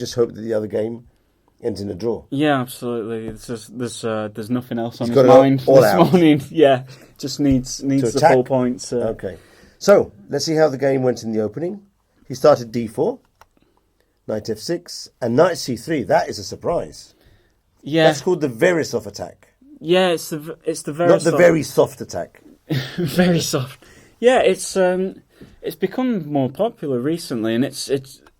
just hope that the other game ends in a draw. Yeah, absolutely. There's nothing else on He's his got it mind all this out. morning. Yeah, just needs To the attack. 4 points. Okay. So, let's see how the game went in the opening. He started d4, knight f6, and knight c3. That is a surprise. Yeah, That's called the Verisov attack. yeah. It's the very Not the very soft attack. very soft. Yeah, it's become more popular recently, and it's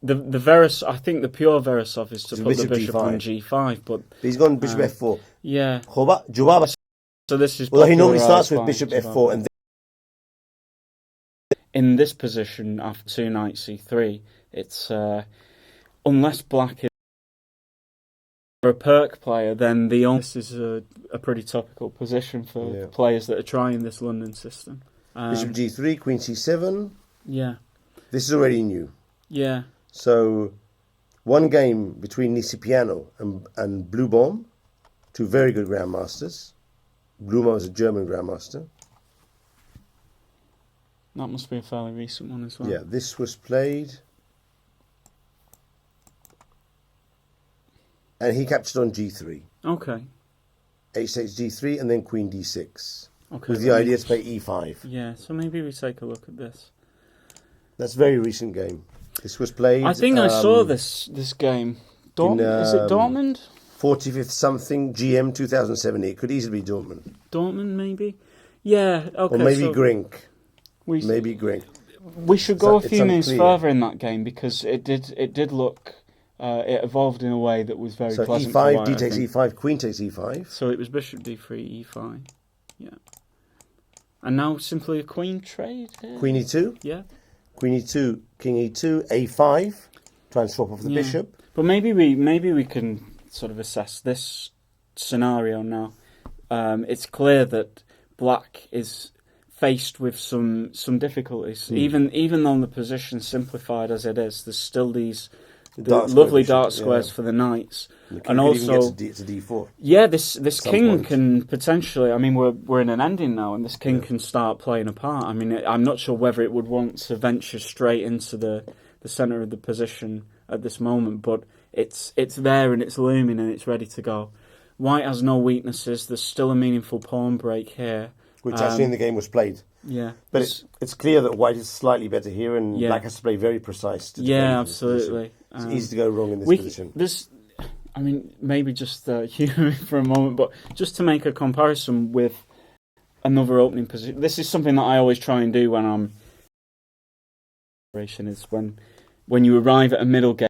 the Veris. I think the pure Verisov is to It's put the bishop bishop g5. on g5, but He's gone bishop f4. yeah. Jawaba. So this is Well, he normally starts with popularised bishop by f4 and then in this position after 2 knight c3. It's unless black is a perk player, then this is a pretty topical position for players that are trying this London system. bishop g3, queen c7. Yeah, This is already new. yeah, So, one game between Nisipiano and Blue Bomb, two very good grandmasters. Blue Bomb is a German grandmaster. that must be a fairly recent one as well. Yeah, this was played. And he captured on g3. Okay. H takes g3 and then queen d6. Okay. With the idea to play e5. Yeah, so maybe we take a look at this. That's a very recent game. This was played. I think I saw this game. Is it Dortmund? 45th something GM 2007. It could easily be Dortmund. Dortmund, maybe. Yeah. Okay. Or maybe so Grink. We Maybe Grink. We should go a It's few minutes unclear. further in that game because it did look. It evolved in a way that was very So pleasant. e5, for white, d I takes think. e5, queen takes e5. So it was bishop d3, e5. Yeah. And now simply a queen trade here? Queen e2. Yeah. Queen e2, king e2, a5. Try and swap off the Yeah. bishop. But maybe we can sort of assess this scenario now. It's clear that black is faced with some difficulties. Even though the position's simplified as it is, there's still these lovely dark squares for the knights. And also get to d4. Yeah, this king point. can potentially. I mean, we're in an ending now, and this king can start playing a part. I mean, I'm not sure whether it would want to venture straight into the center of the position at this moment, but it's there and it's looming and it's ready to go. White has no weaknesses. There's still a meaningful pawn break here, Which actually in the game was played. Yeah, But it's clear that white is slightly better here, and black has to play very precise. To defend this absolutely. position. It's easy to go wrong in this position. I mean, maybe just humour for a moment, but just to make a comparison with another opening position. This is something that I always try and do when I'm. Is when you arrive at a middle game.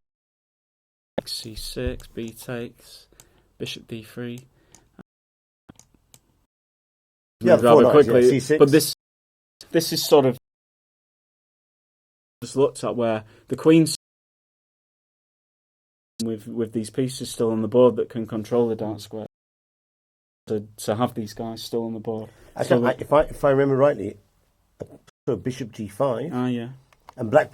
C6, B takes, bishop D3. Yeah, rather quickly. Yeah, C6. But this is sort of just looked at where the queen's with these pieces still on the board that can control the dark square. To have these guys still on the board. Actually, if I remember rightly, so bishop g5. Ah, yeah. And black.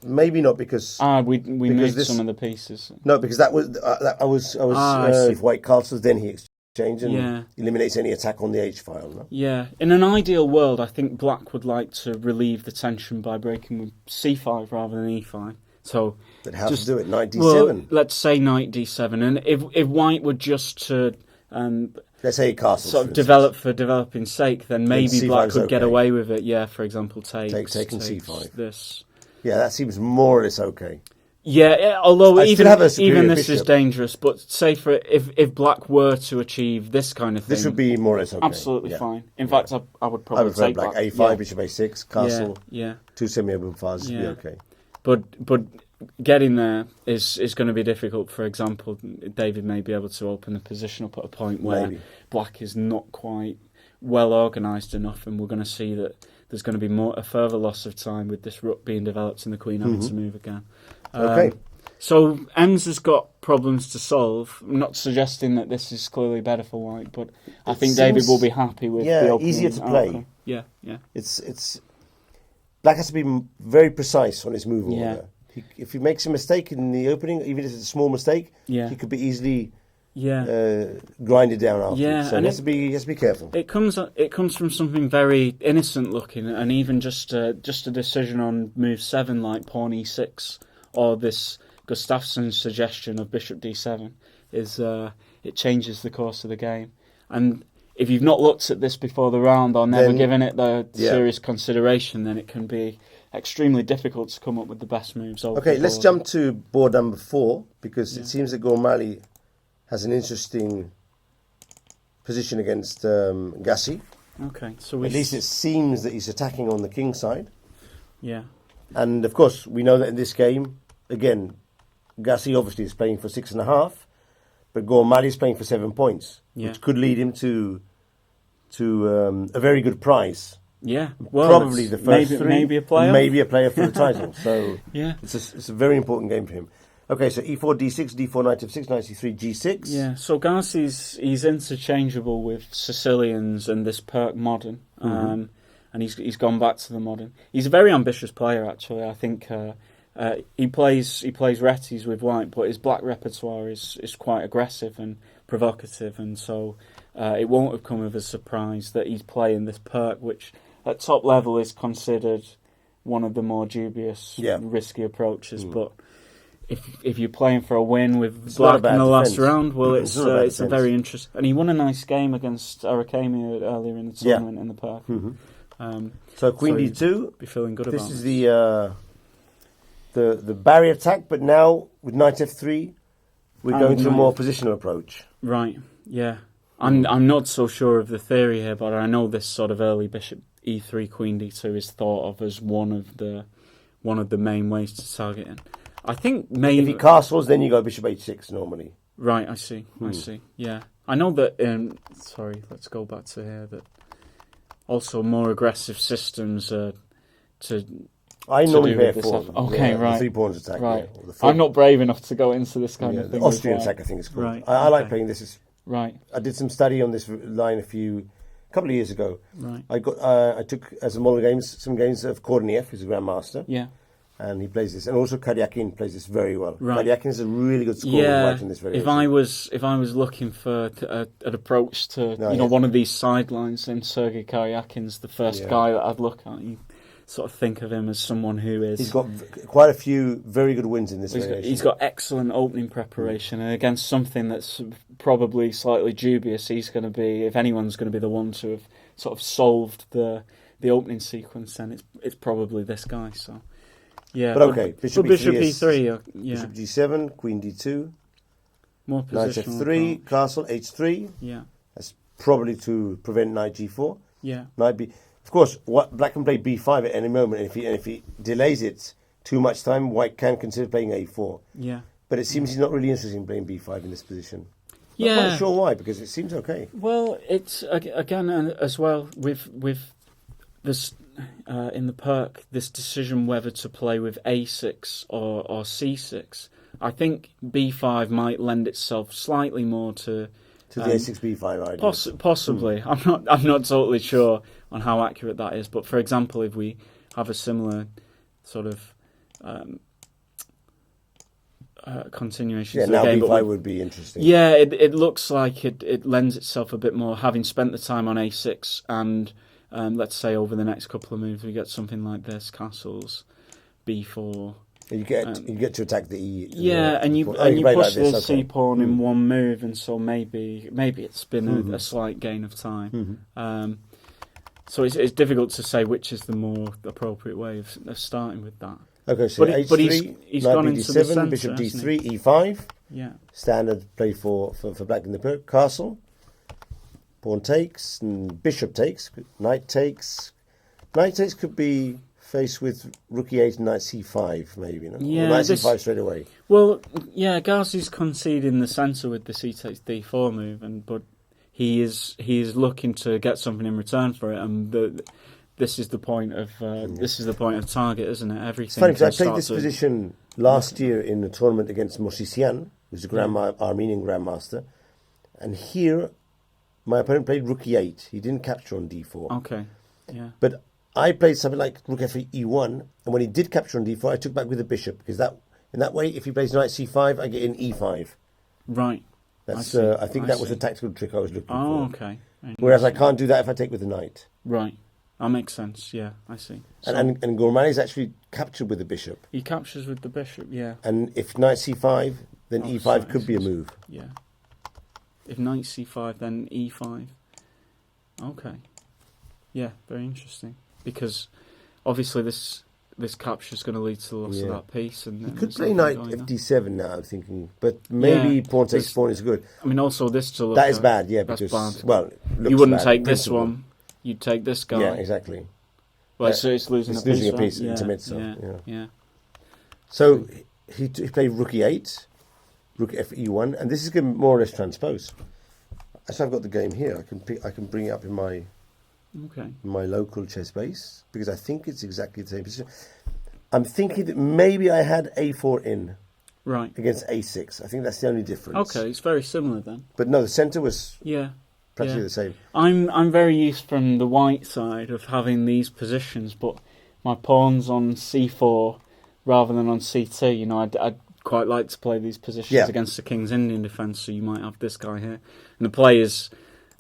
Maybe not because we moved some of the pieces. No, because that was I was if white castles, then he exchanges and eliminates any attack on the H file. No? Yeah, in an ideal world, I think black would like to relieve the tension by breaking with C5 rather than E5. So, but how to do it? Knight D7. Well, let's say knight D7, and if white were just to let's say castles, sort of develop for developing sake, then maybe black could get away with it. Yeah, for example, take and C5. This. Yeah, that seems more or less okay. Yeah, although even this bishop. is dangerous. But say for if black were to achieve this kind of thing, this would be more or less okay. Absolutely fine. In fact, I would probably take black that. A5, bishop A6, castle. Yeah. Two semi-open files would be okay. But getting there is going to be difficult. For example, David may be able to open the position up at a point where black is not quite well organised enough, and we're going to see that there's going to be a further loss of time with this rook being developed and the queen having to move again. Okay. So Enns has got problems to solve. I'm not suggesting that this is clearly better for white, but I think David will be happy with the opening. Easier to play. Outcome. Yeah. It's black has to be very precise on his move order. If he makes a mistake in the opening, even if it's a small mistake, he could be easily grind it down after. Yeah, So and he has to be careful. It comes from something very innocent looking, and even just a decision on move 7 like pawn e6, or this Gustafsson's suggestion of bishop d7 is it changes the course of the game. And if you've not looked at this before the round or never given it the serious consideration, then it can be extremely difficult to come up with the best moves. Okay, let's jump to board number 4, because it seems that Gormali has an interesting position against Gassi. Okay, so at least it seems that he's attacking on the king side. Yeah. And of course, we know that in this game, again, Gassi obviously is playing for 6.5, but Gormali is playing for 7 points, which could lead him to a very good prize. Yeah, well, probably the first maybe a player, maybe a player for the title. So yeah, it's a very important game for him. Okay, so e4, d6, d4, knight f6, knight c3, g6. Yeah, so he's interchangeable with Sicilians and this Perk modern, and he's gone back to the modern. He's a very ambitious player, actually. I think he plays Retties with white, but his black repertoire is quite aggressive and provocative, and so it won't have come as a surprise that he's playing this Perk, which at top level is considered one of the more dubious, risky approaches, but if you're playing for a win with black in the last round, well, it's a very interesting. And he won a nice game against Arakami earlier in the tournament in the Perk. So Queen D2. Be feeling good about this. This is the barrier attack, but now with Knight F3, we're going to a more positional approach. Right. Yeah. I'm not so sure of the theory here, but I know this sort of early Bishop E3, Queen D2 is thought of as one of the main ways to target it. I think maybe if he castles, then you go Bishop H6 normally. Right. I see. I see. Yeah. I know that. Sorry. Let's go back to here. That also more aggressive systems to. I normally play a4. Okay, right. The 3 pawns attack. Right. Yeah, I'm not brave enough to go into this kind of thing. The Austrian attack, I think it's called. Right. I like playing this. Right. I did some study on this line a couple of years ago. Right. I took as a model some games of Korniev, who's a grandmaster. Yeah. And he plays this, and also Karyakin plays this very well. Right. Karyakin is a really good scorer. Yeah. In this variation. If I was looking for an approach to one of these sidelines, then Sergei Karyakin's the first guy that I'd look at. You sort of think of him as someone who is. He's got quite a few very good wins in this variation. He's got excellent opening preparation, and against something that's probably slightly dubious, he's going to be, if anyone's going to be the one to have sort of solved the opening sequence, then it's probably this guy. So. Yeah, but okay, Bishop E3, Bishop G7, Queen D2, more Knight F3, approach. Castle H3. Yeah, that's probably to prevent Knight G4. Yeah, Knight B. Of course, Black can play B5 at any moment, and if he delays it too much time, White can consider playing A4. Yeah, but it seems he's not really interested in playing B5 in this position. Yeah, not quite sure why, because it seems okay. Well, it's again as well with this. In the Perk, this decision whether to play with A6 or C6, I think B5 might lend itself slightly more to the A6 B5 idea. Possibly, I'm not totally sure on how accurate that is. But for example, if we have a similar sort of continuation, to the game, B5 would be interesting. Yeah, it looks like it lends itself a bit more, having spent the time on A6 and. Let's say over the next couple of moves we get something like this: castles, B4. You get to attack the E. And you push like the C pawn in one move, and so maybe it's been a slight gain of time. So it's difficult to say which is the more appropriate way of starting with that. Okay, so H3, but he's gone into D7, the centre, Bishop D3, E5. Yeah, standard play for Black in the Perk. Castle. Pawn takes, and bishop takes, knight takes. Knight takes could be faced with rook e8 and knight c5, maybe. No? Yeah, or knight c5 straight away. Well, yeah, Ghazi's conceding the centre with the c takes d4 move, but he is looking to get something in return for it, and this is the point of target, isn't it? Everything. It's funny because I played this position last year in a tournament against Mosisian, who's a Armenian grandmaster, and here. My opponent played rook e8. He didn't capture on d4. Okay, yeah. But I played something like rook f8 e1, and when he did capture on d4, I took back with the bishop, because in that way, if he plays knight c5, I get in e5. Right. That's I think that was the tactical trick I was looking for. Oh, okay. Whereas I can't do that if I take with the knight. Right. That makes sense, yeah, I see. So And Gormali's actually captured with the bishop. he captures with the bishop, yeah. And if knight c5, then e5 could be a move. Yeah. If knight c5, then e5. Okay. Yeah, very interesting. Because obviously this capture is going to lead to the loss of that piece. And you could play knight fd7 now, I'm thinking. But maybe pawn takes pawn is good. I mean, also this to look That is bad, yeah. That's because, bad. Well, you wouldn't take this one. You'd take this guy. Yeah, exactly. Well, so it's losing a piece, right? into mid-so. Yeah. So he played rook e8, rook fe1, and this is going to more or less transpose. So I've got the game here. I can bring it up in my local chess base because I think it's exactly the same position. I'm thinking that maybe I had a4 in against a6. I think that's the only difference. Okay, it's very similar then. But no, the centre was practically Yeah. the same. I'm very used from the white side of having these positions, but my pawn's on c4 rather than on c2. You know, I'd quite like to play these positions against the King's Indian defence, so you might have this guy here. And the play is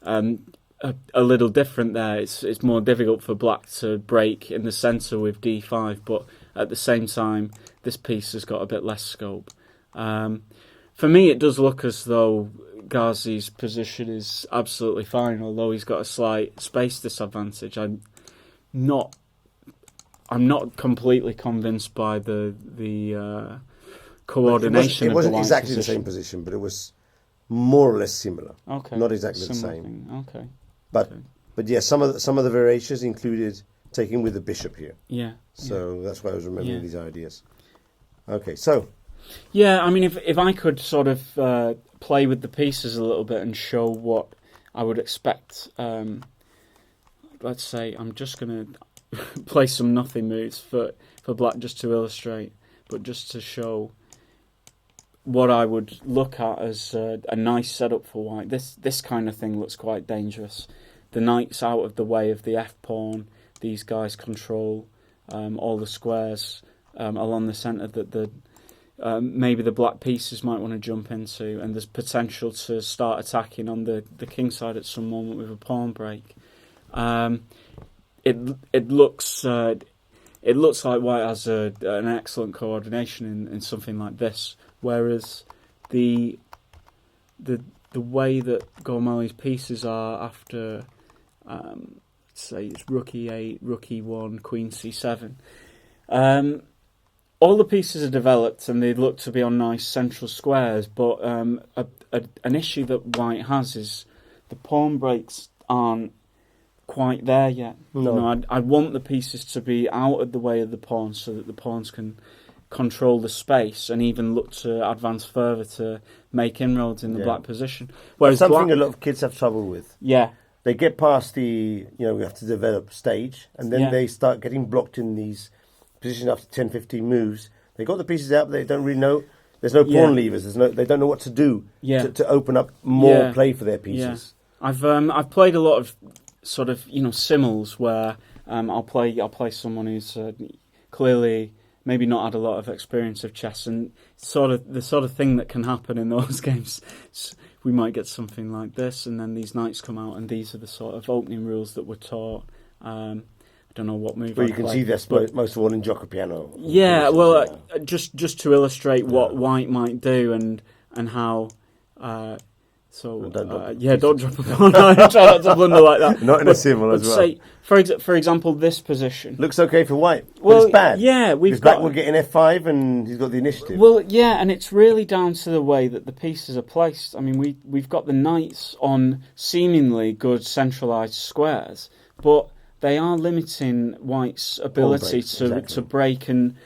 a little different there. It's more difficult for black to break in the centre with d5, but at the same time, this piece has got a bit less scope. For me, it does look as though Ghazi's position is absolutely fine, although he's got a slight space disadvantage. I'm not completely convinced by the coordination. It wasn't exactly position. the same position, but it was more or less similar. Okay, not exactly the similar same. thing. Okay, but yeah, some of the variations included taking with the bishop here. Yeah. So that's why I was remembering these ideas. Okay, so. Yeah, I mean, if I could sort of play with the pieces a little bit and show what I would expect, let's say I'm just going to play some nothing moves for black just to illustrate, but just to show what I would look at as a nice setup for white. This kind of thing looks quite dangerous. The knight's out of the way of the f-pawn. These guys control all the squares along the centre that maybe the black pieces might want to jump into, and there's potential to start attacking on the king side at some moment with a pawn break. It looks like white has an excellent coordination in something like this, whereas the way that Gormali's pieces are after, say it's rook e8, rook e1, queen c7. All the pieces are developed and they look to be on nice central squares, but an issue that white has is the pawn breaks aren't quite there yet. No. You know, I want the pieces to be out of the way of the pawns so that the pawns can control the space and even look to advance further to make inroads in the black position. Whereas something a lot of kids have trouble with. Yeah. They get past we have to develop stage, and then they start getting blocked in these positions after 10, 15 moves. They got the pieces out, but they don't really know. There's no pawn levers. They don't know what to do to open up more play for their pieces. Yeah. I've played a lot of sort of simuls where I'll play someone who's clearly maybe not had a lot of experience of chess, and the sort of thing that can happen in those games. We might get something like this, and then these knights come out, and these are the sort of opening rules that were taught. I don't know what move. Well, you can see this most of all in Gioco Piano. Yeah, well, just to illustrate what white might do and how. Don't drop a pawn. Try not to blunder like that. Not in a symbol as well. Say, for example, this position looks okay for white. Well, but it's bad. Yeah, black will get in f5 and he's got the initiative. Well, yeah, and it's really down to the way that the pieces are placed. I mean, we've got the knights on seemingly good centralised squares, but they are limiting white's ability to break and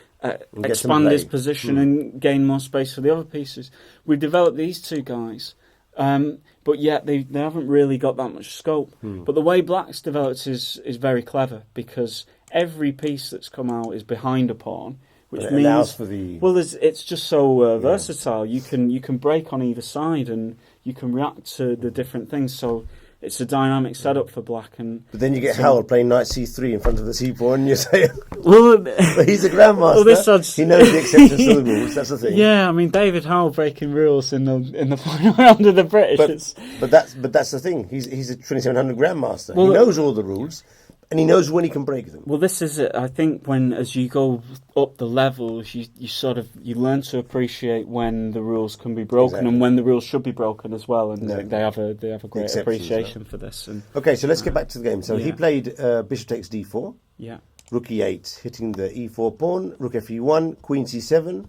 expand his position and gain more space for the other pieces. We've developed these two guys. But yet they haven't really got that much scope. But the way black's developed is very clever, because every piece that's come out is behind a pawn, which means allows for the it's just so versatile. You can break on either side and you can react to the different things. So it's a dynamic setup for black. But then you get Howard playing knight c3 in front of the c4, and you say, Well, But he's a grandmaster. He knows the exceptions to the rules. That's the thing. Yeah, I mean David Howell breaking rules in the final round of the British. But that's the thing. He's a 2700 grandmaster. Well, he knows all the rules, and he knows when he can break them. Well, this is it. I think as you go up the levels, you learn to appreciate when the rules can be broken and when the rules should be broken as well. And they have a great appreciation for this. And, okay, so let's get back to the game. So he played bishop takes d4. Yeah. Rook e8, hitting the e4 pawn. Rook fe1, queen c7,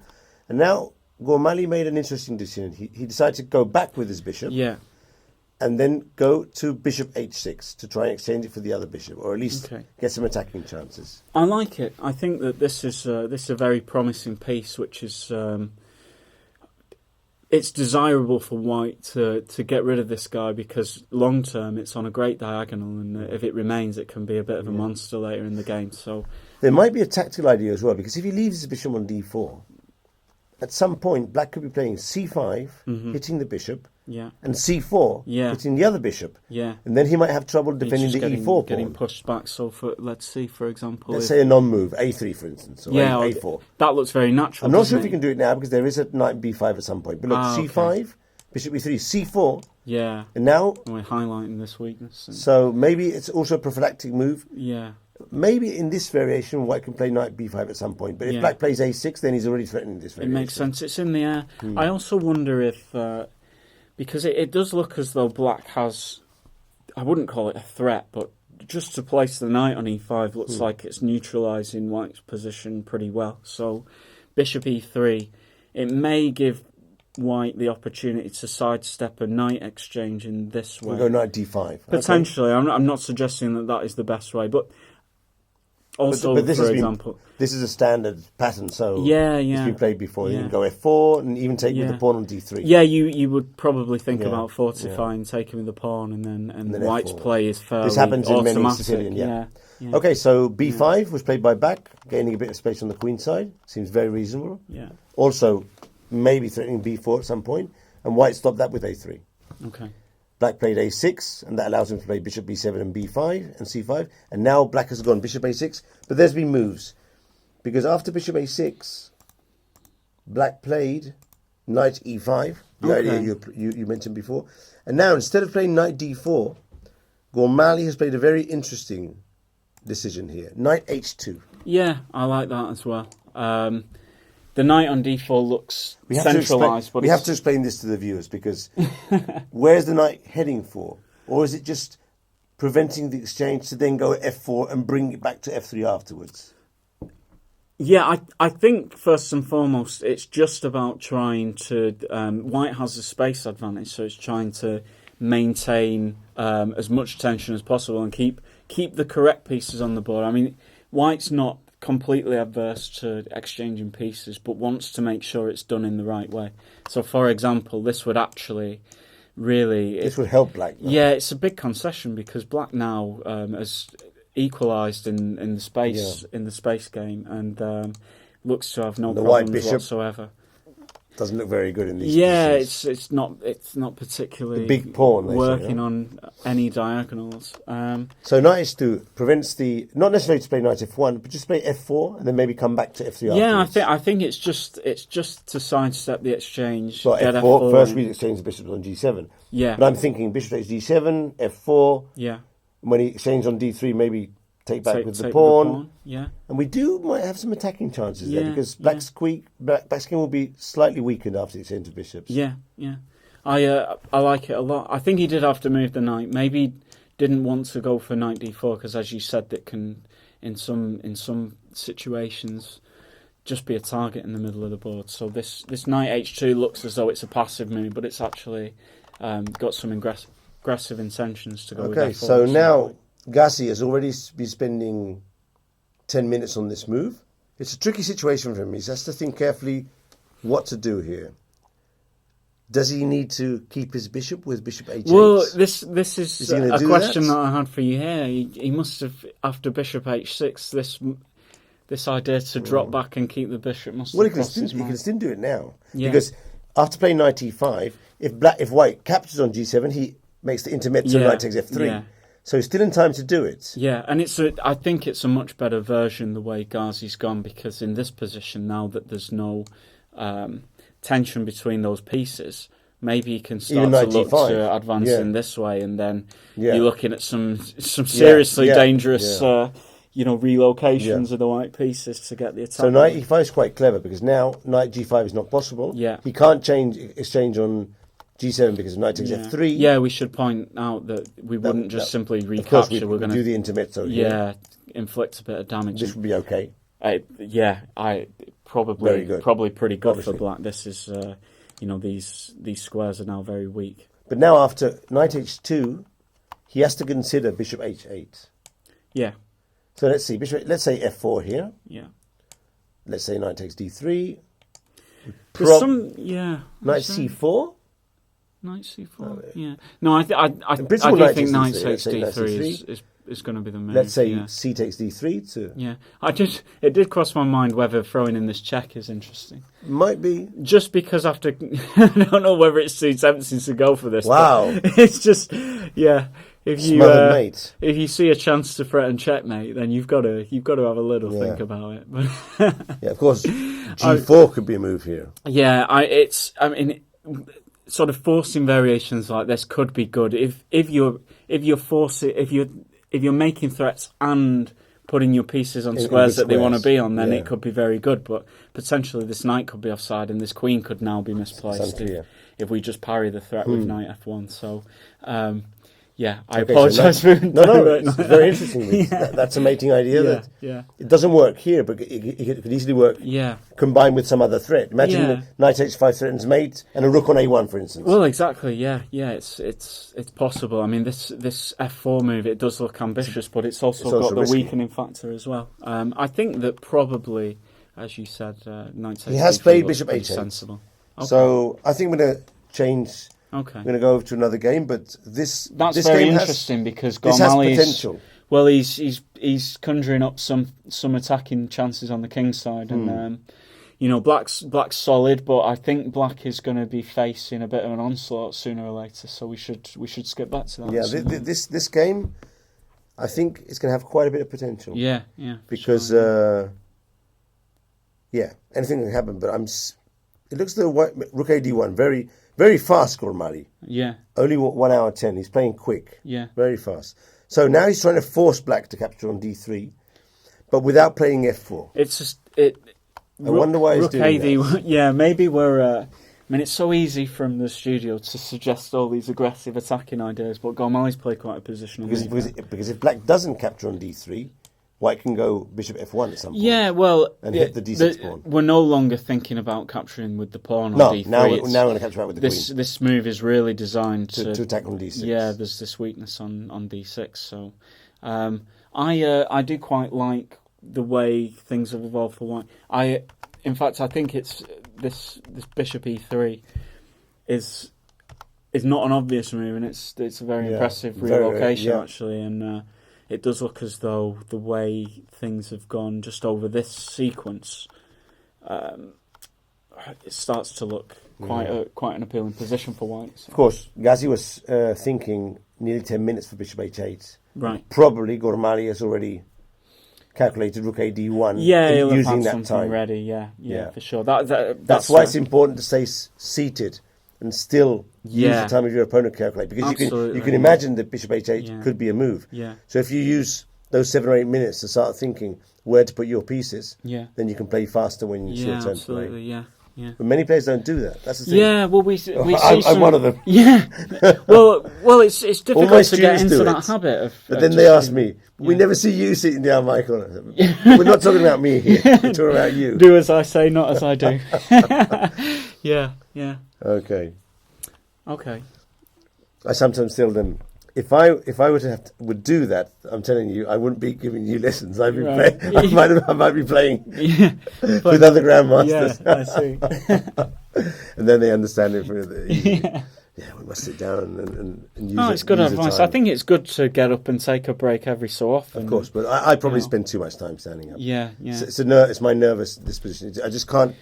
and now Gormali made an interesting decision. He decided to go back with his bishop. Yeah. And then go to bishop h6 to try and exchange it for the other bishop, or at least get some attacking chances. I like it. I think that this is a very promising piece, which is it's desirable for White to get rid of this guy because long term it's on a great diagonal, and if it remains, it can be a bit of a monster later in the game. So there might be a tactical idea as well, because if he leaves his bishop on d4, at some point Black could be playing c5, hitting the bishop. Yeah. And c4, hitting the other bishop. Yeah. And then he might have trouble defending the e4 pawn. Getting pushed back. So let's see, for example... Let's say a non-move, a3 for instance, or a4. That looks very natural. I'm not sure if he can do it now, because there is a knight b5 at some point. But look, c5, bishop e3, c4. Yeah. And now... We're highlighting this weakness. So maybe it's also a prophylactic move. Yeah. Maybe in this variation, White can play knight b5 at some point. But if Black plays a6, then he's already threatening this variation. It makes sense. It's in the air. I also wonder if... because it does look as though Black has, I wouldn't call it a threat, but just to place the knight on e5 looks like it's neutralising White's position pretty well. So bishop e3, it may give White the opportunity to sidestep a knight exchange in this way. We'll go knight d5. Potentially. Okay. I'm not suggesting that is the best way, but also, but this for example... This is a standard pattern, so it's been played before. You can go f4 and even take with the pawn on d3. Yeah, you would probably think about fortifying, taking with the pawn, and then White's F4. Play is fairly This happens in automatic. many Sicilian, yeah. Okay, so b5 was played by Black, gaining a bit of space on the queen side. Seems very reasonable. Yeah. Also, maybe threatening b4 at some point, and White stopped that with a3. Okay. Black played a6, and that allows him to play bishop b7 and b5 and c5. And now Black has gone bishop a6, but there's been moves. Because after bishop a6, Black played knight e5, the idea you mentioned before. And now, instead of playing knight d4, Gormali has played a very interesting decision here. Knight h2. Yeah, I like that as well. The knight on d4 looks centralised. We have to explain this to the viewers, because where's the knight heading for? Or is it just preventing the exchange to then go f4 and bring it back to f3 afterwards? Yeah, I think first and foremost it's just about trying to... White has a space advantage, so it's trying to maintain as much tension as possible and keep the correct pieces on the board. I mean, White's not completely adverse to exchanging pieces, but wants to make sure it's done in the right way. So, for example, this would actually really... This would help Black, though. Yeah, it's a big concession, because Black now has equalised in the space game, and looks to have no problems whatsoever. Doesn't look very good in these positions. it's not particularly the big pawn working on any diagonals. So knight h2 prevents the, not necessarily to play knight f1, but just play f4 and then maybe come back to f3 afterwards. I think it's just to sidestep the exchange. So f4 first we exchange the bishops on g7. Yeah. But I'm thinking bishop takes d7, f4. Yeah. When he exchanges on d3, maybe take back with the pawn. Yeah. And we might have some attacking chances there, because Black's Black's game will be slightly weakened after the exchange of bishops. Yeah, yeah. I like it a lot. I think he did have to move the knight. Maybe didn't want to go for knight d4, because as you said, that can in some situations just be a target in the middle of the board. So this knight h2 looks as though it's a passive move, but it's actually got some aggressive intentions to go with f4. Okay, so now Gassi has already been spending 10 minutes on this move. It's a tricky situation for him. He has to think carefully what to do here. Does he need to keep his bishop with bishop h8? Well, this is a question that I had for you here. He must have, after bishop h6, this idea to drop back and keep the bishop must have crossed his mind. He can still do it now. Yeah. Because after playing knight e5, if White captures on g7, he makes the intermezzo, knight takes f3. Yeah. So he's still in time to do it. Yeah, and I think it's a much better version the way Ghazi's gone, because in this position now that there's no tension between those pieces, maybe he can start to look to advance in this way, and then you're looking at some seriously dangerous relocations of the white pieces to get the attack. So knight e5 is quite clever, because now knight g5 is not possible. Yeah. He can't exchange on g7 because of knight takes f3. Yeah, we should point out that we wouldn't just simply recapture. Of course, we're going to do the intermezzo here. Inflict a bit of damage. This would be okay. Probably pretty good for black. This is, these squares are now very weak. But now after knight h2, he has to consider bishop h8. Yeah. So let's see, let's say f4 here. Yeah. Let's say knight takes d3. Knight c4. Knight c4. No, I do think knight takes d3 is going to be the move. Let's say c takes d3 too. Yeah, it did cross my mind whether throwing in this check is interesting. Might be. Just because after I don't know whether it suits emphasis to go for this. Wow. It's just if you see a chance to threaten checkmate, then you've got to have a little think about it. But of course, g4 could be a move here. Yeah, sort of forcing variations like this could be good if you're making threats and putting your pieces on squares that they want to be on, then it could be very good. But potentially this knight could be offside, and this queen could now be misplaced if we just parry the threat with knight f1. So. I apologise for... No, it's very interesting. That's a mating idea. It doesn't work here, but it could easily work combined with some other threat. Imagine knight h5 threatens mate and a rook on a1, for instance. Well, exactly, it's possible. I mean, this f4 move, it does look ambitious, but it's also got the risky weakening factor as well. I think that probably, as you said, knight h8... He has played bishop h8. Sensible. Okay. So I think we're going to change... Okay. We're going to go over to another game, but this very game interesting because this has potential. Well, he's conjuring up some attacking chances on the king's side, and black's solid, but I think black is going to be facing a bit of an onslaught sooner or later. So we should skip back to that. Yeah, this game, I think it's going to have quite a bit of potential. Yeah. Because anything can happen. But it looks the rook ad1 very. Very fast, Gormali. Yeah. Only 1 hour 10. He's playing quick. Yeah. Very fast. So now he's trying to force black to capture on d3, but without playing f4. It's just I wonder why he's doing that. Yeah, maybe we're... it's so easy from the studio to suggest all these aggressive attacking ideas, but Gormali's played quite a positional because if black doesn't capture on d3, white can go bishop f1 at some point. Yeah, well... And hit the d6 pawn. We're no longer thinking about capturing with the pawn on d3. Now we're going to capture out with the queen. This move is really designed to attack on d6. Yeah, there's this weakness on d6. So I do quite like the way things have evolved for white. In fact, I think it's this bishop e3 is not an obvious move, and it's a very impressive relocation, actually, and... it does look as though the way things have gone just over this sequence, it starts to look quite an appealing position for white. So. Of course, Ghazi was thinking nearly 10 minutes for bishop h8. Right. Probably Gormali has already calculated rook ad1 using that time. Ready, yeah, for sure. That's why it's important to stay seated and still use the time of your opponent to calculate, because you can imagine that bishop h8 could be a move. Yeah. So if you use those 7 or 8 minutes to start thinking where to put your pieces, then you can play faster when it's your turn to play. Yeah. But many players don't do that. That's the thing. Yeah, well, we see I'm one of them. Yeah. well, it's difficult to get into that habit of. But then they ask me, "We never see you sitting down, Michael." We're not talking about me here. We're talking about you. Do as I say, not as I do. Yeah. Okay. I sometimes tell them, if I would do that, I'm telling you, I wouldn't be giving you lessons. I'd be I might be playing with other grandmasters. Yeah, I see. And then they understand it further. Yeah, we must sit down and use it. It's good advice. I think it's good to get up and take a break every so often. Of course, but I probably spend too much time standing up. Yeah. It's my nervous disposition. I just can't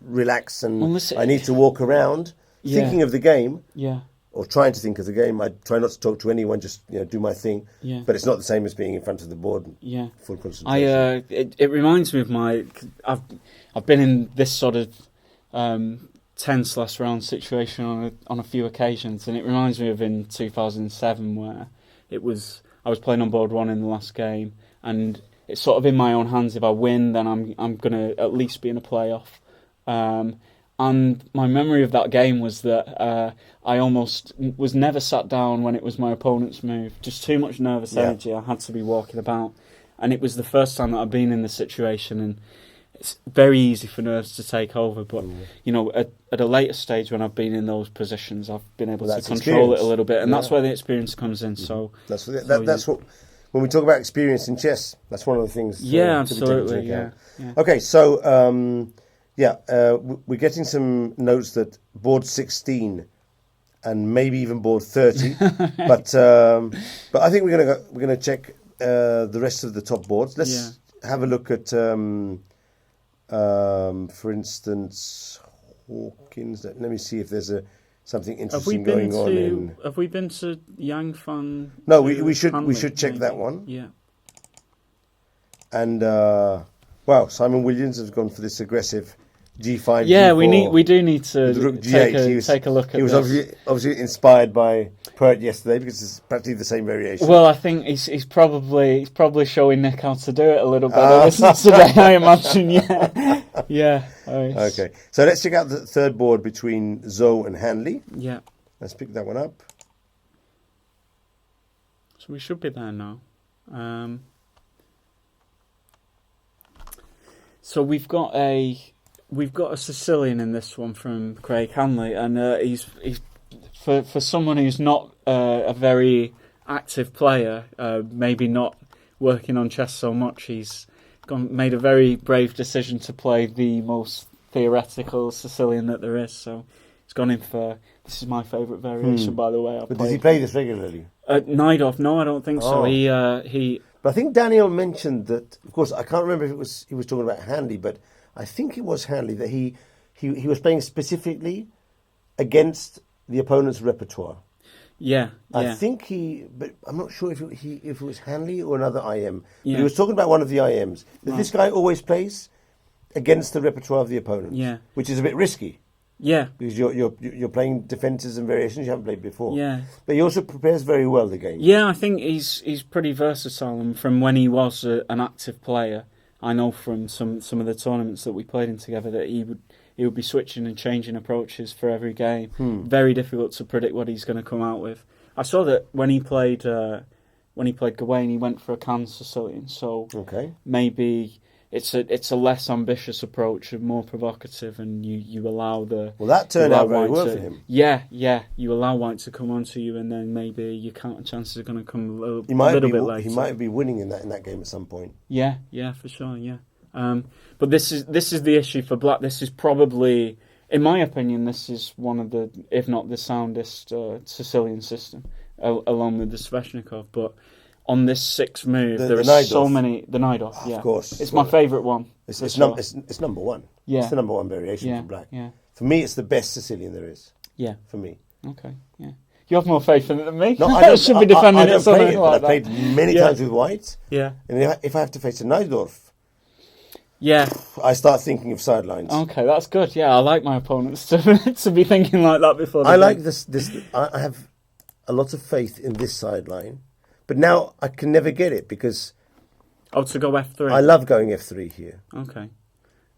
relax, and I need to walk around thinking of the game. Yeah. or trying to think of the game. I try not to talk to anyone, just do my thing. Yeah. But it's not the same as being in front of the board. Yeah. Full concentration. It reminds me of I've been in this sort of tense last round situation on a few occasions, and it reminds me of in 2007 where I was playing on board 1 in the last game, and it's sort of in my own hands. If I win, then I'm going to at least be in a playoff. And my memory of that game was that I almost was never sat down when it was my opponent's move. Just too much nervous energy. I had to be walking about. And it was the first time that I've been in this situation, and it's very easy for nerves to take over. But, at a later stage when I've been in those positions, I've been able to control it a little bit. And that's where the experience comes in. So That's what... When we talk about experience in chess, that's one of the things. Absolutely. Yeah. Okay, so we're getting some notes that board 16 and maybe even board 30, but I think we're gonna check the rest of the top boards. Let's have a look at, for instance, Hawkins. Let me see if there's something interesting going on. Have we been to Yang Fan? No, we should check that one. Yeah. And Simon Williams has gone for this aggressive G5. Yeah, G4, we do need to take a look at. He was obviously inspired by Pert yesterday because it's practically the same variation. Well, I think he's probably showing Nick how to do it a little better today. I imagine. Yeah. Okay, so let's check out the third board between Zoe and Hanley. Yeah. Let's pick that one up. So we should be there now. So we've got a Sicilian in this one from Craig Hanley, and he's for someone who's not a very active player, maybe not working on chess so much. He's made a very brave decision to play the most theoretical Sicilian that there is. So he's gone in for, this is my favourite variation, by the way. But does he play this regularly? Naidov, no, I don't think so. He. But I think Daniel mentioned that. Of course, I can't remember if he was talking about Hanley, but I think it was Hanley that he was playing specifically against the opponent's repertoire. Yeah. I think but I'm not sure if it was Hanley or another IM. Yeah. But he was talking about one of the IMs. That this guy always plays against the repertoire of the opponent. Yeah. Which is a bit risky. Yeah. Because you're playing defences and variations you haven't played before. Yeah. But he also prepares very well the game. Yeah, I think he's pretty versatile, and from when he was an active player, I know from some of the tournaments that we played in together that he would be switching and changing approaches for every game. Very difficult to predict what he's going to come out with. I saw that when he played Gawain, he went for a Cannes Sicilian. So maybe it's a less ambitious approach, and more provocative, and you allow the. Well, that turned out very well for him. Yeah. You allow white to come onto you, and then maybe your counter chances are going to come a little bit later. He might be winning in that game at some point. Yeah, for sure. Yeah. But this is the issue for Black. This is probably, in my opinion, this is one of the, if not the soundest Sicilian system, along with the Sveshnikov. But on this sixth move, there are so many. The Naidov, yeah, of course, it's my favourite one. It's number one. Yeah, it's the number one variation for Black. Yeah, for me, it's the best Sicilian there is. Yeah, for me. Okay, yeah. You have more faith in it than me. No, I don't. Should be defending it. I've played many times with white. Yeah, and if I have to face a Naidov. Yeah, I start thinking of sidelines. Okay, that's good. Yeah, I like my opponents to be thinking like that before. I like this. I have a lot of faith in this sideline, but now I can never get it because. To go F3. I love going F3 here. Okay,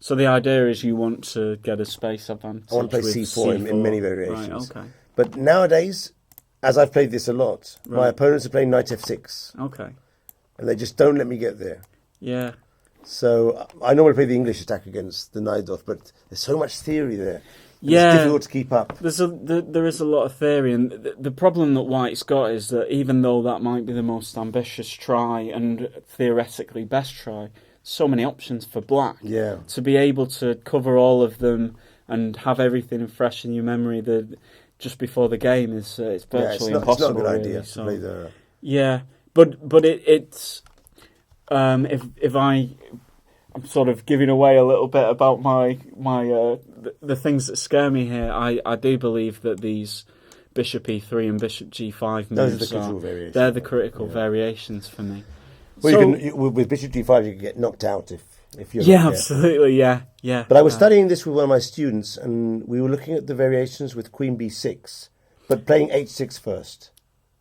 so the idea is you want to get a space advantage. I want to play C4 in many variations. Right. Okay. But nowadays, as I've played this a lot, my opponents are playing Knight F6. Okay. And they just don't let me get there. Yeah. So I normally play the English attack against the Naidov, but there's so much theory there. Yeah, it's difficult to keep up. There is a lot of theory, and the problem that White's got is that even though that might be the most ambitious try and theoretically best try, so many options for Black. Yeah. To be able to cover all of them and have everything fresh in your memory just before the game is it's virtually impossible. It's not a good really, idea to play the. Yeah, but it's. If I'm sort of giving away a little bit about my the things that scare me here, I do believe that these bishop e3 and bishop g5 moves. Those are the critical variations. They're the critical variations for me. Well, So, with bishop d5, you can get knocked out if you're yeah, not careful. absolutely, yeah. But I was studying this with one of my students, and we were looking at the variations with queen b6, but playing h6 first.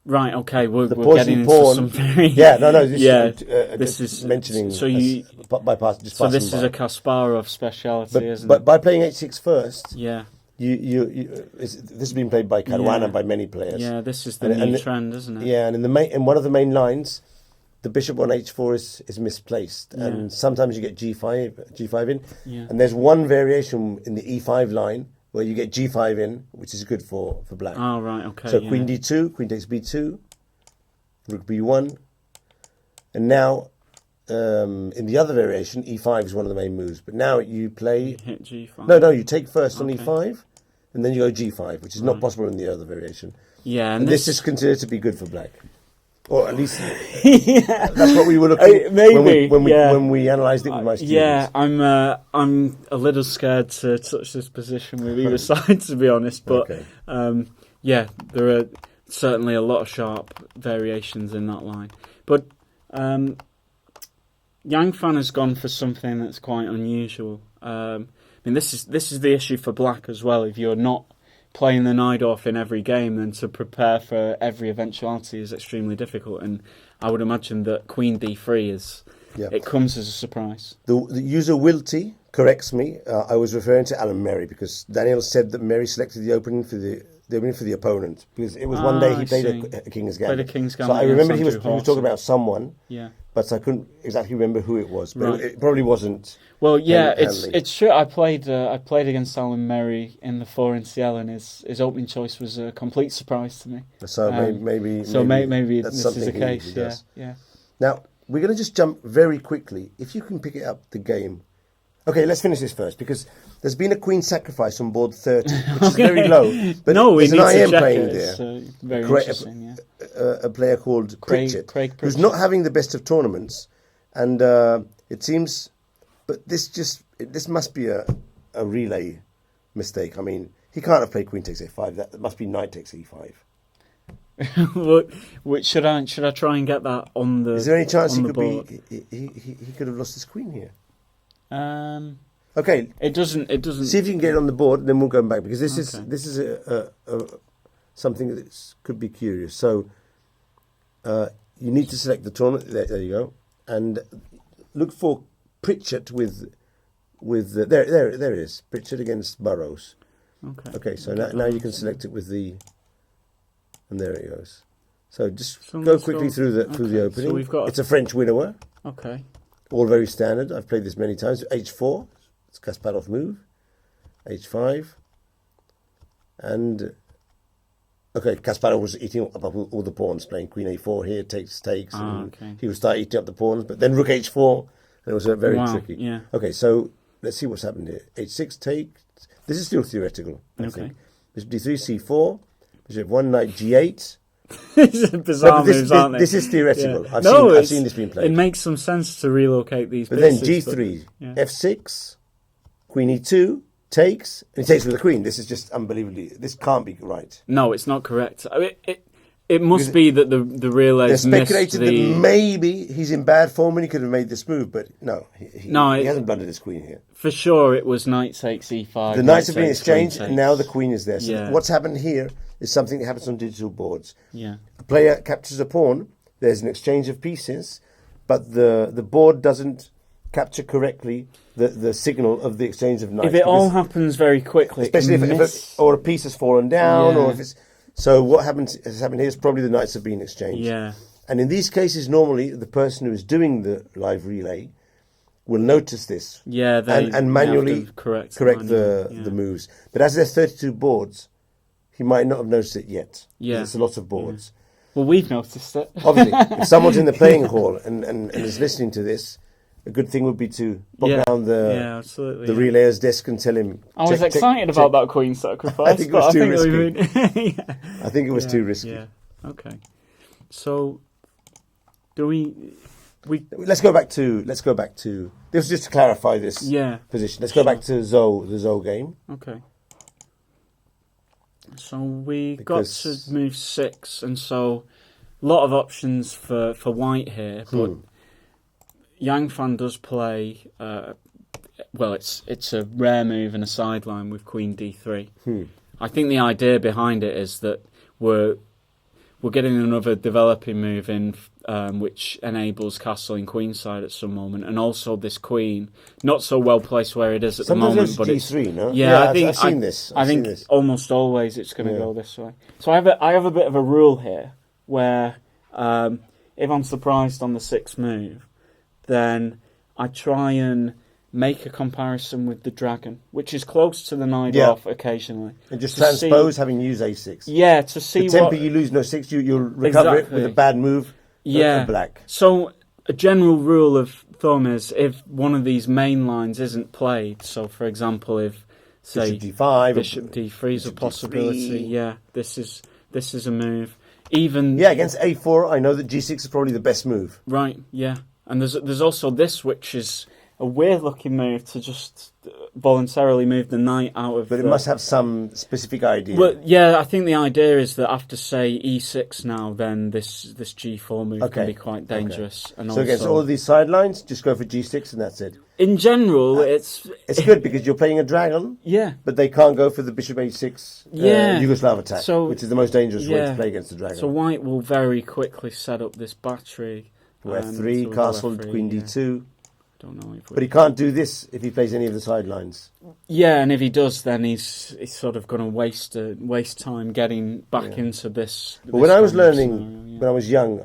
Right, okay, we're pawn getting into pawn, some very... This is mentioning... So this is a Kasparov speciality, isn't but it? by playing h6 first, Yeah. this has been played by Caruana and by many players. Yeah, this is the new trend, isn't it? Yeah, and in one of the main lines, the bishop on h4 is misplaced, and sometimes you get g5 in. Yeah. And there's one variation in the e5 line where you get g5 in, which is good for black. Oh, right, okay. So queen d2, queen takes b2, rook b1, and now in the other variation, e5 is one of the main moves. But now you play... Hit g5. No, you take first on e5, and then you go g5, which is not possible in the other variation. Yeah, and this is considered to be good for black. Or at least that's what we were looking maybe when we analysed it with my students. Yeah, I'm a little scared to touch this position with either side, to be honest. But there are certainly a lot of sharp variations in that line. But Yang Fan has gone for something that's quite unusual. I mean, this is the issue for black as well. If you're not playing the knight off in every game, then to prepare for every eventuality is extremely difficult. And I would imagine that queen d3 it comes as a surprise. The user Wilty corrects me. I was referring to Alan Merry because Daniel said that Merry selected the opening for the opponent because it was one day he played a King's Gambit. Played a King's Gambit. So I remember he was talking about someone. Yeah. But I couldn't exactly remember who it was. But it probably wasn't. Well, yeah, it's true. I played against Alan Merry in the 4 in CL, and his opening choice was a complete surprise to me. So maybe this is the case. Yeah. Now we're going to just jump very quickly. If you can pick it up the game. Okay, let's finish this first because there's been a queen sacrifice on board 30, which is very low. But there's an IM playing there. Very interesting, a player called Pritchett, who's not having the best of tournaments, and it seems, but this must be a relay mistake. I mean, he can't have played queen takes a5. That must be knight takes e5. Should I try and get that on the? Is there any chance he could have lost his queen here? Okay. It doesn't. See if you can get it on the board, and then we'll go back because this is something that could be curious. So you need to select the tournament. There you go, and look for Pritchett with there it is. Pritchett against Burrows. Okay. So now you can select it with the, and there it goes. So just go quickly through the opening. So we've got it's a French widower. Okay. All very standard. I've played this many times. H4, it's Kasparov move. H5. And, Kasparov was eating up all the pawns, playing queen A4 here, takes. He would start eating up the pawns, but then rook H4, and it was very tricky. Yeah. Okay, so let's see what's happened here. H6 take. This is still theoretical, I think. Bishop D3, C4. Bishop 1, knight G8. These are bizarre moves, aren't they? This is theoretical. Yeah. I've seen this being played. It makes some sense to relocate these but pieces. Then G3, F6, Queen E2, takes, and he takes with the Queen. This is just unbelievably... This can't be right. No, it's not correct. I mean, it must be that the relays missed speculated that maybe he's in bad form and he could have made this move, but no, he hasn't blundered his Queen here. For sure, it was knight takes E5. The knights have been exchanged, and now the Queen is there. So what's happened here is something that happens on digital boards. Yeah. A player captures a pawn, there's an exchange of pieces, but the board doesn't capture correctly the signal of the exchange of knights. If it all happens very quickly, especially if a piece has fallen down, or if it's... So what has happened here is probably the knights have been exchanged. Yeah. And in these cases, normally, the person who is doing the live relay will notice this. Yeah, and manually correct the moves. But as there's 32 boards, he might not have noticed it yet. Yeah. There's a lot of boards. Yeah. Well, we've noticed it. Obviously, if someone's in the playing hall and is listening to this, a good thing would be to pop down the relayer's desk and tell him... I was excited about that queen sacrifice. I think it was too risky. I think it was too risky. Yeah. Okay. So, do we... Let's go back to... This was just to clarify this position. Let's go back to the Zou game. Okay. So we got to move 6, and so a lot of options for white here, but Yang Fan does play. Well, it's a rare move and a sideline with Queen D3. I think the idea behind it is that we're getting another developing move in, which enables castling queenside at some moment, and also this queen not so well placed where it is at Sometimes the moment. But D3, no? Yeah, I've seen this. I think almost always it's going to go this way. So I have a bit of a rule here where if I'm surprised on the 6th move, then I try and make a comparison with the dragon, which is close to the knight off occasionally. And just transpose having used a6. Yeah, to see the tempo you lose no 6, you'll recover it with a bad move. Black. So a general rule of thumb is if one of these main lines isn't played, so for example if say Bishop D5, Bishop D3 is a possibility. Yeah, this is a move. Even against A4, I know that G6 is probably the best move. Right, yeah. And there's also this, which is a weird-looking move to just voluntarily move the knight out of. But it must have some specific idea. Well, yeah, I think the idea is that after say E6 now, then this G4 move can be quite dangerous. Okay. And so also, against all of these sidelines, just go for G6 and that's it. In general, it's good because you're playing a dragon. Yeah. But they can't go for the Bishop A6 Yugoslav attack, which is the most dangerous way to play against the dragon. So white will very quickly set up this battery. F3, castle, Queen D2. Don't know but he can't do this if he plays any of the sidelines. Yeah, and if he does, then he's sort of going to waste time getting back into this. But when I was learning, when I was young,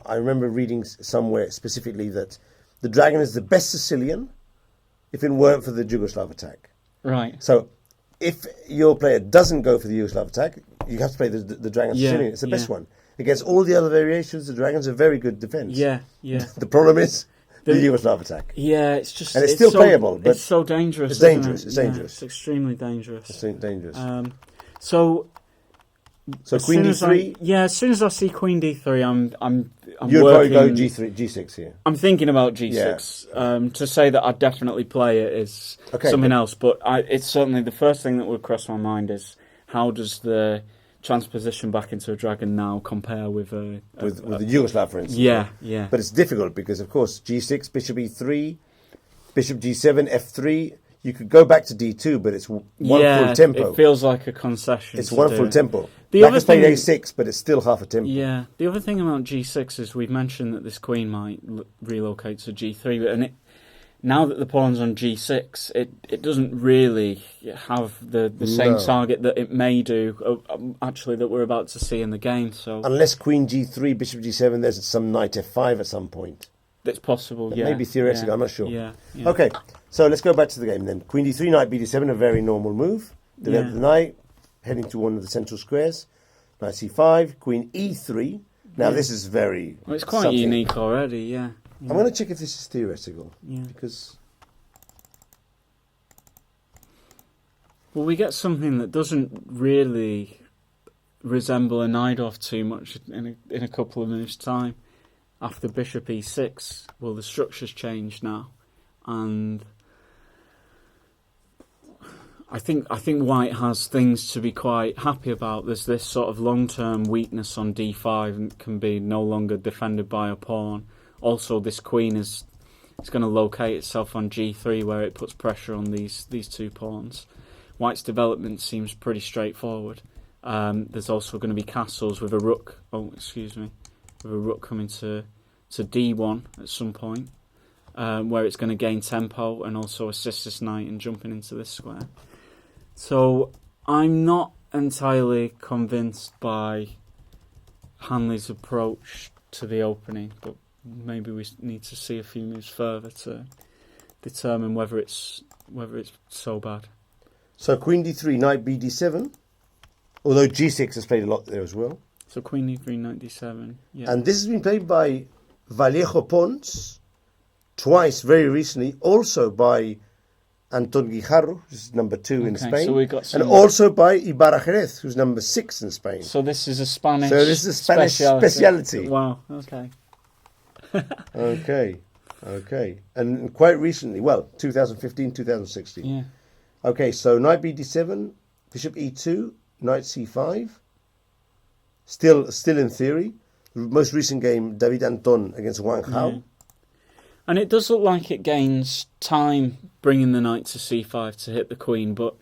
I remember reading somewhere specifically that the dragon is the best Sicilian if it weren't for the Yugoslav attack. Right. So if your player doesn't go for the Yugoslav attack, you have to play the dragon Sicilian. It's the best one. Against all the other variations, the dragon's a very good defense. Yeah. The problem is the Yugoslav attack. Yeah, it's just... And it's still playable, but... It's so dangerous, It's dangerous, it's dangerous. It's extremely dangerous. It's dangerous. So Queen D3? As soon as I see Queen D3, I'm You'd working... probably go G6 here. I'm thinking about G6. To say that I'd definitely play it is something else, but it's certainly the first thing that would cross my mind is how does the transposition back into a dragon now compare with the Yugoslav, for instance. Yeah. But it's difficult because, of course, G6, Bishop E3, Bishop G7, F3. You could go back to D2, but it's one full tempo. It feels like a concession. It's one full tempo. Black has played A6, but it's still half a tempo. Yeah. The other thing about G6 is we've mentioned that this queen might relocate to G3, and now that the pawn's on G6, it doesn't really have the same target that it may do, actually, that we're about to see in the game. So unless Queen G3, Bishop G7, there's some Knight F5 at some point. It's possible, Maybe theoretically, I'm not sure. Yeah. Okay, so let's go back to the game then. Queen D3, Knight BD7, a very normal move. Develop the knight, heading to one of the central squares. Knight C5, Queen E3. Now this is very... Well, it's quite unique already, yeah. I'm going to check if this is theoretical. Because... Well, we get something that doesn't really resemble a knight off too much in a couple of moves' time. After Bishop E6, well, the structure's changed now, and I think White has things to be quite happy about. There's this sort of long-term weakness on D5 and can be no longer defended by a pawn. Also, this queen is going to locate itself on G3, where it puts pressure on these two pawns. White's development seems pretty straightforward. There's also going to be castles with a rook. With a rook coming to D1 at some point, where it's going to gain tempo and also assist this knight in jumping into this square. So I'm not entirely convinced by Hanley's approach to the opening, but maybe we need to see a few moves further to determine whether it's so bad. So Queen D3, Knight BD7, although G6 has played a lot there as well. So Queen D3, Knight D7, yeah. And this has been played by Vallejo Pons twice very recently, also by Anton Guijarro, who's number 2 in Spain, so we got and also by Ibarra Jerez, who's number 6 in Spain. So this is a Spanish speciality. Wow, okay. Okay. And quite recently, 2015, 2016. Yeah. Okay, so Knight BD7, Bishop E2, knight c5. Still in theory. Most recent game, David Anton against Wang Hao. Yeah. And it does look like it gains time bringing the knight to c5 to hit the queen, but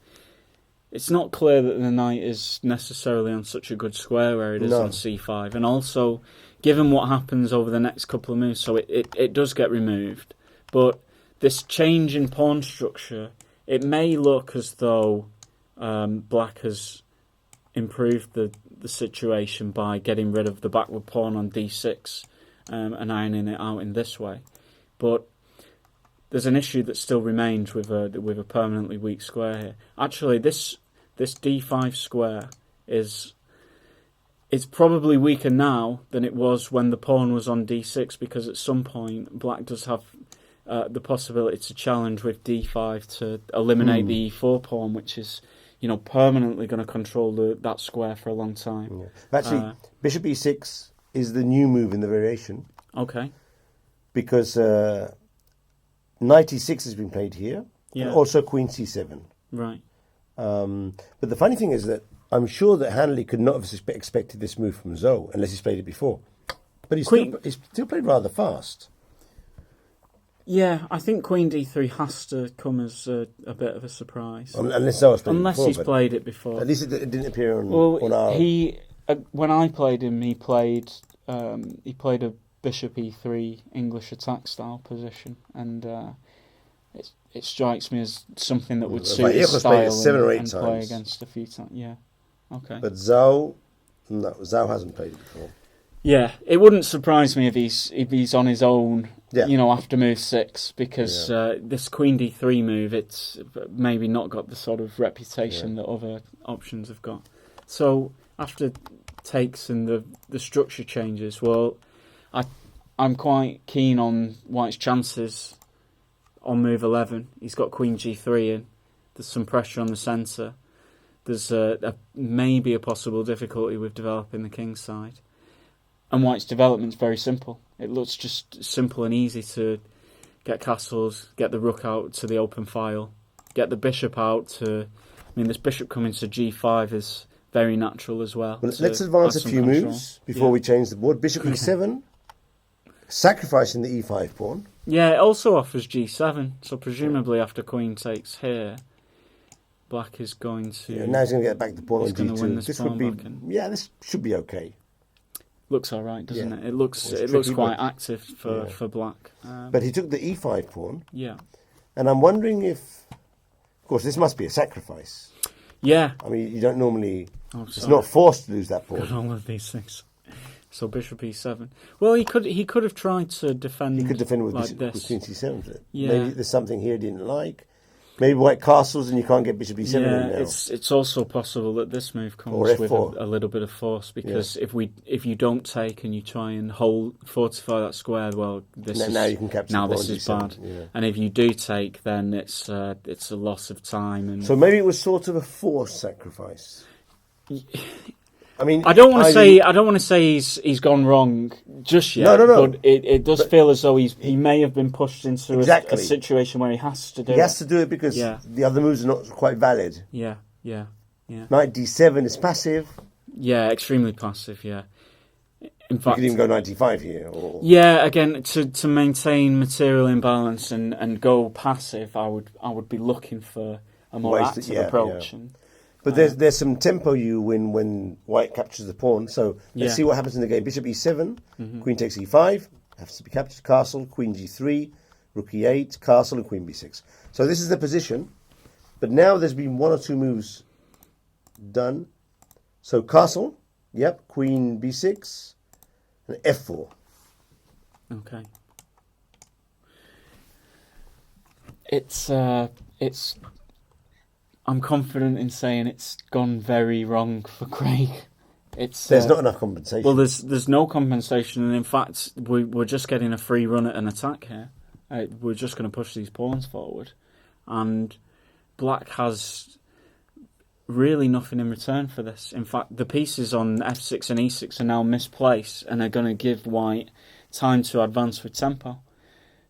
it's not clear that the knight is necessarily on such a good square where it is on c5. And also, given what happens over the next couple of moves, so it does get removed. But this change in pawn structure, it may look as though black has improved the situation by getting rid of the backward pawn on d6 and ironing it out in this way. But there's an issue that still remains with a permanently weak square here. Actually, this d5 square is probably weaker now than it was when the pawn was on d6, because at some point black does have the possibility to challenge with d5 to eliminate the e4 pawn, which is permanently going to control that square for a long time. Yeah. Actually, bishop e6 is the new move in the variation. Okay. Because knight e6 has been played here, and also queen c7. Right. But the funny thing is that I'm sure that Hanley could not have expected this move from Zhou unless he's played it before. But he's still played rather fast. Yeah, I think queen d3 has to come as a bit of a surprise. Unless Zhou's played Unless it before, he's played it before. At least it didn't appear on our... When I played him, he played a bishop e3 English attack style position, and it strikes me as something that would suit his style and play against a few times. Yeah, okay. But Zhou hasn't played it before. Yeah, it wouldn't surprise me if he's on his own. Yeah. After move 6, because this queen d3 move, it's maybe not got the sort of reputation that other options have got. So after takes and the structure changes, well, I'm quite keen on White's chances on move 11. He's got queen g3 in. There's some pressure on the centre. There's maybe a possible difficulty with developing the king's side. And White's development's very simple. It looks just simple and easy to get castles, get the rook out to the open file, get the bishop out to... this bishop coming to g5 is very natural as well. Let's advance a few moves before we change the board. Bishop e7, sacrificing the e5 pawn. Yeah, it also offers g7, so presumably after queen takes here, black is going to... Yeah, now he's going to get back the pawn on g2. Win this would be... Yeah, this should be okay. Looks all right, doesn't it? It looks quite active for black. But he took the e5 pawn. Yeah. And I'm wondering if... Of course, this must be a sacrifice. Yeah. You don't normally... it's not forced to lose that pawn. All of these things. So bishop e7. Well, he could have tried to defend. He could defend with like with queen c7. Yeah. Maybe there's something here he didn't like. Maybe white castles and you can't get bishop e7 in now. It's also possible that this move comes with a little bit of force, because if you don't take and you try and fortify that square, well, now you can capture this is bad. Yeah. And if you do take, then it's a loss of time. And so maybe it was sort of a forced sacrifice. I don't want to say he's gone wrong just yet. No. But it does feel as though he may have been pushed into a situation where he has to do it. He has to do it because the other moves are not quite valid. Yeah. Knight d7 is passive. Yeah, extremely passive. Yeah. In fact, you could even go knight d5 here. Or... Yeah, again, to maintain material imbalance and go passive, I would be looking for a more active approach. Yeah. But there's some tempo you win when white captures the pawn. So let's see what happens in the game. Bishop e7, queen takes e5, has to be captured, castle, queen g3, rook e8, castle, and queen b6. So this is the position. But now there's been one or two moves done. So castle, queen b6, and f4. Okay. It's I'm confident in saying it's gone very wrong for Craig. There's not enough compensation. Well, there's no compensation, and in fact, we're just getting a free run at an attack here. We're just going to push these pawns forward, and black has really nothing in return for this. In fact, the pieces on f6 and e6 are now misplaced, and are going to give white time to advance with tempo.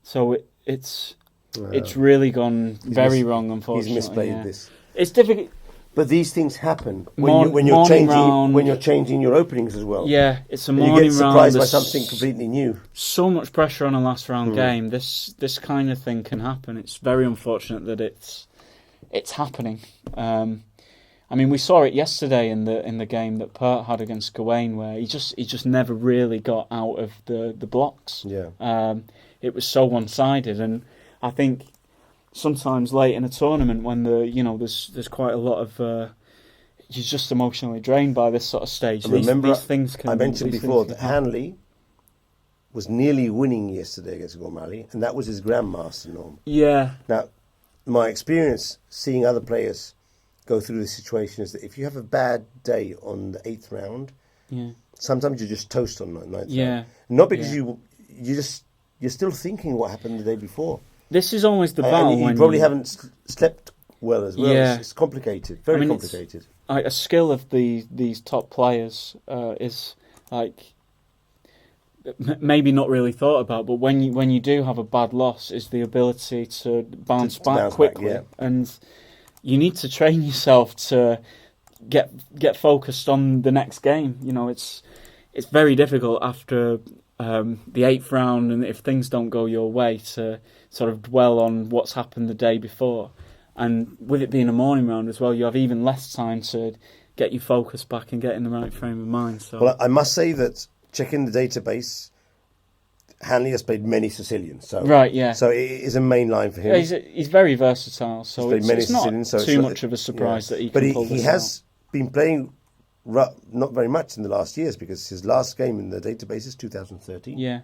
So it's really gone very wrong, unfortunately. He's misplayed this. It's difficult. But these things happen when you're changing your openings as well. Yeah, it's a and morning you get surprised round. by something completely new. So much pressure on a last round game. This kind of thing can happen. It's very unfortunate that it's happening. I mean, we saw it yesterday in the game that Pert had against Gawain, where he just never really got out of the blocks. Yeah. It was so one-sided, and I think sometimes late in a tournament when there's quite a lot of you're just emotionally drained by this sort of stage. These things can. I mentioned before that Hanley was nearly winning yesterday against Gormley, and that was his grandmaster norm. Yeah. Now, my experience seeing other players go through this situation is that if you have a bad day on the 8th round, sometimes you just toast on the 9th round. Not because you're still thinking what happened the day before. This is always the battle. And you probably haven't slept well as well. Yeah. It's complicated, very complicated. A skill of these top players is like maybe not really thought about, but when you do have a bad loss, is the ability to bounce back quickly, and you need to train yourself to get focused on the next game. It's very difficult after the 8th round, and if things don't go your way, to sort of dwell on what's happened the day before. And with it being a morning round as well, you have even less time to get your focus back and get in the right frame of mind. So, well, I must say that checking the database, Hanley has played many Sicilians. So, right, yeah. So it is a main line for him. Yeah, he's very versatile, so it's not too so much of a surprise that he can pull this out. But he has been playing not very much in the last years, because his last game in the database is 2013. Yeah.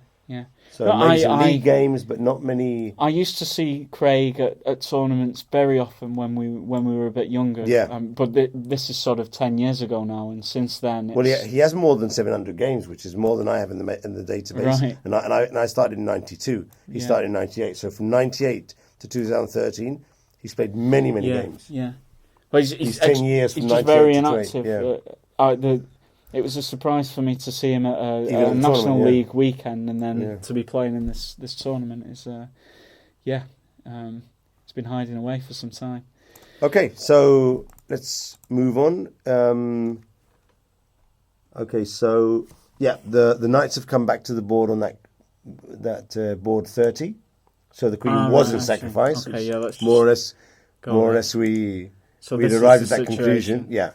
So many league games, but not many. I used to see Craig at tournaments very often when we were a bit younger. Yeah. But this is sort of 10 years ago now, and since then. Well, he has more than 700 games, which is more than I have in the database. Right. And I started in '92. He started in '98. So from '98 to 2013, he's played many games. Yeah. Well, he's 10 years from he's just 98 very to inactive. 28. It was a surprise for me to see him at a National League weekend, and then to be playing in this tournament is, it's been hiding away for some time. Okay, so let's move on. The Knights have come back to the board on that board 30. So the Queen wasn't sacrificed. Okay, let's more or less we'd arrived at that conclusion. Yeah.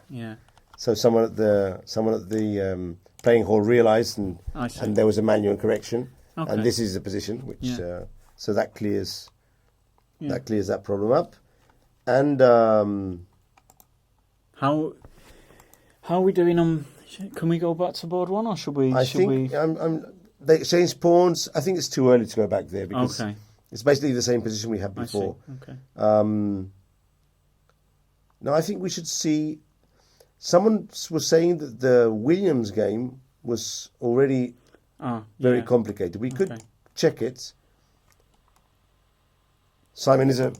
So someone at the playing hall realised, and there was a manual correction, and this is the position which so that clears that problem up. And how are we doing on? Can we go back to board 1, or should we? They exchanged pawns. I think it's too early to go back there, because it's basically the same position we had before. Okay. No, I think we should see. Someone was saying that the Williams game was already very complicated. We could check it. Simon is a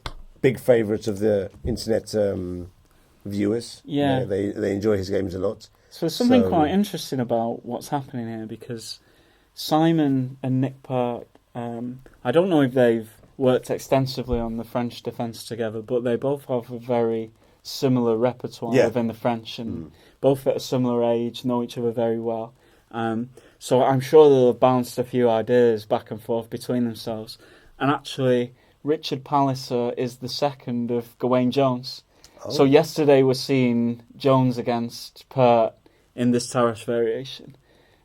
big favourite of the internet viewers. Yeah. They enjoy his games a lot. So there's something quite interesting about what's happening here, because Simon and Nick Pert, I don't know if they've worked extensively on the French defence together, but they both have a very similar repertoire within the French, and both at a similar age, know each other very well. So I'm sure they'll have bounced a few ideas back and forth between themselves. And actually, Richard Palliser is the second of Gawain Jones. Oh. So yesterday we're seeing Jones against Pert in this Tarrasch variation.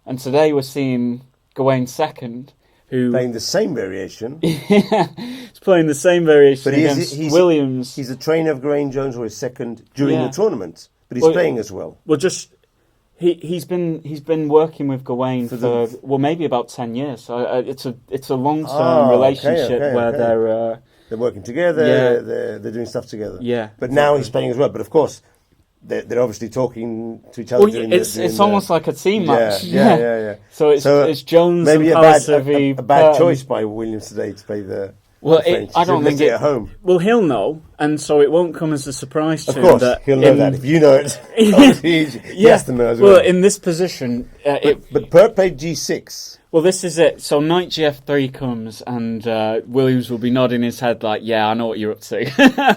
And today we're seeing Gawain second, who playing the same variation. He's playing the same variation against Williams. He's a trainer of Gawain Jones, or his second during the tournament, but he's playing as well. Well, just he's been working with Gawain for maybe about 10 years. So it's a long-term relationship where they're working together. They're doing stuff together. Yeah, but now he's playing as well. But of course, they're obviously talking to each other. Well, it's almost like a team match. Yeah. So it's Jones maybe and a bad choice by Williams today to play the. Well, I don't think it at home. Well, he'll know, and so it won't come as a surprise to him. Of course, he'll know that. If you know it, he has to know as well. Well, in this position, but Pert played G6. Well, this is it. So Knight GF3 comes, and Williams will be nodding his head like, "Yeah, I know what you're up to.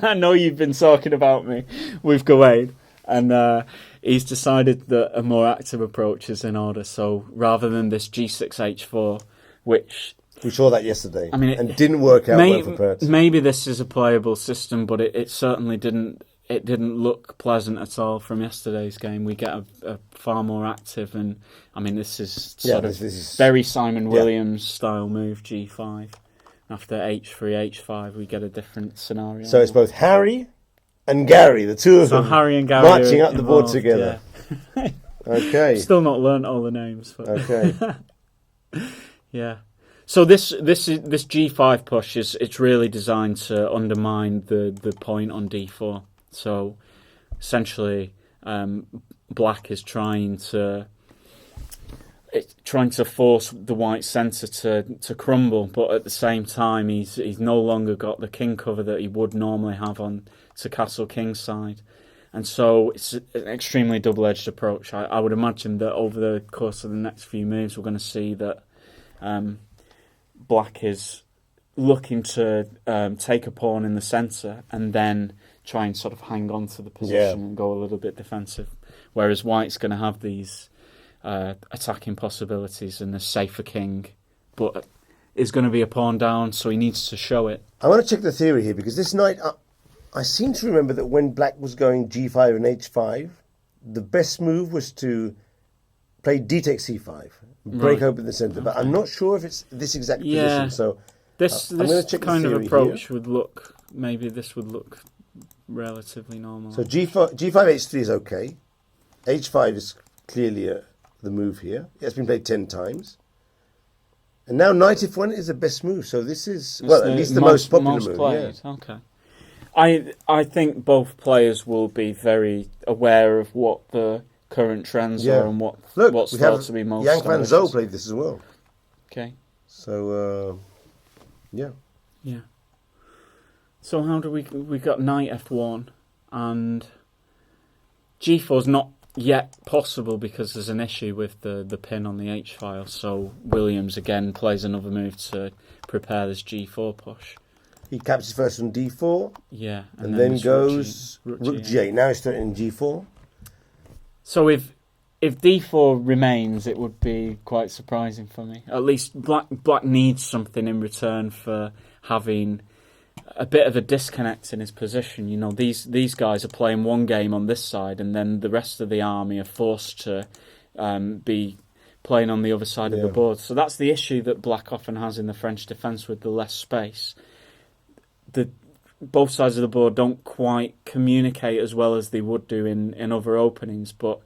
I know you've been talking about me with Gawain." And he's decided that a more active approach is in order. So rather than this G6H4, which... We saw that yesterday. I mean, and didn't work out well for Pertz. Maybe this is a playable system, but it certainly didn't. It didn't look pleasant at all from yesterday's game. We get a far more active, and I mean, this is this is very Simon Williams style move, G5. After H3, H5, we get a different scenario. So it's both Harry and Gary, the two of them, Harry and Gary marching up the board together. Yeah. Okay. Still not learnt all the names. But Okay. Yeah. So this G5 push it's really designed to undermine the point on D4. So essentially, Black is trying to force the white centre to crumble, but at the same time he's no longer got the king cover that he would normally have on to Castle King's side. And so it's an extremely double-edged approach. I would imagine that over the course of the next few moves we're going to see that Black is looking to take a pawn in the centre and then try and sort of hang on to the position and go a little bit defensive. Whereas White's going to have these attacking possibilities and a safer king, but is going to be a pawn down, so he needs to show it. I want to check the theory here, because this night I seem to remember that when Black was going G5 and H5, the best move was to play D takes C5, break open the centre. Okay. But I'm not sure if it's this exact position. So this kind of approach here would look, maybe this would look relatively normal. So G5 H3 is okay. H5 is clearly the move here. It's been played 10 times. And now Knight F1 is the best move. So this is, at least the most popular move. Played. Yeah. Okay. I think both players will be very aware of what the current trends are and what's thought to be most Yang Fan Zhou played this as well. Okay. So, yeah. Yeah. So how do we got Knight F1 and G4's not yet possible because there's an issue with the pin on the H file. So Williams again plays another move to prepare this G4 push. He captures first on D4. Yeah. And then goes Rook G8. Now he's threatening G4. So if D4 remains, it would be quite surprising for me. At least Black needs something in return for having a bit of a disconnect in his position. You know, these guys are playing one game on this side, and then the rest of the army are forced to be playing on the other side of the board. So that's the issue that Black often has in the French defence with the less space. Both sides of the board don't quite communicate as well as they would do in other openings, but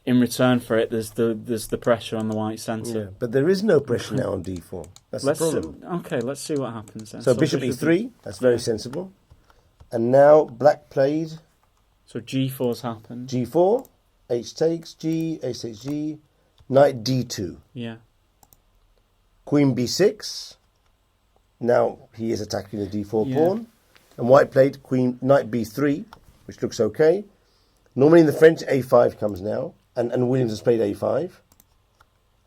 in return for it, there's the pressure on the white centre. Yeah, but there is no pressure now on D4. That's the problem. Okay, let's see what happens then. So Bishop E3, that's very sensible. And now Black played... So G4's happened. G4, H takes G, H takes G, Knight D2. Yeah. Queen B6. Now he is attacking the D4 pawn. And White played Knight B3, which looks okay. Normally in the French, A5 comes now. And Williams has played A5.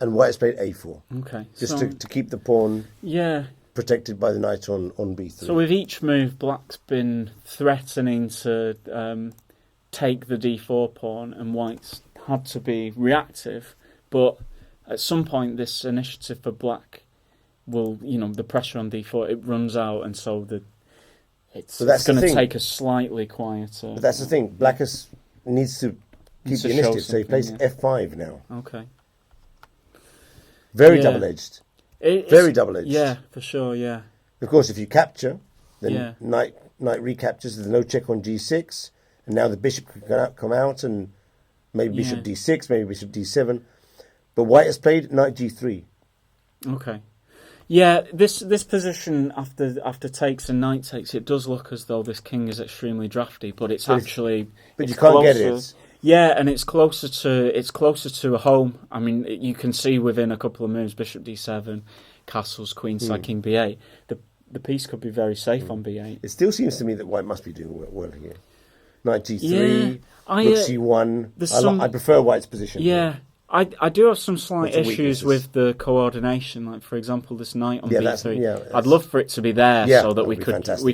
And White has played A4. Okay. Just to keep the pawn protected by the knight on B3. So with each move, Black's been threatening to take the D4 pawn, and White's had to be reactive. But at some point, this initiative for Black will, the pressure on D4, it runs out, and so it's going to take a slightly quieter... But that's the thing. Black needs to keep the initiative, so he plays F5 now. Okay. Very double-edged. Very double-edged. Yeah, for sure, yeah. Of course, if you capture, then Knight recaptures, there's no check on G6, and now the bishop can come out, and maybe bishop D6, maybe bishop D7. But White has played Knight G3. Okay. Yeah, this position after takes and knight takes, it does look as though this king is extremely drafty, but it's actually... But you can't get it. Yeah, and it's closer to a home. I mean, you can see within a couple of moves, bishop D7, castles, queenside, king B8. The piece could be very safe on B8. It still seems to me that White must be doing well here. Knight G3, Rook C1. I prefer White's position. Yeah. Here. I do have some slight issues with the coordination. Like, for example, this knight on B3. I'd love for it to be there so that we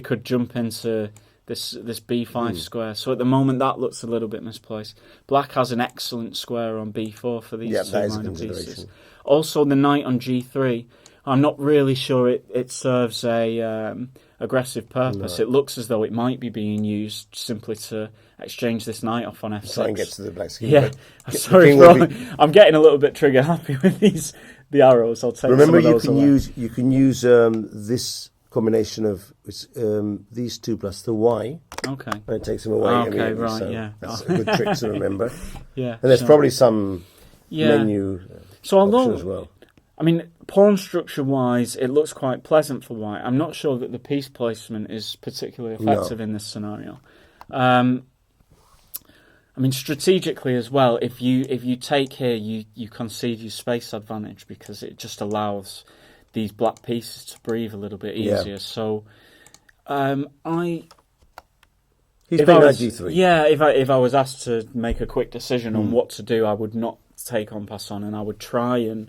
could jump into this b5 square. So at the moment that looks a little bit misplaced. Black has an excellent square on b4 for these two minor pieces. Also the knight on g3. I'm not really sure it serves a aggressive purpose. No. It looks as though it might be being used simply to exchange this knight off on f6. Try and get to the black scheme. Yeah, sorry, I'm getting a little bit trigger happy with the arrows. I'll take. Remember, some of those you can use this combination of these two plus the y. Okay. And it takes them away. Okay, right. So yeah, that's a good trick to remember. Yeah, and there's probably some menu option as well. I mean, pawn structure-wise, it looks quite pleasant for white. I'm not sure that the piece placement is particularly effective in this scenario. I mean, strategically as well, if you take here, you concede your space advantage because it just allows these black pieces to breathe a little bit easier. So, he's playing g3. Yeah, if I was asked to make a quick decision on what to do, I would not take en passant, and I would try and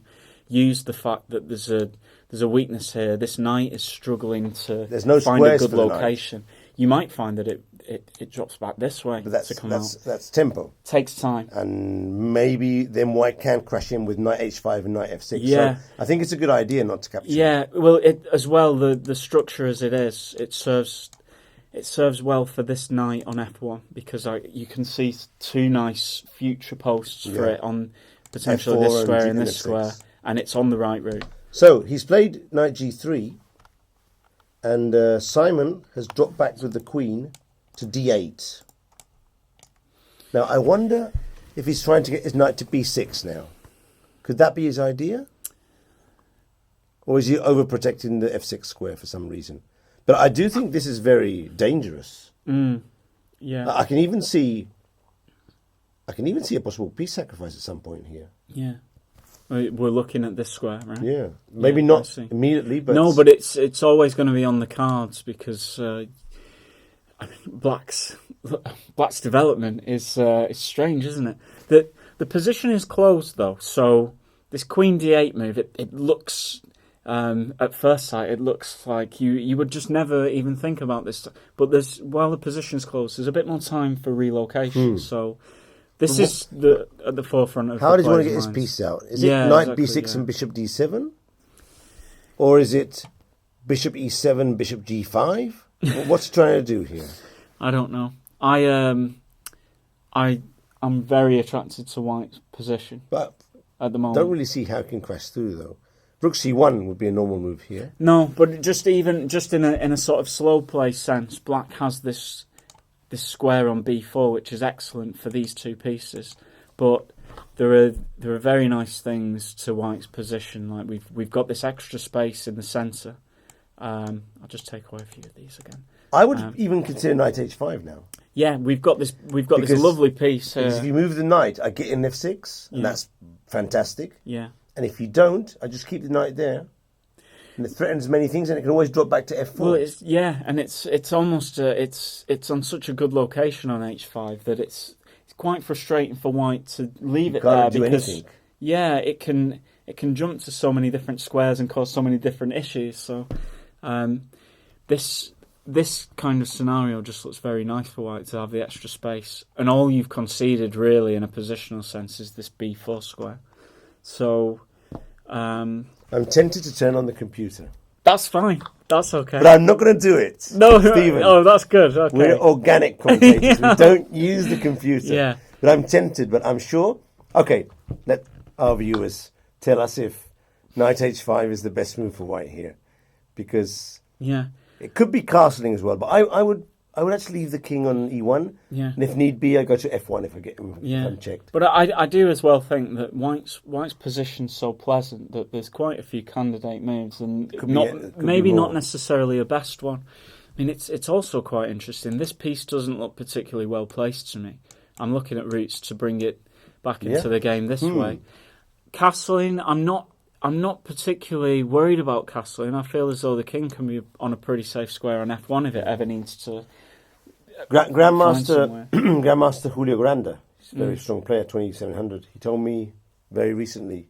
use the fact that there's a weakness here. This knight is struggling to find a good location. You might find that it drops back this way to come out. That's tempo. Takes time. And maybe then white can crash in with knight h5 and knight f6. Yeah. So I think it's a good idea not to capture. Yeah, well, the structure as it is, it serves well for this knight on f1 because you can see two nice future posts for it on potentially this square and this square. And it's on the right route. So he's played knight g3, and Simon has dropped back with the queen to d8. Now I wonder if he's trying to get his knight to b6 now. Could that be his idea? Or is he overprotecting the f6 square for some reason? But I do think this is very dangerous. Yeah. I can even see a possible piece sacrifice at some point here. Yeah. We're looking at this square, right? Yeah, maybe not immediately, but no, but it's always going to be on the cards because Black's development is strange, isn't it? The position is closed though, so this Queen D8 move, it looks at first sight, it looks like you would just never even think about this, but while the position's closed, there's a bit more time for relocation, so. This is at the forefront of. How does he want to get his piece out? Is it knight b6 and bishop d7, or is it bishop e7, bishop g5? What's he trying to do here? I don't know. I'm very attracted to White's position, but at the moment, don't really see how it can crash through though. Rook c1 would be a normal move here. No, but just in a sort of slow play sense, Black has this square on b4, which is excellent for these two pieces, but there are very nice things to White's position. Like we've got this extra space in the centre. I'll just take away a few of these again. I would even consider knight h5 now. Yeah, we've got this lovely piece here. Because if you move the knight, I get in f6, and that's fantastic. Yeah. And if you don't, I just keep the knight there. And it threatens many things, and it can always drop back to f4. Well, and it's almost it's on such a good location on h5 that it's quite frustrating for White to leave it there because anything. Yeah, it can jump to so many different squares and cause so many different issues. So this kind of scenario just looks very nice for White to have the extra space, and all you've conceded really in a positional sense is this b4 square. So. I'm tempted to turn on the computer. That's fine. That's okay. But I'm not going to do it. No, Stephen. Oh, that's good. Okay. We're organic commentators. We don't use the computer. Yeah. But I'm tempted, but I'm sure. Okay, let our viewers tell us if knight h5 is the best move for White here. Because it could be castling as well. But I would actually leave the king on e1. Yeah. And if need be, I go to f1 if I get unchecked. But I do as well think that White's position's so pleasant that there's quite a few candidate moves, and not necessarily a best one. I mean, it's also quite interesting. This piece doesn't look particularly well placed to me. I'm looking at routes to bring it back into the game this way. Castling, I'm not particularly worried about castling. I feel as though the king can be on a pretty safe square on f1 if it ever needs to. Grandmaster Julio Granda, he's a very strong player, 2700. He told me very recently,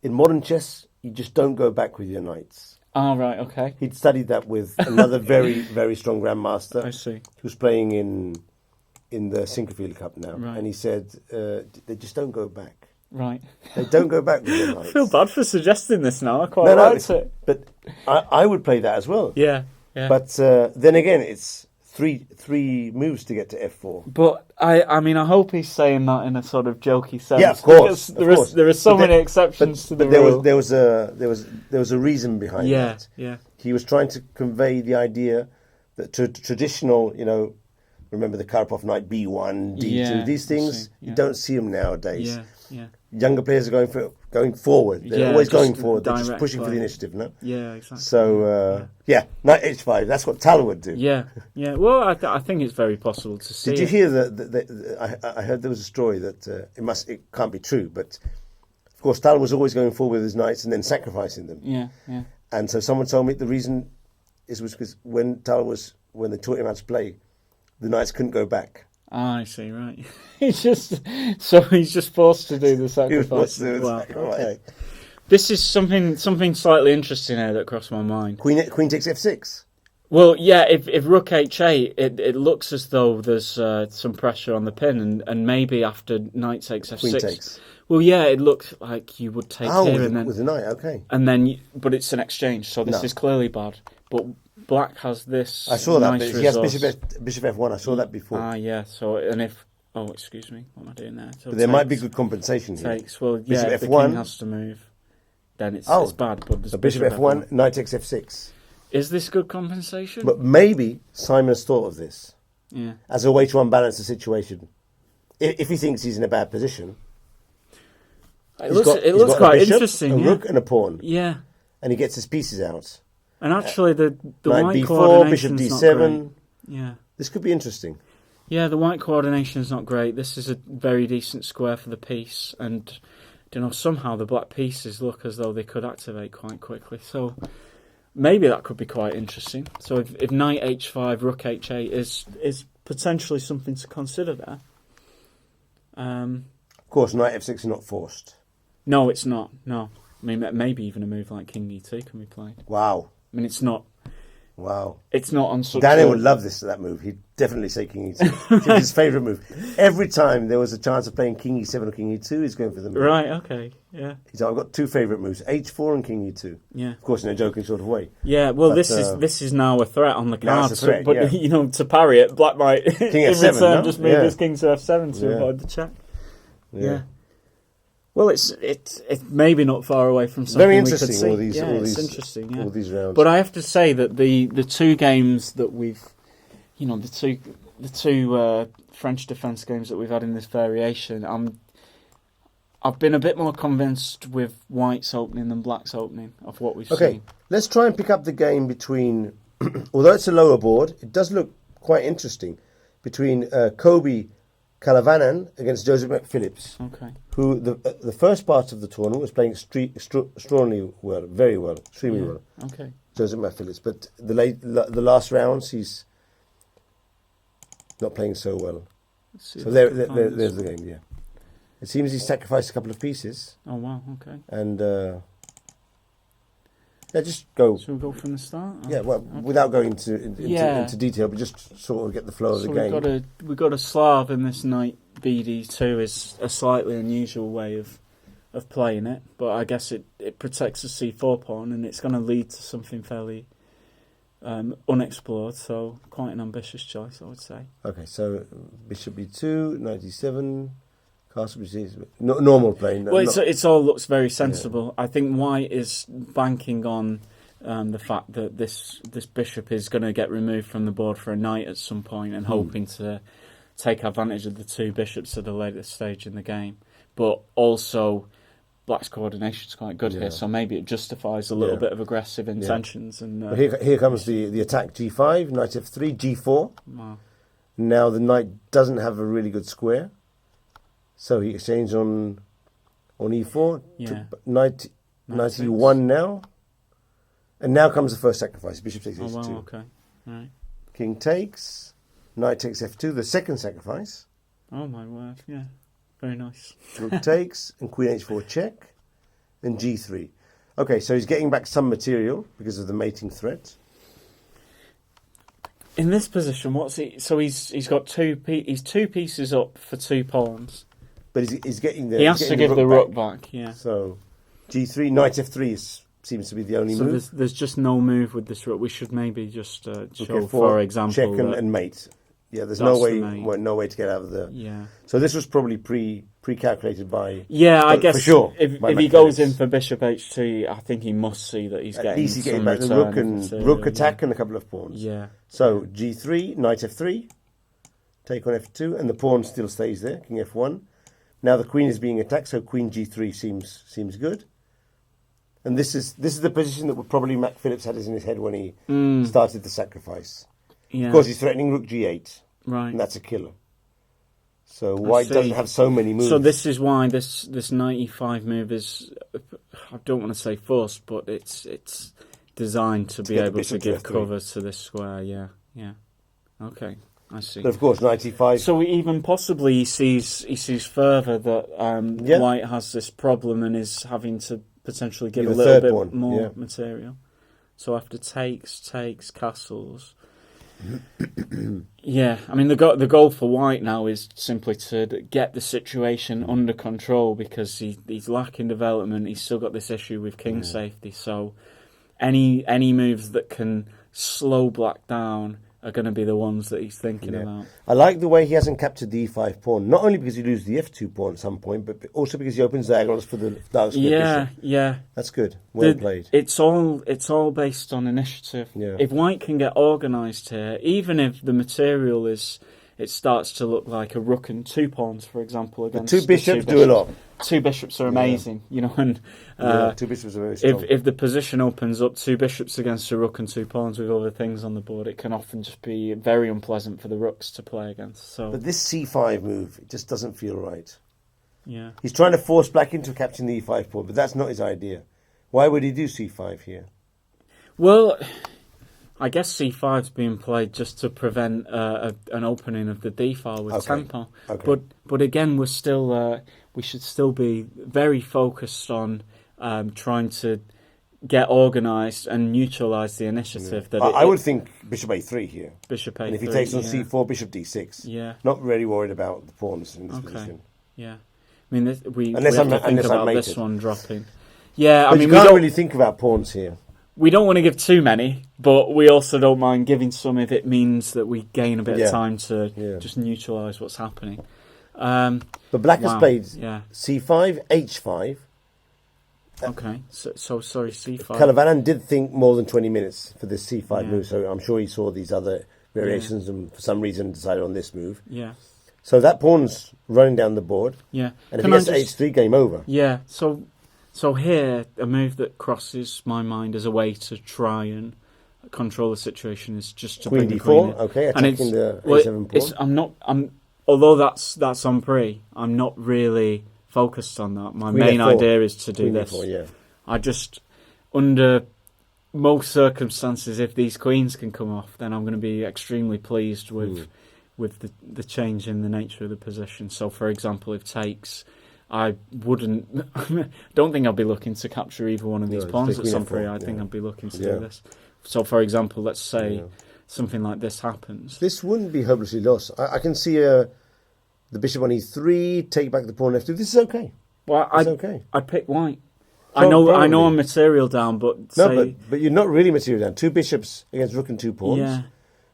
in modern chess, you just don't go back with your knights. Oh, right, okay. He'd studied that with another very, very strong grandmaster. I see. Who's playing in the Sinquefield Cup now. Right. And he said, they just don't go back. Right. They don't go back with their knights. I feel bad for suggesting this now. I quite liked it. But I would play that as well. Yeah, yeah. But then again, it's three moves to get to f4. But I mean, I hope he's saying that in a sort of jokey sense. Yeah, of course. There are so many exceptions to the rule. There was a reason behind that. Yeah. He was trying to convey the idea that traditional, remember the Karpov knight B1, D2, these things you don't see them nowadays. Yeah, yeah. Younger players are going forward. They're always going forward. They're just pushing for the initiative, no? Yeah, exactly. So, knight h5. That's what Tal would do. Yeah, yeah. Well, I think it's very possible to see. Did you hear I heard there was a story that it can't be true, but of course Tal was always going forward with his knights and then sacrificing them. Yeah, yeah. And so someone told me the reason was because when they taught him how to play, the knights couldn't go back. Ah, I see. Right. he's just forced to do the sacrifice. He was forced to do the sacrifice. Okay. This is something slightly interesting here that crossed my mind. Queen takes f6. Well, yeah. If Rook h8, it looks as though there's some pressure on the pin, and maybe after Knight takes f6. Queen takes. Well, yeah, it looks like you would take here and then with the knight. Okay. And then, but it's an exchange, so this is clearly bad. But Black has this. I saw that. Nice He has bishop f1. I saw that before. Ah, yeah. So excuse me, what am I doing there? So but there might be good compensation here. Well, yeah. Bishop if f1. the king has to move, then it's bad. But so bishop f1, knight takes f6. Is this good compensation? But maybe Simon has thought of this as a way to unbalance the situation. If he thinks he's in a bad position, it looks quite interesting. A rook and a pawn. Yeah, and he gets his pieces out. And actually, the knight white b4, bishop d7. d7. Yeah, this could be interesting. Yeah, the white coordination is not great. This is a very decent square for the piece, and somehow the black pieces look as though they could activate quite quickly. So maybe that could be quite interesting. So if knight h5, rook h8 is potentially something to consider there. Of course, knight f6 is not forced. No, it's not. No, I mean maybe even a move like king e2 can be played. Wow. I mean, it's not. Wow. It's not on such. Daniel would love that move. He'd definitely say king e2. It's his favourite move. Every time there was a chance of playing king e7 or king e2, he's going for the move. Right. Okay. Yeah. He's like, I've got two favourite moves: h4 and king e2. Yeah. Of course, in a joking sort of way. Yeah. Well, this is now a threat on the card. It's a threat, but to parry it, Black might king f7. Just move his king to f7 to avoid the check. Yeah. Well, it's maybe not far away from something very interesting. We could see. It's interesting. Yeah. All these rounds. But I have to say that the two games that we've, the two French defence games that we've had in this variation, I've been a bit more convinced with White's opening than Black's opening of what we've seen. Let's try and pick up the game between. Although it's a lower board, it does look quite interesting between Kobe Kalavanen against Joseph McPhillips, who the first part of the tournament was playing extremely well, very well, extremely well. Okay. Joseph McPhillips, but the last rounds he's not playing so well. So there's the game. Yeah, it seems he sacrificed a couple of pieces. Oh wow! Okay. And just go. Shall we go from the start? Yeah, well, without going into detail, but just sort of get the flow of the game. We've got a Slav in this knight BD2 is a slightly unusual way of playing it, but I guess it protects the c4 pawn and it's going to lead to something fairly unexplored, so quite an ambitious choice, I would say. Okay, so bishop b2, knight d7, castle b6, normal playing. Well, it all looks very sensible. Yeah. I think White is banking on the fact that this bishop is going to get removed from the board for a knight at some point and hoping to take advantage of the two bishops at a later stage in the game. But also, Black's coordination is quite good here, so maybe it justifies a little bit of aggressive intentions. And well, here comes the attack: g5, knight f3, g4. Wow. Now the knight doesn't have a really good square, so he exchanges on e4. Yeah. Knight e1 now, and now comes the first sacrifice: bishop takes h2. Oh wow, okay, right. King takes, knight takes f2. The second sacrifice. Oh my word! Yeah. Very nice. Rook takes and queen h4 check, then g3. Okay, so he's getting back some material because of the mating threat. In this position, what's he? So he's got he's 2 pieces up for 2 pawns. But he's getting the. He has to give the rook back. Yeah. So G3, knight F3 seems to be the only move. So there's just no move with this rook. We should maybe just show, for example, check and mate. Yeah, there's no way to get out of the. Yeah. So this was probably pre-calculated by. Yeah, I guess for sure. If he goes in for bishop H2, I think he must see that he's at least he's getting back the rook attack and a couple of pawns. Yeah. So G3, knight F3, take on F2, and the pawn still stays there. King F1. Now the queen is being attacked, so queen G3 seems good. And this is the position that probably Mac Phillips had in his head when he started the sacrifice. Yeah. Of course, he's threatening rook G8, right? And that's a killer. So white doesn't have so many moves. So this is why this knight E5 move is, I don't want to say forced, but it's designed to be able to give cover to this square. Yeah. Okay, I see. But of course, knight E5. So even possibly he sees further that white has this problem and is having to potentially give a little bit more material. So after takes, castles. Yeah, I mean the goal for white now is simply to get the situation under control because he's lacking development. He's still got this issue with king safety. So any moves that can slow black down are going to be the ones that he's thinking about. I like the way he hasn't captured the E5 pawn, not only because he loses the F2 pawn at some point, but also because he opens diagonals for the dark square bishop. Yeah. That's good. Well played. It's all based on initiative. Yeah. If white can get organised here, even if the material it starts to look like a rook and 2 pawns, for example, against the 2 bishops do a lot. 2 bishops are amazing, and 2 bishops are very strong. If the position opens up 2 bishops against a rook and 2 pawns with other things on the board, it can often just be very unpleasant for the rooks to play against. So, but this C5 move, it just doesn't feel right. Yeah, he's trying to force black into capturing the E5 pawn, but that's not his idea. Why would he do C5 here? Well, I guess C5's being played just to prevent an opening of the D file with tempo. Okay. But again, we should still be very focused on trying to get organised and neutralise the initiative. Yeah. I would think bishop A3 here. Bishop A3. And if he takes on C4, bishop D6. Yeah. Not really worried about the pawns in this position. Yeah. I mean, we have to think about this one dropping. Yeah, but I mean, we can't really think about pawns here. We don't want to give too many, but we also don't mind giving some if it means that we gain a bit of time to just neutralise what's happening. But black has played C5, H5. Okay, so sorry, C5. Kalavanan did think more than 20 minutes for this C5 move, so I'm sure he saw these other variations and for some reason decided on this move. Yeah. So that pawn's running down the board. Yeah. And if he gets H3, game over. Yeah, so here, a move that crosses my mind as a way to try and control the situation is just to Queen bring D4, the queen in. okay, attacking the A7 pawn. Although that's on pre, I'm not really focused on that. My Queen main F4. idea is to do Queen this. F4, yeah. I just, under most circumstances, if these queens can come off, then I'm going to be extremely pleased with the change in the nature of the position. So, for example, if takes, I don't think I'll be looking to capture either one of these pawns at some point. I think I'll be looking to do this. So, for example, let's say something like this happens. This wouldn't be hopelessly lost. I can see the bishop on E3, take back the pawn F2. This is okay. Well, okay. I pick white. I know I'm material down, but but you're not really material down. 2 bishops against rook and 2 pawns,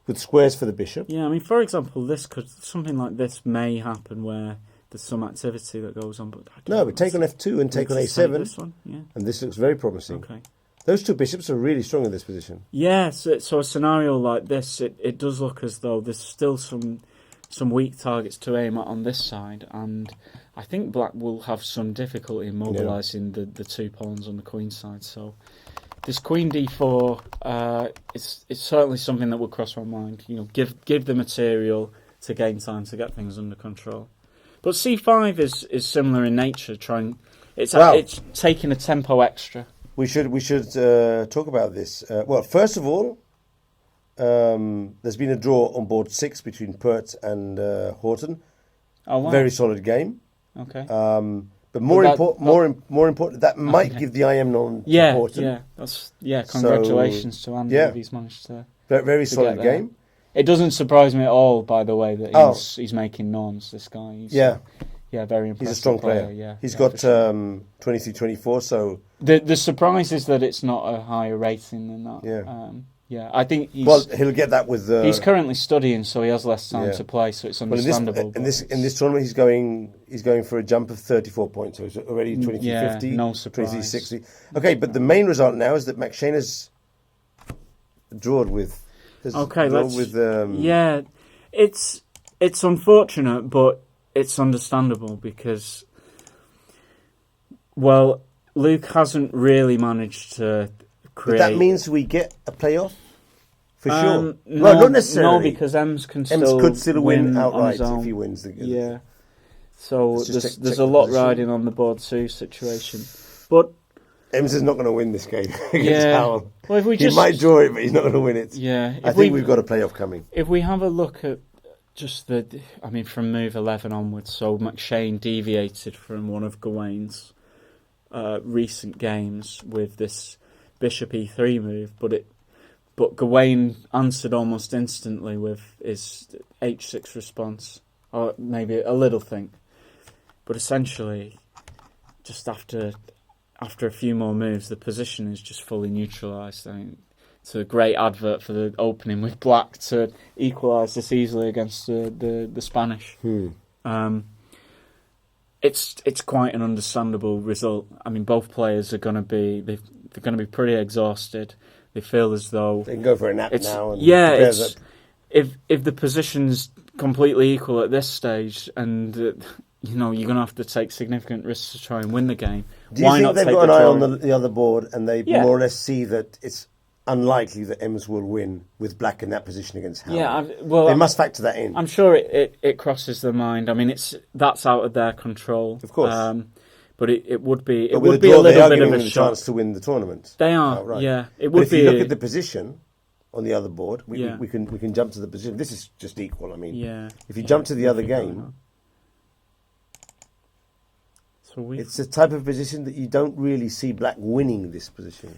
with squares for the bishop. Yeah, I mean, for example, something like this may happen where there's some activity that goes on, but but take on F2 and take on A7, this one, and this looks very promising. Okay. Those 2 bishops are really strong in this position. Yeah, so a scenario like this, it does look as though there's still some weak targets to aim at on this side, and I think black will have some difficulty in mobilising the 2 pawns on the queen side. So this queen D4, it's certainly something that will cross my mind. Give the material to gain time to get things under control. But C5 is similar in nature. It's taking a tempo extra. We should talk about this. Well, first of all, there's been a draw on board 6 between Pert and Horton. Oh, wow. Very solid game. Okay. But But more important, that might give the IM non important. Congratulations to Andy if he's managed to. Very solid game. It doesn't surprise me at all, by the way, that he's making nons. This guy, very impressive. He's a strong player. Yeah, he's got 23-24. So the surprise is that it's not a higher rating than that. I think he'll get that with. He's currently studying, so he has less time to play, so it's understandable. In this tournament, he's going for a jump of 34 points, so it's already 23-50, no surprise. 23-60. Okay, but the main result now is that McShane has drawn with. It's unfortunate, but it's understandable because, well, Luke hasn't really managed to create. But that means we get a playoff for sure. No, not necessarily. No, because Ems could still win outright if he wins the game. Yeah. So there's a lot riding on the board 2 situation, but. Ems is not going to win this game against Howell. Well, he might draw it, but he's not going to win it. Yeah, I think we've got a playoff coming. If we have a look at just from move 11 onwards, so McShane deviated from one of Gawaine's recent games with this Bishop E3 move, but Gawaine answered almost instantly with his H6 response, or maybe a little think, but essentially, just after a few more moves, the position is just fully neutralised. I mean, it's a great advert for the opening with Black to equalise this easily against the Spanish. It's quite an understandable result. I mean, both players are going to be they're going to be pretty exhausted. They feel as though they can go for a nap now. And if the position's completely equal at this stage, and you're going to have to take significant risks to try and win the game. Do you think they've got an eye on the other board, and they more or less see that it's unlikely that Ems will win with Black in that position against Howell? They must factor that in. I'm sure it crosses their mind. I mean, that's out of their control, of course. But it would be a little bit of a chance to win the tournament. They are, outright. Yeah. It would if you look at the position on the other board, we can jump to the position. This is just equal. I mean, if you jump to the other game. It's a type of position that you don't really see Black winning this position.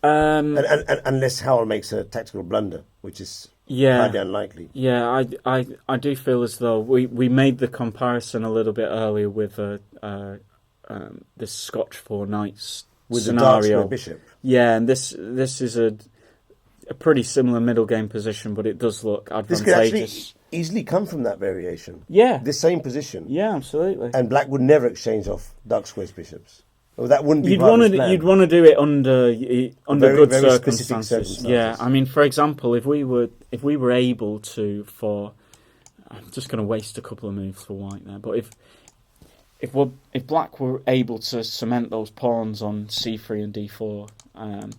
Unless Howell makes a tactical blunder, which is highly unlikely. Yeah, I do feel as though we made the comparison a little bit earlier with this Scotch 4 Knights with scenario. The dark square bishop. Yeah, and this is a pretty similar middle game position, but it does look advantageous. This could actually easily come from that variation. Yeah. This same position. Yeah, absolutely. And Black would never exchange off dark squares bishops. Well, that wouldn't be part of his plan. You'd want to do it under good very circumstances. Yeah, I mean, for example, if we were able to, I'm just going to waste a couple of moves for White there, but if Black were able to cement those pawns on C3 and D4,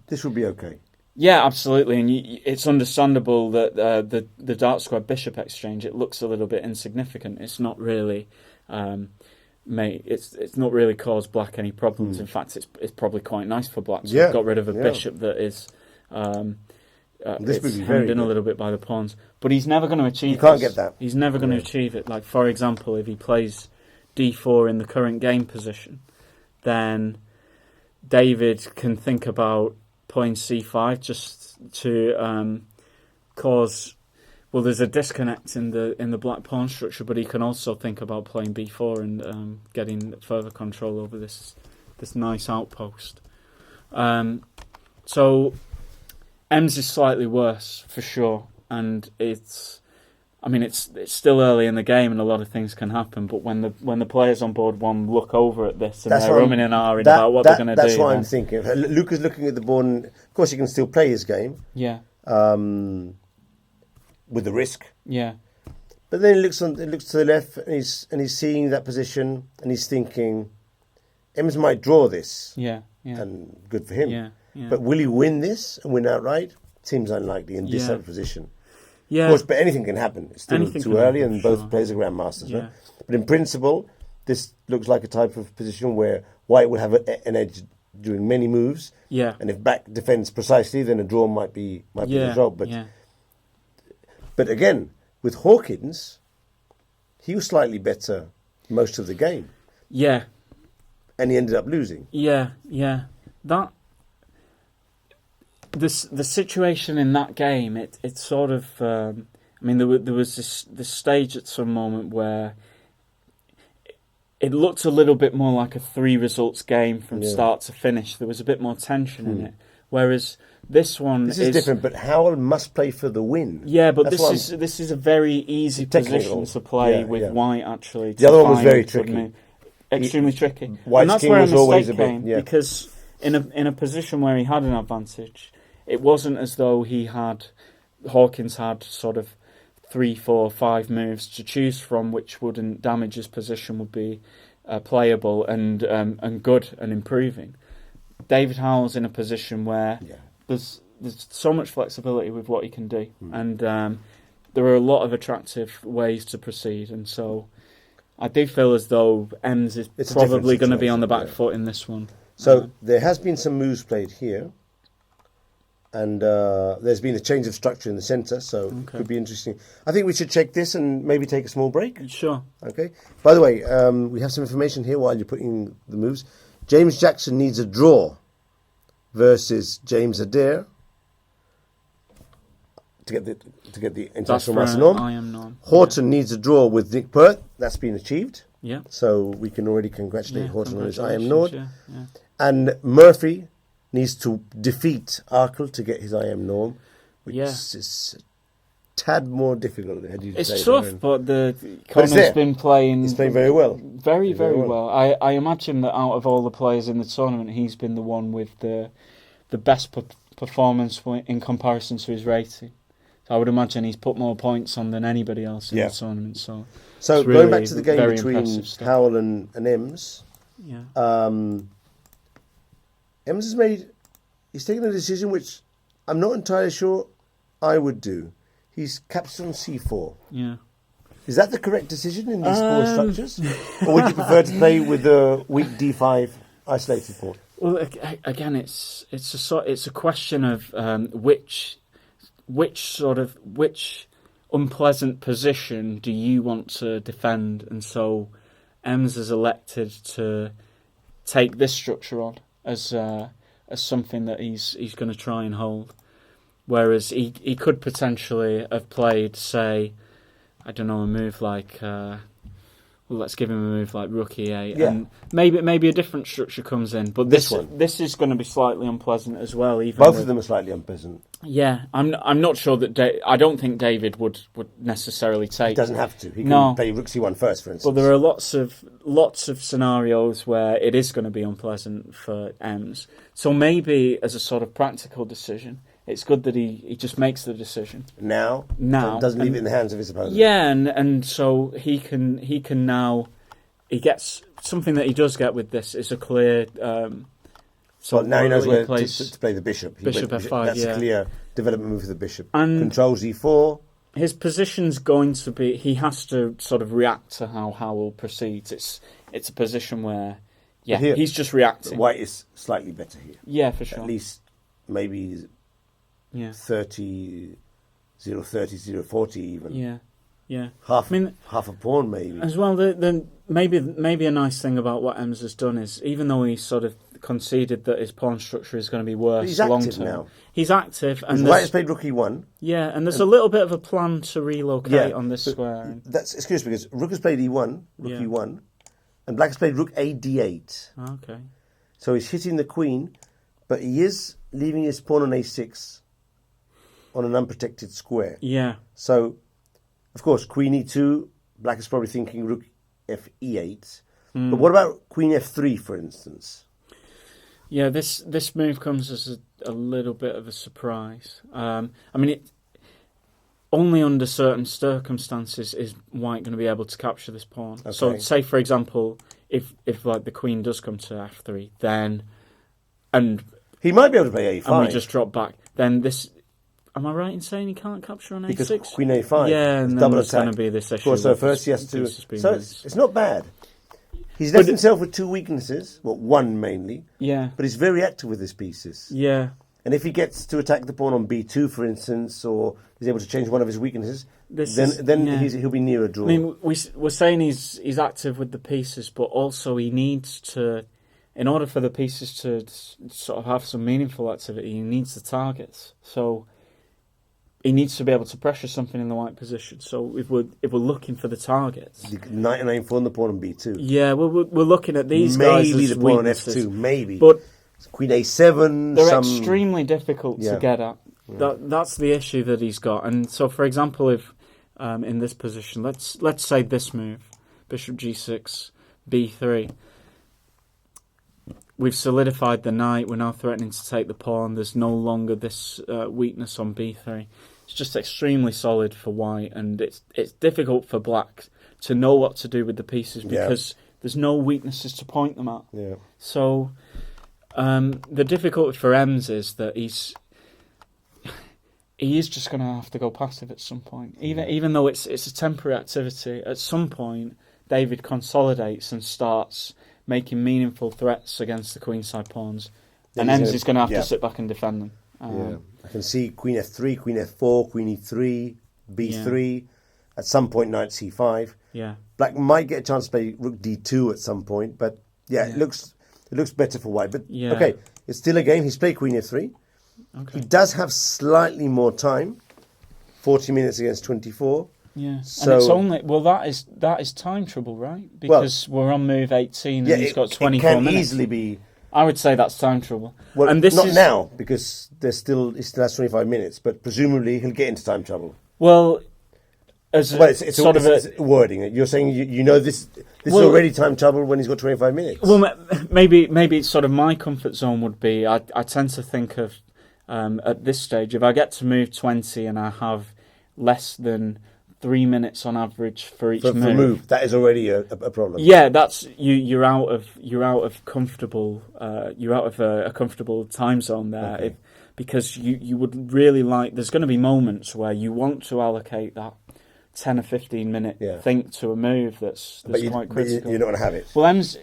this would be okay. Yeah, absolutely, and it's understandable that the dark square bishop exchange, it looks a little bit insignificant. It's not really, it's not really caused Black any problems. In fact, it's probably quite nice for Black. So we've got rid of a bishop that is it's hemmed in a little bit by the pawns. But he's never going to achieve. You can't get that. He's never going to achieve it. Like, for example, if he plays D4 in the current game position, then David can think about playing C5 just to cause. Well, there's a disconnect in the Black pawn structure, but he can also think about playing B4 and getting further control over this nice outpost. So Ems is slightly worse for sure, and it's still early in the game and a lot of things can happen. But when the players on board one look over at this and they're umming and ahhing about what they're going to do, that's what I'm thinking. Luke is looking at the board, and of course he can still play his game. Yeah. With the risk. Yeah. But then he looks to the left and he's seeing that position and he's thinking, Ems might draw this. Yeah. And good for him. Yeah. But will he win this and win outright? Seems unlikely in this type of position. Yeah. Of course, but anything can happen. It's still too early and both players are grandmasters. Yeah. Right? But in principle, this looks like a type of position where White will have an edge during many moves. Yeah. And if Black defends precisely, then a draw might be the result. But again, with Hawkins, he was slightly better most of the game. Yeah. and he ended up losing. Yeah. That the situation in that game, it sort of. There was this stage at some moment where it looked a little bit more like a 3 results game from start to finish. There was a bit more tension in it, whereas this is different. But Howell must play for the win. Yeah, but this is a very easy position to play with White. Actually, the other one was very tricky, extremely tricky. White's and that's king where was a always mistake a bit came because in a position where he had an advantage, it wasn't as though Hawkins had sort of 3, 4, 5 moves to choose from, which wouldn't damage his position, would be playable and good and improving. David Howell's in a position where there's so much flexibility with what he can do, and there are a lot of attractive ways to proceed. And so, I do feel as though Ems is probably going to be on the back foot in this one. So there has been some moves played here. And there's been a change of structure in the centre, so it could be interesting. I think we should check this and maybe take a small break. Sure. Okay. By the way, we have some information here while you're putting the moves. James Jackson needs a draw versus James Adair to get the international master norm. Horton needs a draw with Nick Perth. That's been achieved. Yeah. So we can already congratulate Horton on his IM Nord. Yeah. And Murphy needs to defeat Arkle to get his IM norm, which is a tad more difficult. It's tough, but Connor's been playing. He's playing very well. Very well. I imagine that out of all the players in the tournament, he's been the one with the best performance in comparison to his rating. So I would imagine he's put more points on than anybody else in the tournament. So going really back to the game between Howell and Ems. Yeah. Ems he's taken a decision which I'm not entirely sure I would do. He's captured on C4. Yeah. Is that the correct decision in these four structures? Or would you prefer to play with the weak D5 isolated pawn? Well, again, it's a question of which unpleasant position do you want to defend, and so Ems has elected to take this structure on as something that he's going to try and hold. Whereas he could potentially have played, say, I don't know, a move like let's give him a move like Rook E8, and maybe a different structure comes in. But this is going to be slightly unpleasant as well. Both of them are slightly unpleasant. Yeah, I'm not sure that I don't think David would necessarily take. He doesn't have to. He can play Rook C1 first, for instance. But there are lots of scenarios where it is going to be unpleasant for Ems. So maybe as a sort of practical decision, it's good that he just makes the decision now, doesn't leave it in the hands of his opponent. Yeah, and so he can now, he gets something that he does get with this is a clear. So now he knows where to play the bishop. Bishop F5. That's a clear development move for the bishop. And controls E4. His position's going to be. He has to sort of react to how Howell proceeds. It's a position where, he's just reacting. White is slightly better here. Yeah, for sure. At least maybe. 30, 030, 040 even. Yeah. Half a pawn maybe. As well, then maybe a nice thing about what Ems has done is, even though he sort of conceded that his pawn structure is going to be worse long term, now. He's active. And White has played Rook E1. Yeah, and there's a little bit of a plan to relocate on this square. Excuse me, because Rook has played E1, Rook E1, and Black has played Rook A D8. Okay. So he's hitting the queen, but he is leaving his pawn on A6 on an unprotected square. Yeah. So, of course, Queen E2, Black is probably thinking Rook F E8. But what about Queen F3, for instance? Yeah, this move comes as a little bit of a surprise. Only under certain circumstances is White going to be able to capture this pawn. Okay. So, say for example, if like the Queen does come to F3, then he might be able to play A5, and we just drop back. Then this. Am I right in saying he can't capture on A6? Because Queen A5. Yeah, and then there's going to be this issue. Of course, so first he has to. So it's not bad. He's left himself with two weaknesses. Well, one mainly. Yeah. But he's very active with his pieces. Yeah. And if he gets to attack the pawn on B2, for instance, or he's able to change one of his weaknesses, then he'll be near a draw. I mean, we're saying he's active with the pieces, but also he needs to in order for the pieces to sort of have some meaningful activity, he needs the targets. So he needs to be able to pressure something in the white position. So if we're looking for the targets, the 99 for on the pawn on B2. Yeah, we're looking at these maybe guys as the pawn on weaknesses. F2, maybe. But Queen A7. they're extremely difficult Yeah. to get at. That's the issue that he's got. And so, for example, if in this position, let's say this move, Bishop G6, B3. We've solidified the knight. We're now threatening to take the pawn. There's no longer this weakness on B3. It's just extremely solid for white, and it's difficult for black to know what to do with the pieces because there's no weaknesses to point them at. Yeah. So the difficulty for Ems is that he is just going to have to go passive at some point. Even though it's a temporary activity, at some point David consolidates and starts making meaningful threats against the queenside pawns, and Ems is going to have to sit back and defend them. I can see Queen F3, Queen F4, Queen E3, B3. At some point, Knight C5. Yeah. Black might get a chance to play Rook D2 at some point, but it looks better for white. But okay, it's still a game. He's played Queen F3. Okay. He does have slightly more time, 40 minutes against 24. Yeah, so, and it's only that is time trouble, right? Because we're on move 18 and he's got 24 minutes. It can easily be. I would say that's time trouble. Well, and this not is, now because he still has 25 minutes, but presumably he'll get into time trouble. Well, it's wording. You're saying you know this is already time trouble when he's got 25 minutes. Well, maybe it's sort of my comfort zone would be. I tend to think of at this stage, if I get to move 20 and I have less than 3 minutes on average for each move. That is already a problem. Yeah, that's you're out of comfortable. You're out of a comfortable time zone there, Okay. because you would really like. There's going to be moments where you want to allocate that 10 or 15 minute think to a move that's quite critical. But you're not going to have it. Well, Ems,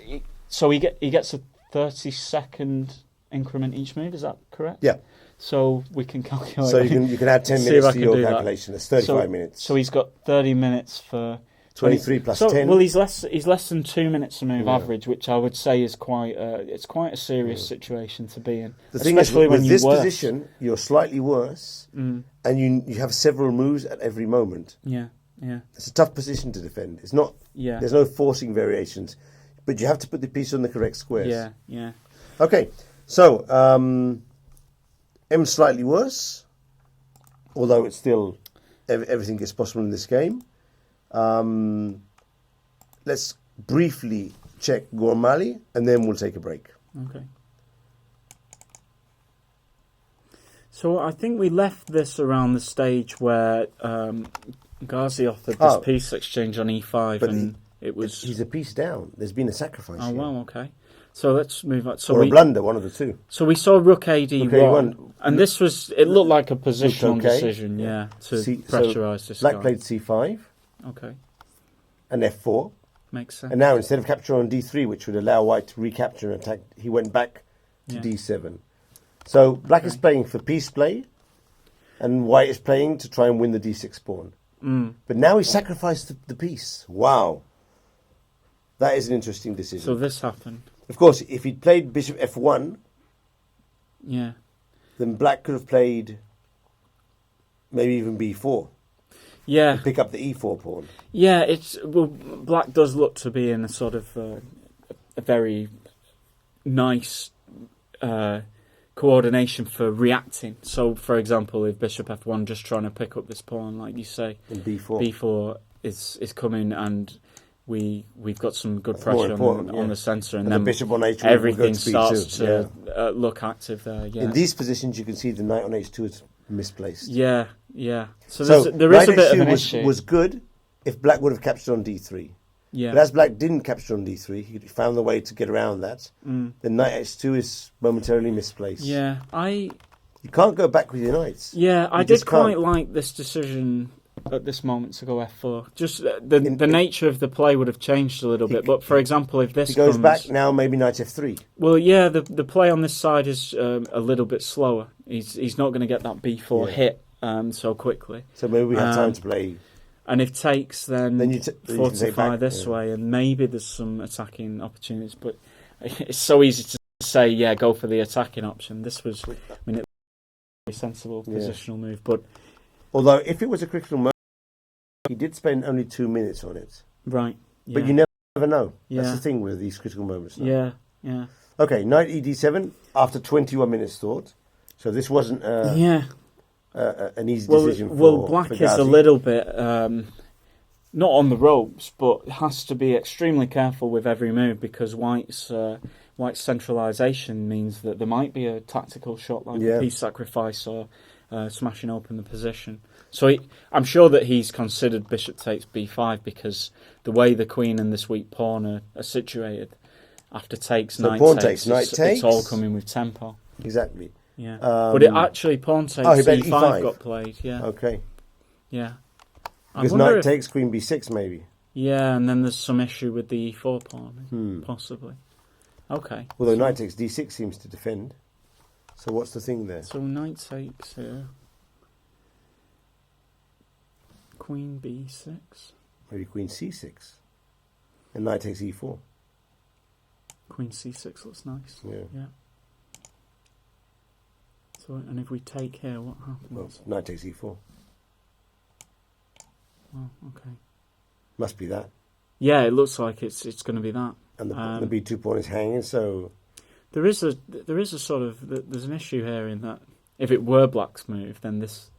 so he gets a 30-second increment each move. Is that correct? Yeah. So we can calculate. So you can add 10 minutes to your calculation. It's 35 minutes. So he's got 30 minutes for 23 plus 10. Well, he's less than 2 minutes a move average, which I would say is quite a serious situation to be in. The thing is, with this position, you're slightly worse, and you have several moves at every moment. Yeah. It's a tough position to defend. It's not. Yeah. There's no forcing variations, but you have to put the piece on the correct squares. Yeah. Okay, so M slightly worse, although it's still everything is possible in this game. Let's briefly check Gormali, and then we'll take a break. Okay. So I think we left this around the stage where Ghazi offered this piece exchange on E5, and it was... He's a piece down. There's been a sacrifice here. Wow, okay. So let's move on. So or a blunder, one of the two. So we saw Rook AD1, and this was... It looked like a positional decision, to pressurise this Black guy. played C5. Okay. And F4. Makes sense. And now instead of capture on D3, which would allow white to recapture and attack, he went back to D7. So black is playing for piece play, and white is playing to try and win the D6 pawn. But now he sacrificed the piece. Wow. That is an interesting decision. So this happened. Of course, if he'd played bishop F1, then black could have played maybe even B4. Yeah. Pick up the E4 pawn. Yeah, black does look to be in a sort of a very nice coordination for reacting. So, for example, if bishop F1 just trying to pick up this pawn, like you say, and B4 is coming, and we've got some good pressure on the centre, and then the bishop on H1 everything starts to look active there. Yeah. In these positions, you can see the knight on H2 is misplaced. Yeah. So there is a bit of an issue. Was good if black would have captured on D3. Yeah. But as black didn't capture on D3, he found the way to get around that. The knight H2 is momentarily misplaced. Yeah, you can't go back with your knights. Yeah, I did quite like this decision at this moment to go F4. Just the nature of the play would have changed a little bit. But for example, if this he goes back now, maybe knight F3. Well, yeah, the play on this side is a little bit slower. He's not going to get that B4 hit so quickly. So maybe we have time to play. And if takes, then you fortify this way, and maybe there's some attacking opportunities. But it's so easy to say, yeah, go for the attacking option. This was, I mean, it was a sensible positional move. But although, if it was a critical moment, he did spend only 2 minutes on it. Right. Yeah. But you never know. Yeah. That's the thing with these critical moments. Now. Yeah, yeah. Okay, knight ED7 after 21 minutes thought. So this wasn't an easy decision for Black for is Ghazi. a little bit not on the ropes, but has to be extremely careful with every move because White's centralisation means that there might be a tactical shot like a piece sacrifice or smashing open the position. So I'm sure that he's considered bishop takes b5 because the way the queen and this weak pawn are situated, after takes, So knight pawn takes, knight takes. it's all coming with tempo. Exactly. Yeah, but it actually pawn takes E5 e5 got played. Yeah, Okay. yeah. Because knight takes queen b6 maybe. Yeah, and then there's some issue with the e4 pawn, possibly. Okay. Although knight takes d6 seems to defend. So what's the thing there? So knight takes here. Queen b6. Maybe queen c6. And knight takes e4. Queen c6 looks nice. Yeah. So, and if we take here, what happens? Well, knight takes e4. Oh, okay. Must be that. Yeah, it looks like it's going to be that. And the b2 pawn is hanging, so there is a sort of there's an issue here in that if it were Black's move, then this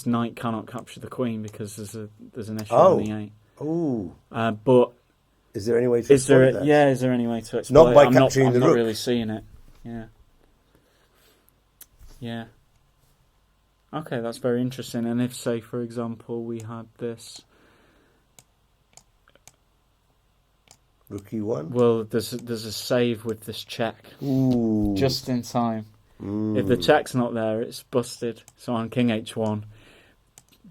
knight cannot capture the queen because there's an issue on the 8. Oh. But is there any way to exploit that? Yeah, is there any way to exploit Not by it? capturing the I'm rook. not really seeing it. Yeah. Yeah. Okay, that's very interesting. And if, say, for example, we had this... Rook e1? Well, there's a save with this check. Ooh. Just in time. If the check's not there, it's busted. So on king h1,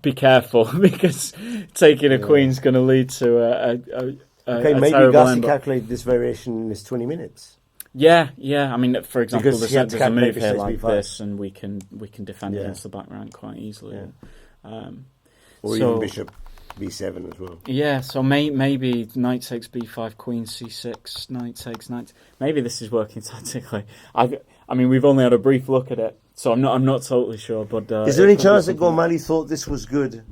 be careful, because taking a queen's going to lead to okay, maybe Ghazi calculated this variation in this 20 minutes. Yeah. I mean, for example, there's a move here like b5. this, and we can defend against the back rank quite easily. Yeah. Or even bishop b7 as well. Yeah, so maybe knight takes b5, queen c6, knight takes knight. Maybe this is working tactically. I mean, we've only had a brief look at it, so I'm not totally sure. But is there any chance that Gormali thought this was good,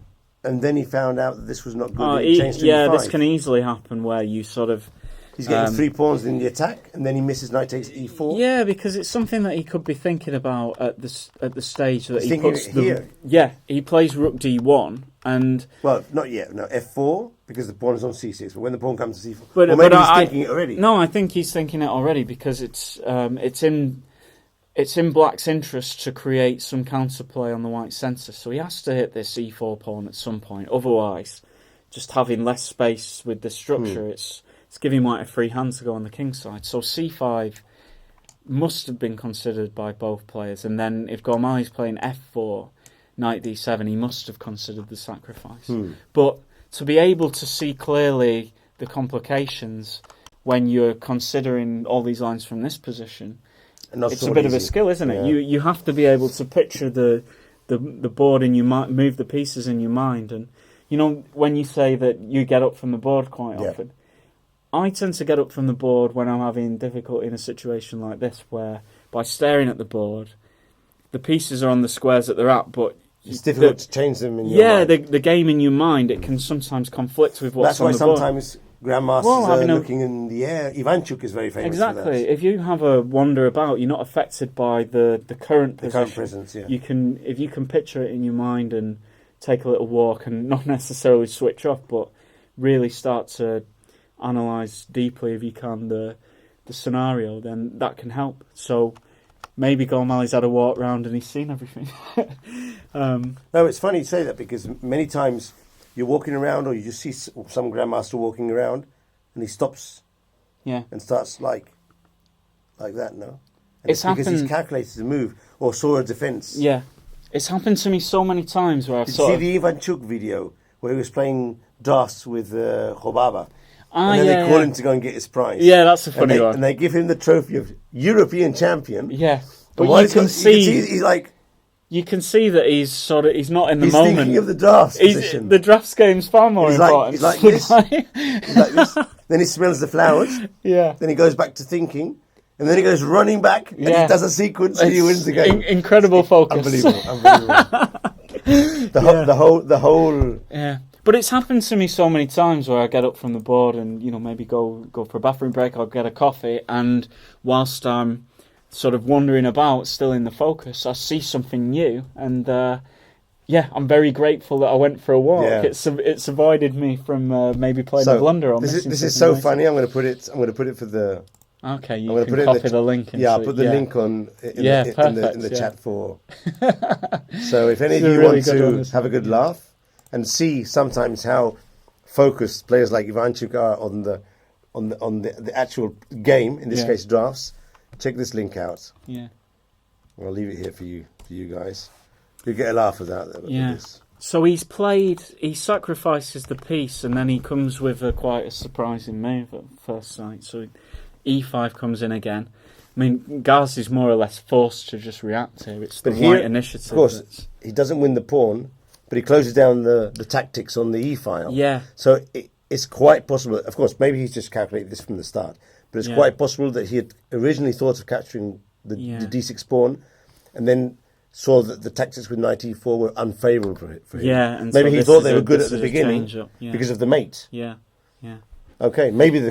and then he found out that this was not good? And he changed to e5? This can easily happen where you sort of. He's getting 3 pawns in the attack, and then he misses knight takes e4. Yeah, because it's something that he could be thinking about at the stage that he puts here. Yeah, he plays rook d1, and well, not yet. No, f4 because the pawn is on c6. But when the pawn comes to c4, or maybe he's thinking it already. No, I think he's thinking it already because it's in Black's interest to create some counterplay on the white centre. So he has to hit this e4 pawn at some point. Otherwise, just having less space with the structure, it's giving White a free hand to go on the king side. So c5 must have been considered by both players. And then if Gormali's playing f4, knight d7, he must have considered the sacrifice. But to be able to see clearly the complications when you're considering all these lines from this position, it's a bit of a skill, isn't it? Yeah. You have to be able to picture the board in your mind, move the pieces in your mind. And, you know, when you say that you get up from the board quite often, I tend to get up from the board when I'm having difficulty in a situation like this, where by staring at the board, the pieces are on the squares that they're at, but it's difficult to change them in your mind. the game in your mind, it can sometimes conflict with what's on the board. That's why sometimes grandmasters are looking in the air. Ivanchuk is very famous for that. If you have a wander about, you're not affected by the current position. Current presence, yeah. If you can picture it in your mind and take a little walk and not necessarily switch off, but really start to analyse deeply, if you can, the scenario, then that can help. So maybe Gormali's had a walk round and he's seen everything. No, it's funny you say that, because many times you're walking around, or you just see some grandmaster walking around, and he stops and starts like that, no? And it's because he's calculated the move or saw a defence. Yeah. It's happened to me so many times where I've Did you see the Ivanchuk video where he was playing DOS with Khobaba? And then they call him to go and get his prize. Yeah, that's a funny one. And they give him the trophy of European champion. Yeah. But you can see... He's like... You can see that he's not in the he's moment. Thinking of the drafts position. The drafts game's far more important. He's like this. He's like this. Then he smells the flowers. Yeah. Then he goes back to thinking. And then he goes running back and he does a sequence and he wins the game. Incredible focus. Unbelievable. The whole. Yeah. But it's happened to me so many times where I get up from the board and, maybe go for a bathroom break or get a coffee, and whilst I'm sort of wandering about, still in the focus, I see something new, and I'm very grateful that I went for a walk. Yeah. It's avoided me from maybe playing a blunder or missing. This is so funny. I'm going to put it for the. Okay, you can copy the link. I'll put the link on in the chat for. So if any of you want to have a good laugh and see sometimes how focused players like Ivanchuk are on the actual game, in this case drafts, check this link out. Yeah. I'll leave it here for you guys. You get a laugh without that. Yeah. So he sacrifices the piece, and then he comes with quite a surprising move at first sight. So E5 comes in again. I mean, Gaz is more or less forced to just react here. It's the white initiative. Of course, he doesn't win the pawn, but he closes down the tactics on the E file. Yeah. So it's quite possible. Of course, maybe he's just calculated this from the start, but it's quite possible that he had originally thought of capturing the D6 pawn, and then saw that the tactics with knight E4 were unfavourable for him. Yeah, and maybe he thought they were good at the beginning because of the mate. Yeah, yeah. Okay, maybe the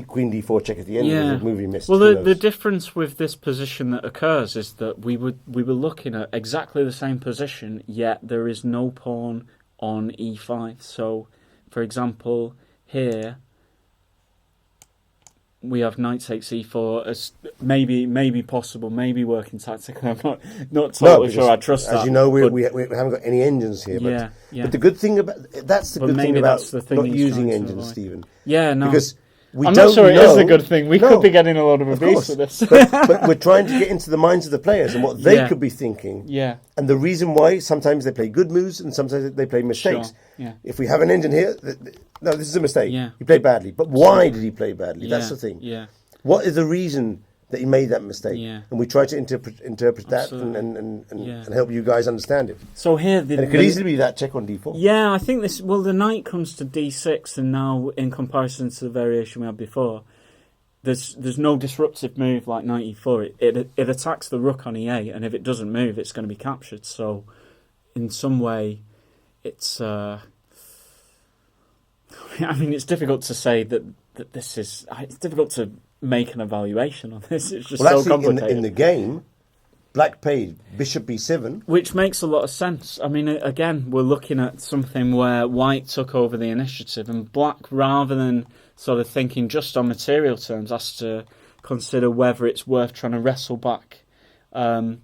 Queen D4 check at the end was a movie missed. Well, the difference with this position that occurs is that we were looking at exactly the same position, yet there is no pawn on E5. So, for example, here we have knight takes E4 as maybe possible, maybe working tactically. I'm not totally sure I trust that. As you know, we haven't got any engines here. But the good thing about that's the good thing about not using engines, Stephen. Yeah, no. Because I'm not sure it is a good thing. We could be getting a lot of abuse for this. but we're trying to get into the minds of the players and what they could be thinking. Yeah. And the reason why sometimes they play good moves and sometimes they play mistakes. Sure. Yeah. If we have an engine here, no, this is a mistake. Yeah. He played badly. But why did he play badly? That's the thing. Yeah. What is the reason that he made that mistake? Yeah. And we try to interpret that and help you guys understand it. So here, it could easily be that check on D4. Yeah, I think this. Well, the knight comes to D6, and now in comparison to the variation we had before, there's no disruptive move like knight E4. It attacks the rook on E8, and if it doesn't move, it's going to be captured. So, in some way, it's. I mean, it's difficult to say that this is. It's difficult to make an evaluation on this. It's just so complicated. In the game, black played bishop b7, which makes a lot of sense. I mean, again, we're looking at something where white took over the initiative, and black, rather than sort of thinking just on material terms, has to consider whether it's worth trying to wrestle back the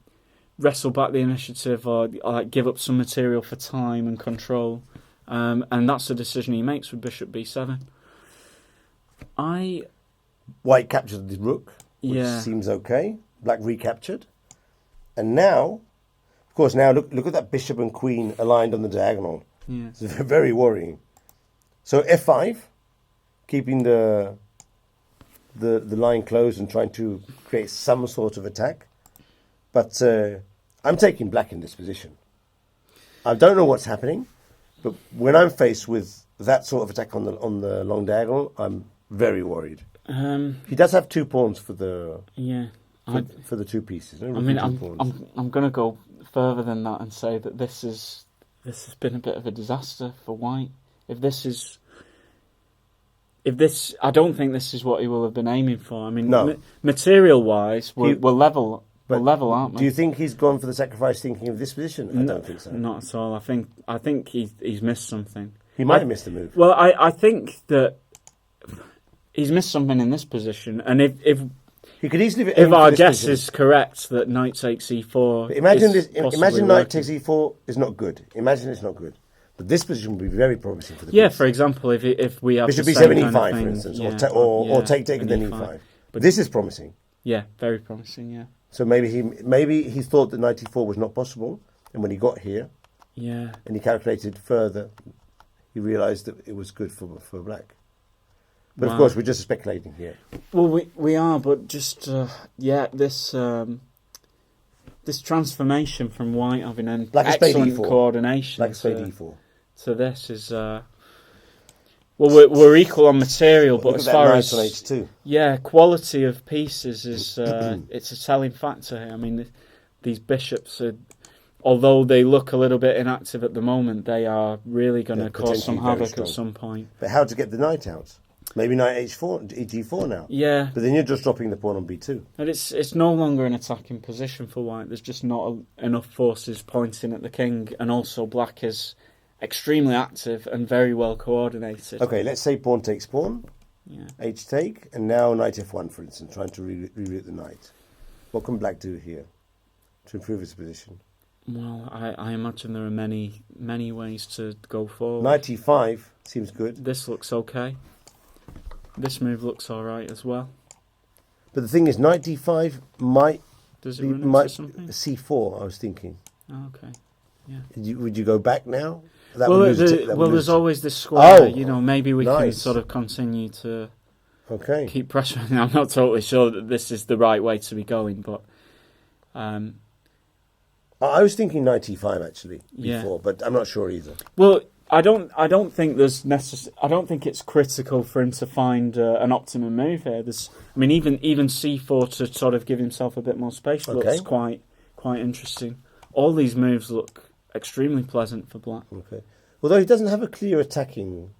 initiative or like give up some material for time and control. And that's the decision he makes with bishop b7. White captured the rook, which seems okay. Black recaptured. And now, of course, look at that bishop and queen aligned on the diagonal. Yeah. It's very worrying. So f5, keeping the line closed and trying to create some sort of attack. But I'm taking black in this position. I don't know what's happening, but when I'm faced with that sort of attack on the long diagonal, I'm very worried. He does have 2 pawns for the for the 2 pieces. No? I mean, I'm going to go further than that and say that this has been a bit of a disaster for white. I don't think this is what he will have been aiming for. I mean, material wise, we're level. We're level, aren't we? Do you think he's gone for the sacrifice thinking of this position? I don't think so. Not at all. I think he's missed something. He might have missed the move. Well, I think that he's missed something in this position, and if he could easily if our guess is correct that knight takes e4, but imagine knight takes e4 is not good. Imagine it's not good, but this position would be very promising for the piece. For example, if we have bishop b7 e5 for instance, or take and then e5. But this is promising. Yeah, very promising. Yeah. So maybe he thought that knight e4 was not possible, and when he got here, and he calculated further, he realised that it was good for black. But of course, we're just speculating here. Well, we are, but just this. this transformation from White having an Like a spade excellent E4. coordination Like a spade E4. to this is well, we're equal on material, but Look as at far that as knight on H2. yeah, quality of pieces is it's a telling factor here. I mean, these bishops are, although they look a little bit inactive at the moment, they are really going to cause some havoc at some point. But how to get the knight out? Maybe knight H4, D4 now. Yeah, but then you're just dropping the pawn on B2. and it's no longer an attacking position for White. There's just not enough forces pointing at the king, and also Black is extremely active and very well coordinated. Okay, let's say pawn takes pawn, Yeah. H take, and now knight F1, for instance, trying to reroute the knight. What can Black do here to improve his position? Well, I imagine there are many ways to go forward. Knight E5 seems good. This looks okay. This move looks all right as well. But the thing is, knight D5 might Does it be run into something? C4, I was thinking. Oh, okay. Yeah. Would you go back now? There's always this square. Maybe we can nice. sort of continue to Okay. keep pressuring. I'm not totally sure that this is the right way to be going, but I was thinking knight E5 actually Yeah. before, but I'm not sure either. well, I don't think there's I don't think it's critical for him to find an optimum move here. Even C4 to sort of give himself a bit more space looks quite interesting. All these moves look extremely pleasant for Black. Okay. Although he doesn't have a clear attacking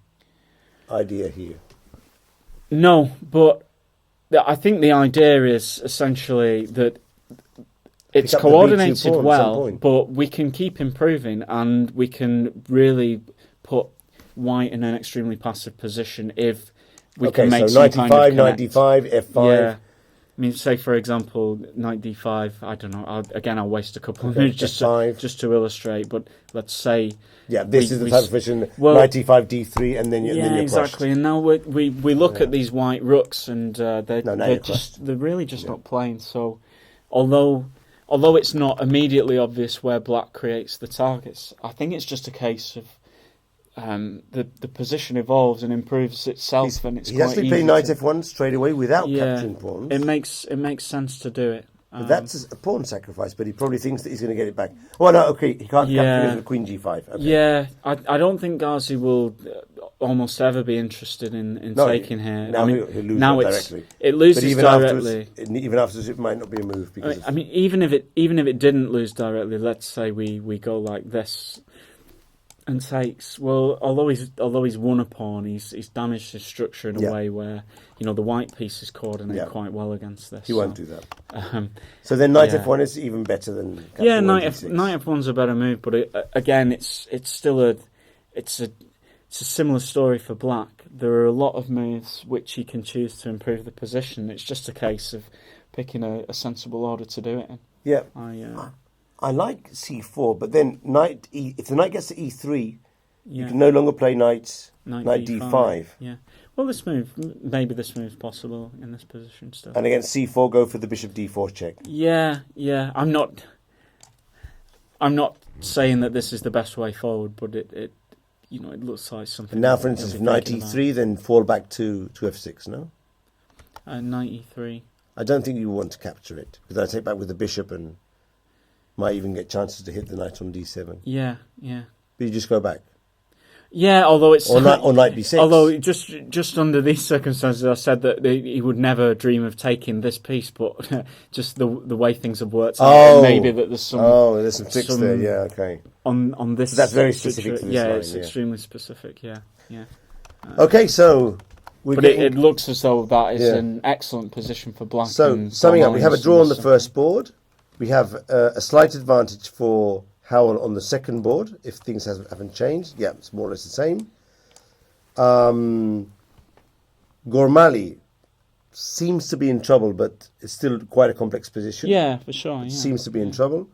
idea here. No, but I think the idea is essentially that it's Pick up the coordinated B2 pawn at some well, point. but we can keep improving and we can really put White in an extremely passive position if we can make some kind of knight connect. D5, F5. Yeah. I mean, say for example, knight D5. I don't know. I'll waste a couple of minutes just to illustrate. But let's say, this is the type of position. Knight D5, D3, and then you're exactly. crushed. And now we look at these white rooks, and they're really just not playing. So, although it's not immediately obvious where Black creates the targets, I think it's just a case of the position evolves and improves itself, and it's he's quite actually easy playing knight to, F1 straight away without capturing pawns. It makes sense to do it. But that's a pawn sacrifice, but he probably thinks that he's going to get it back. Well, no, okay, he can't capture it with queen G5. Okay. Yeah, I don't think Ghazi will almost ever be interested in taking here. Now he'll lose directly. It loses but even directly. Even afterwards, it might not be a move. Because even if it didn't lose directly, let's say we go like this and takes. Well, although he's won a pawn, he's damaged his structure in a way where the white pieces coordinate quite well against this. He won't do that. So then knight F1 is even better than knight F1's a better move, but again, it's still a similar story for Black. There are a lot of moves which he can choose to improve the position. It's just a case of picking a sensible order to do it in. Yeah. I like C4, but then if the knight gets to E3, you can no longer play knight D5. Yeah. Well, maybe this move's possible in this position still. And against C4, go for the bishop D4 check. Yeah. I'm not saying that this is the best way forward, but it looks like something. And now, for instance, if knight E3, then fall back to F6. No. Knight E3. I don't think you want to capture it because I take back with the bishop and might even get chances to hit the knight on D7. Yeah. But you just go back. Yeah, although it's or knight B6. Although just under these circumstances, I said that he would never dream of taking this piece, but just the way things have worked out, maybe that there's some. Oh, there's some tricks there. Yeah, okay. On this, but that's very specific to this line. It's extremely specific. Yeah. Okay, so it looks as though that is an excellent position for Black. So summing up, we have a draw on the first board. We have a slight advantage for Howell on the second board, if things haven't changed. Yeah, it's more or less the same. Gormali seems to be in trouble, but it's still quite a complex position. Yeah, for sure. Yeah. Seems to be in trouble.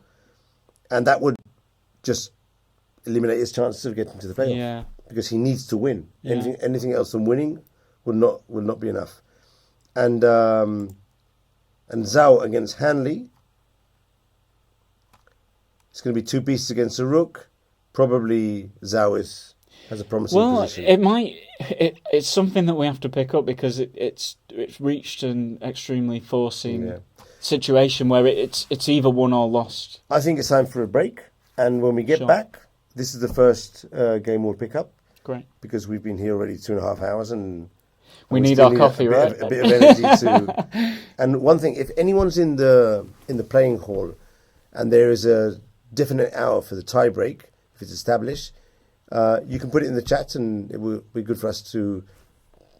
And that would just eliminate his chances of getting to the playoff. Yeah. Because he needs to win. Yeah. Anything else than winning will not be enough. And Zhao against Hanley. It's going to be two pieces against a rook. Probably Zhao has a promising position. It's something that we have to pick up because it's reached an extremely forcing situation where it's either won or lost. I think it's time for a break, and when we get back, this is the first game we'll pick up. Great, because we've been here already 2.5 hours, and we need our coffee, right? A bit of energy to. And one thing, if anyone's in the playing hall, and there is a definite hour for the tie break, if it's established, you can put it in the chat, and it will be good for us to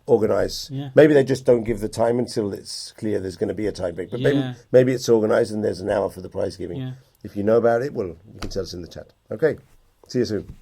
organise. Yeah. Maybe they just don't give the time until it's clear there's going to be a tie break, but maybe it's organised and there's an hour for the prize giving. Yeah. If you know about it, well, you can tell us in the chat. Okay, see you soon.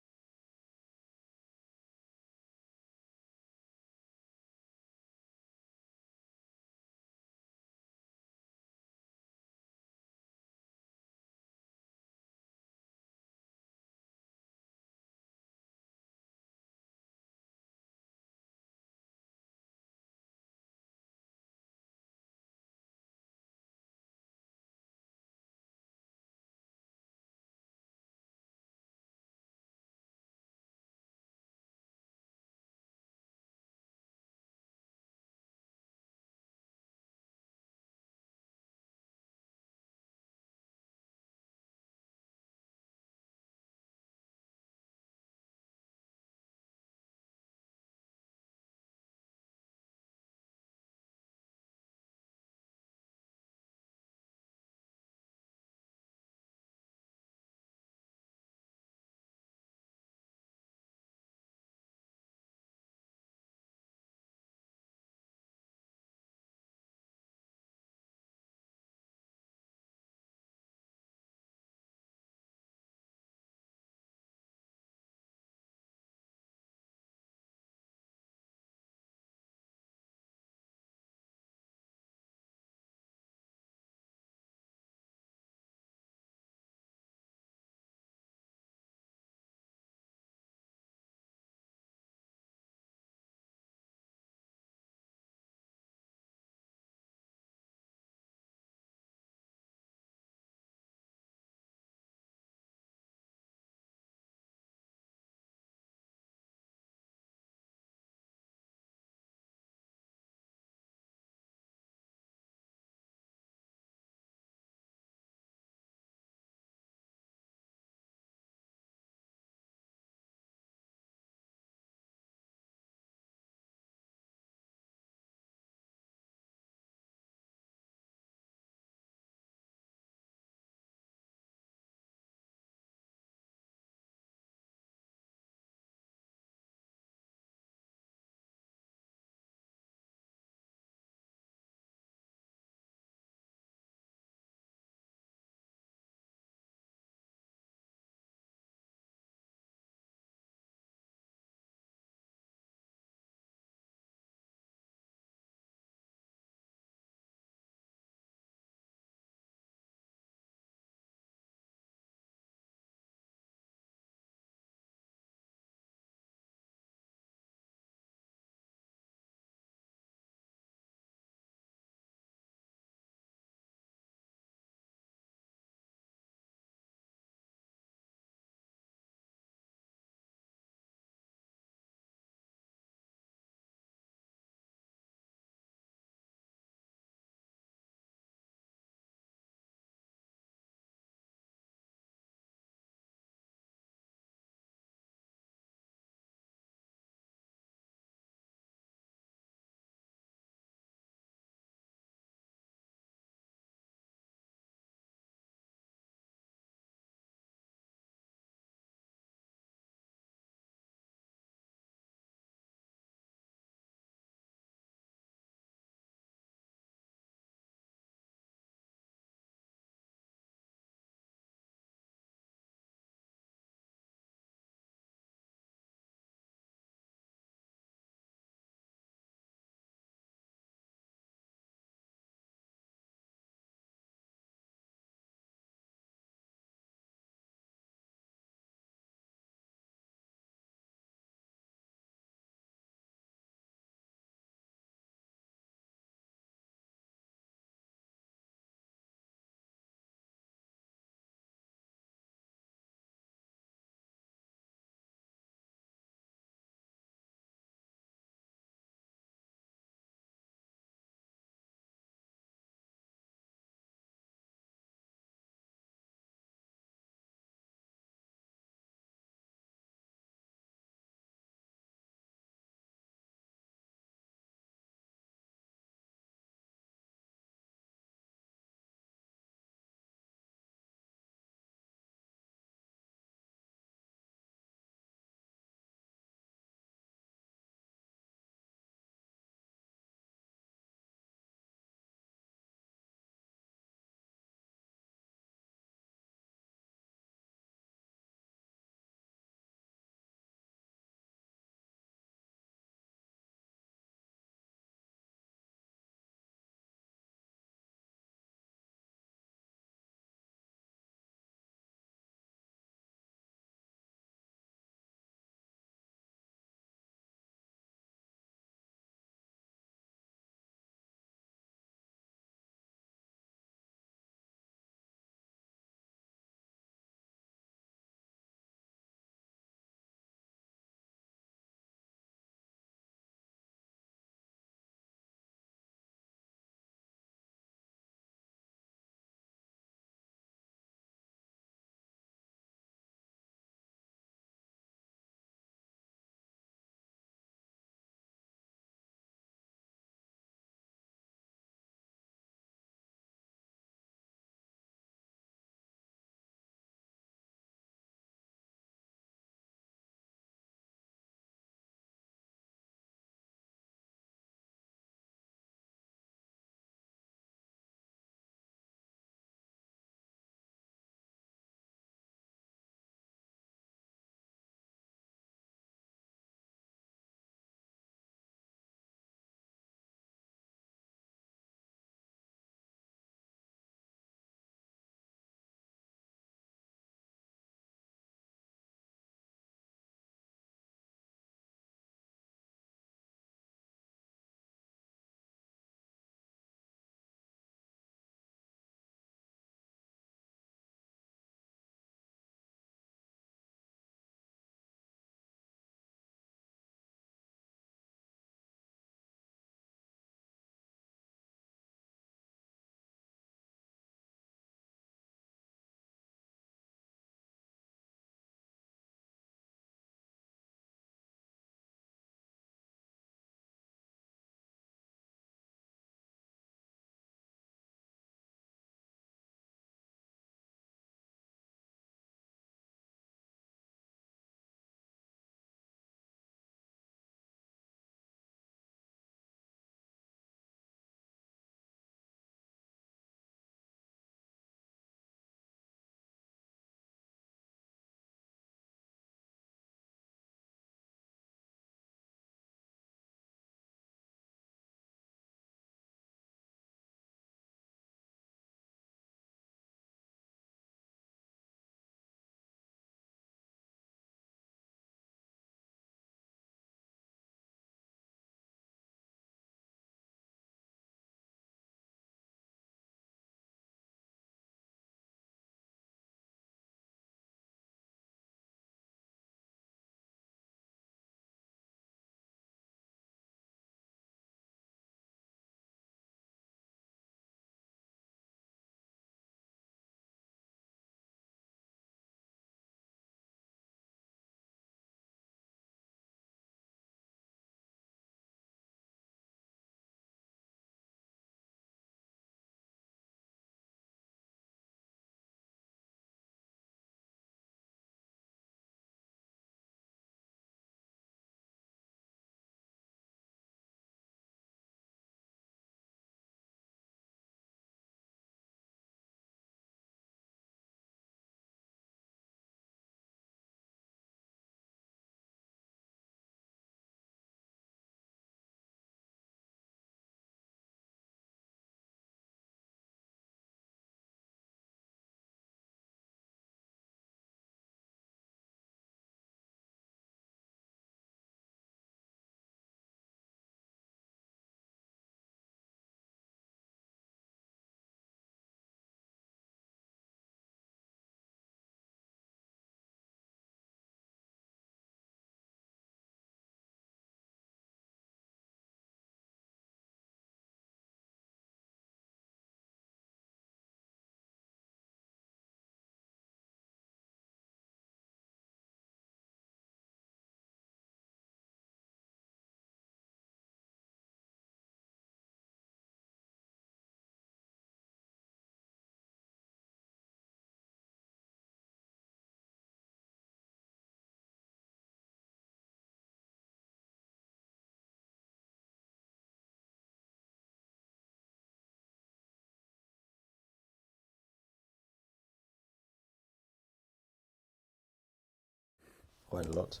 quite a lot.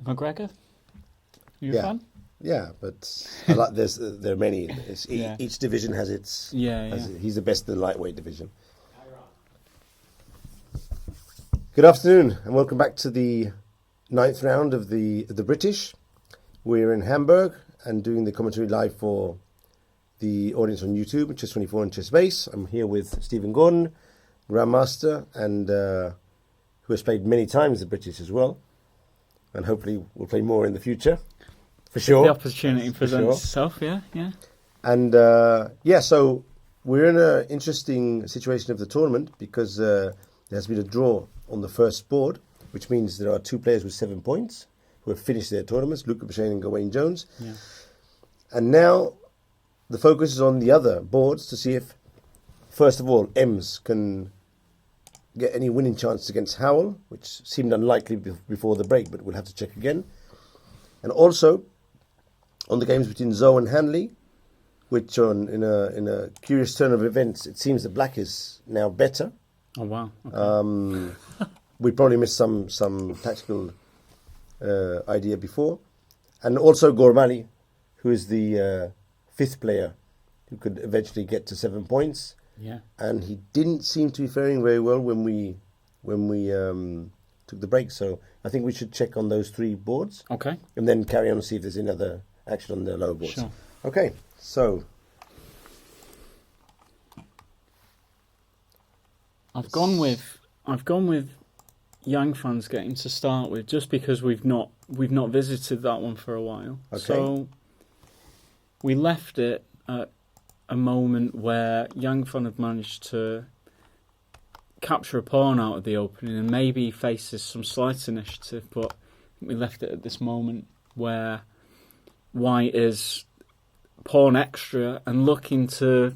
McGregor? You a Yeah. fan? Yeah, but there are many. Each division has its. He's the best in the lightweight division. Good afternoon, and welcome back to the 9th round of the British. We're in Hamburg and doing the commentary live for the audience on YouTube, Chess24 and Chessbase. I'm here with Stephen Gordon, Grandmaster, and who has played many times the British as well, and hopefully will play more in the future. For sure. The opportunity presents itself, yeah. And so we're in an interesting situation of the tournament because there has been a draw on the first board, which means there are 2 players with 7 points who have finished their tournaments, Luca Bashane and Gawain Jones. Yeah. And now the focus is on the other boards to see if, first of all, Ems can get any winning chance against Howell, which seemed unlikely before the break, but we'll have to check again. And also on the games between Zoe and Hanley, which in a curious turn of events, it seems that Black is now better. Oh wow! Okay. We probably missed some tactical idea before, and also Gormali, who is the 5th player who could eventually get to 7 points. Yeah, and he didn't seem to be faring very well when we took the break. So I think we should check on those 3 boards. Okay, and then carry on and see if there's any other action on the lower boards. Sure. Okay, so I've gone with Yang Fan's getting to start with, just because we've not visited that one for a while. Okay. So we left it at a moment where Yang Fan had managed to capture a pawn out of the opening and maybe faces some slight initiative, but we left it at this moment where White is pawn extra and looking to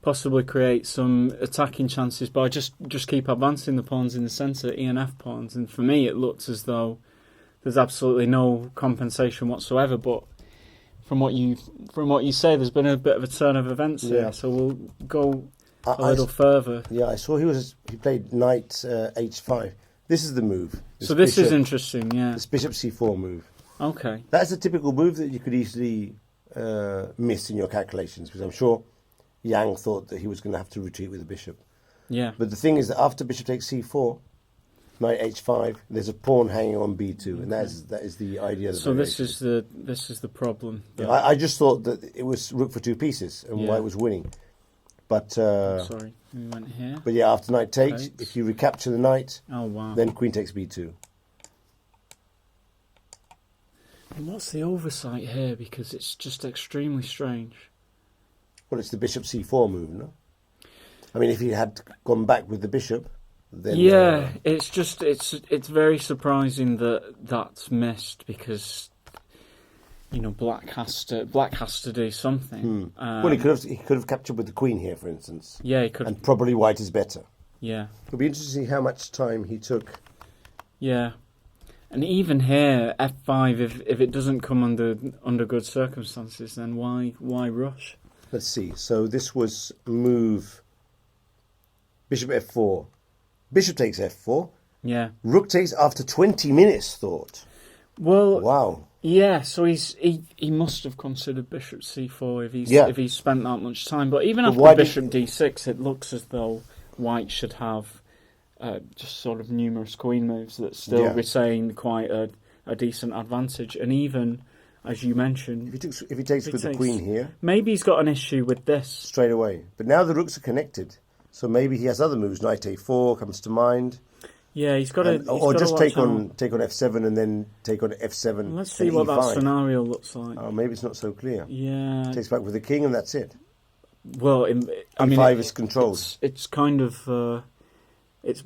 possibly create some attacking chances by just keep advancing the pawns in the centre, E and F pawns. And for me, it looks as though there's absolutely no compensation whatsoever. But from what you say, there's been a bit of a turn of events here. So we'll go a little further. Yeah, I saw he played knight h5. This is the move. This is interesting. Yeah, this bishop c4 move. Okay, that's a typical move that you could easily miss in your calculations, because I'm sure Yang thought that he was going to have to retreat with the bishop. Yeah. But the thing is that after bishop takes c4, knight h5, there's a pawn hanging on b2, and that is the idea. So this is the problem. Yeah, I just thought that it was rook for 2 pieces and White was winning. But sorry, we went here. But yeah, after knight takes, if you recapture the knight, then queen takes b2. And what's the oversight here? Because it's just extremely strange. Well, it's the bishop c4 move, no? I mean, if he had gone back with the bishop, then it's just it's very surprising that that's missed, because Black has to do something. Well, he could have captured with the queen here, for instance. Yeah, he could. And probably White is better. Yeah, it'll be interesting to see how much time he took. Yeah. And even here, f5, if it doesn't come under good circumstances, then why rush? Let's see. So this was move bishop f4. Bishop takes f4. Yeah. Rook takes after 20 minutes, thought. Well, wow. Yeah, so he must have considered bishop c4 if he's spent that much time. But even after bishop d6, it looks as though White should have just sort of numerous queen moves that still retain quite a decent advantage. And even, as you mentioned, if he takes with the queen here, maybe he's got an issue with this straight away. But now the rooks are connected, so maybe he has other moves. Knight a4 comes to mind. Yeah, he's got to, or just take on f7 and then take on f7. Let's see what that scenario looks like. Oh, maybe it's not so clear. Yeah, takes back with the king and that's it. Well, e5 is controlled. It's kind of it's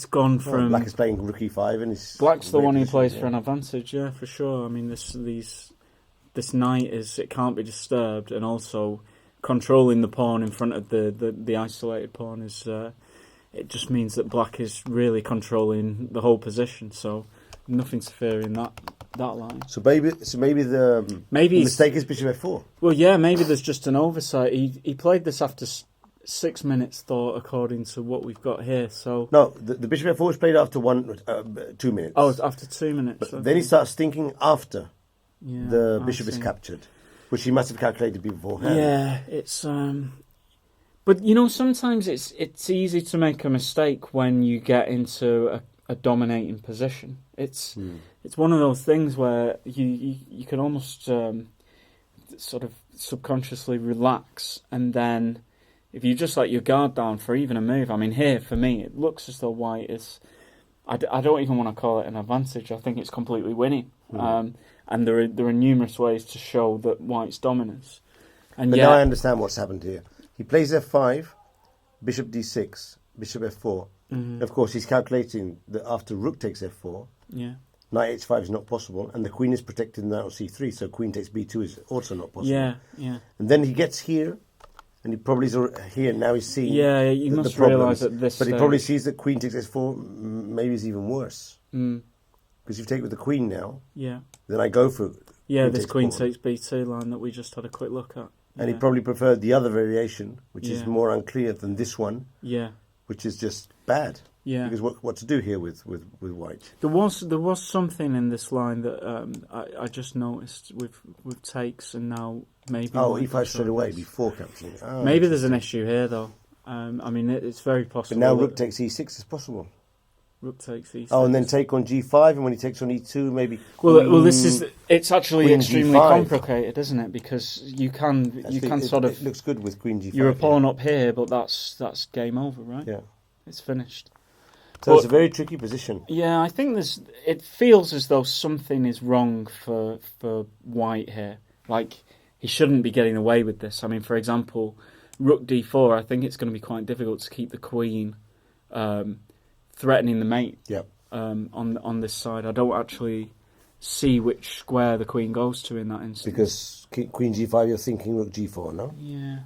gone from Black is playing rook e5 and Black's the one who plays for an advantage. Yeah, for sure. I mean, this knight it can't be disturbed, and also controlling the pawn in front of the isolated pawn is. It just means that Black is really controlling the whole position, so nothing to fear in that line. So maybe the mistake is bishop f4. Well, yeah, maybe there's just an oversight. He played this after 6 minutes thought according to what we've got here. So No, the bishop f4 is played after 2 minutes. oh, it's after 2 minutes. But okay. then he starts thinking after the I bishop is see. captured, which he must have calculated beforehand. Yeah, it's but sometimes it's easy to make a mistake when you get into a dominating position. It's one of those things where you can almost sort of subconsciously relax, and then if you just let your guard down for even a move, I mean, here for me it looks as though white is. I don't even want to call it an advantage. I think it's completely winning. And there are numerous ways to show that white's dominance. And But yet, now I understand what's happened here. He plays f5, bishop d6, bishop f4. Of course, he's calculating that after rook takes f4, yeah, knight h5 is not possible, and the queen is protected in knight on c3, so queen takes b2 is also not possible. yeah. And then he gets here, and he probably is here, now he's seeing Yeah, you the must problems. realise at this But he stage. probably sees that queen takes f4 maybe is even worse. Mm, Because if you take with the queen now, yeah. then I go for Yeah, queen this takes queen pawn. takes b2 line that we just had a quick look at. And Yeah. he probably preferred the other variation, which is Yeah. more unclear than this one, Yeah, which is just bad. yeah. Because what to do here with white? There was something in this line that I just noticed with takes, and now maybe. Oh, white e5 straight away controls. before capturing. Oh, Maybe there's an issue here though. I mean, it's very But possible. now that rook takes e6 is possible. rook takes e6. Oh, and then take on g5, and when he takes on e2, maybe. Well, this is it's actually Queen extremely G5. complicated, isn't it? Because you can sort of It looks good with queen g5. you're a here. pawn up here, but that's game over, right? Yeah. It's finished. So it's a But- very tricky position. Yeah, I think it feels as though something is wrong for white here. Like, he shouldn't be getting away with this. I mean, for example, rook d4, I think it's going to be quite difficult to keep the queen threatening the mate Yep. on this side. I don't actually see which square the queen goes to in that instance. Because queen g5, you're thinking rook g4, no? Yeah.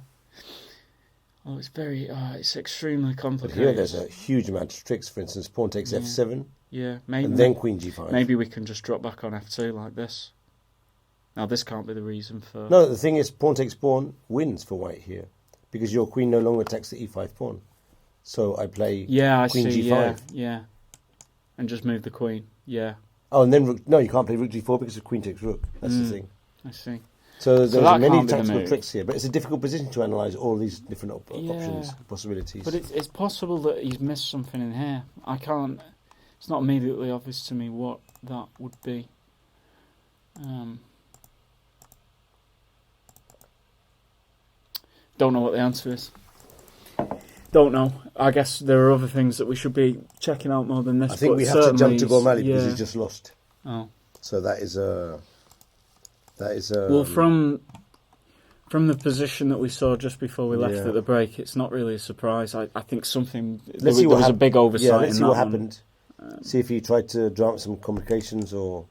Oh, it's extremely But complicated. here there's a huge amount of tricks. For instance, pawn takes Yeah. f7, Yeah, maybe. and then queen g5. Maybe we can just drop back on f2 like this. Now, this can't be the reason for... No, the thing is, pawn takes pawn wins for white here, because your queen no longer attacks the e5 pawn. So I play Yeah, I queen see, g5. yeah. And just move the queen, yeah. Oh, and then no, you can't play rook g4 because the queen takes rook. That's the thing. I see. So that there's many can't be the tactical move. tricks here, but it's a difficult position to analyse all these different Yeah. options, possibilities. But it's possible that he's missed something in here. I can't... It's not immediately obvious to me what that would be. Don't know what the answer is. Don't know. I guess there are other things that we should be checking out more than this. I think but we have to jump to certainly Gormali he's- because yeah. he's just lost. Oh. So that is a. Well, from the position that we saw just before we left Yeah. at the break, it's not really a surprise. I think something... Let's there see was what a big oversight Yeah, let's in see that what one. happened. See if he tried to drum up some complications, or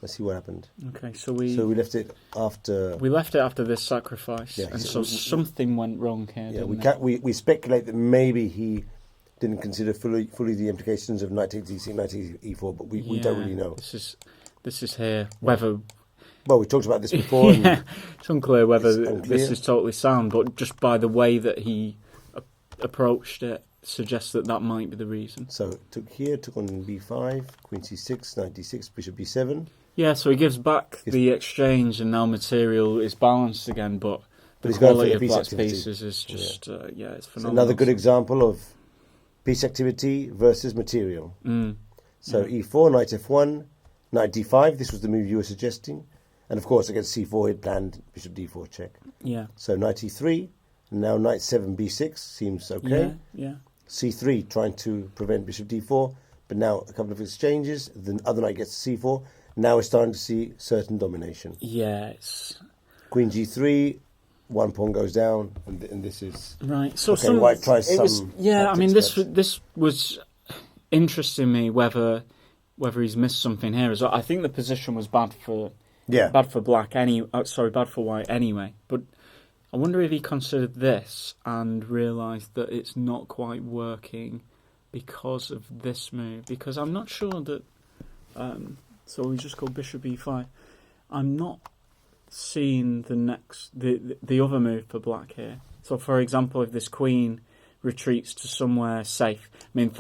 let's see what happened. Okay, so we left it after. left it after this sacrifice, Yeah, and so so we- something went wrong here. Yeah, didn't it? we speculate that maybe he didn't consider fully the implications of knight takes e6, knight takes e4, but we don't really know. This is here. Whether Well, we talked about this before. And yeah, it's unclear whether It's unclear. this is totally sound, but just by the way that he approached it, suggests that might be the reason. So took on b5, queen c6, knight d6, bishop b7. Yeah, so he gives back the exchange, and now material is balanced again, but the he's going for quality the of piece Black's activity. pieces is just, it's It's phenomenal. another good example of piece activity versus material. So e4, knight f1, knight d5. This was the move you were suggesting. And of course, against c4, he'd planned bishop d4 check. Yeah. So knight e3, and now knight 7 b6 seems okay. Yeah. c3 trying to prevent bishop d4, but now a couple of exchanges. The other knight gets to c4. Now we're starting to see certain domination. Yeah, it's... Queen g3, one pawn goes down, and this is Right, so okay. White tries it was, some. yeah, I mean, tactics, this was interesting me whether he's missed something here as well. I think the position was bad for bad for bad for white anyway. But I wonder if he considered this and realised that it's not quite working because of this move. Because I'm not sure that. So we just go bishop e5. I'm not seeing the other move for black here. So, for example, if this queen retreats to somewhere safe, I mean,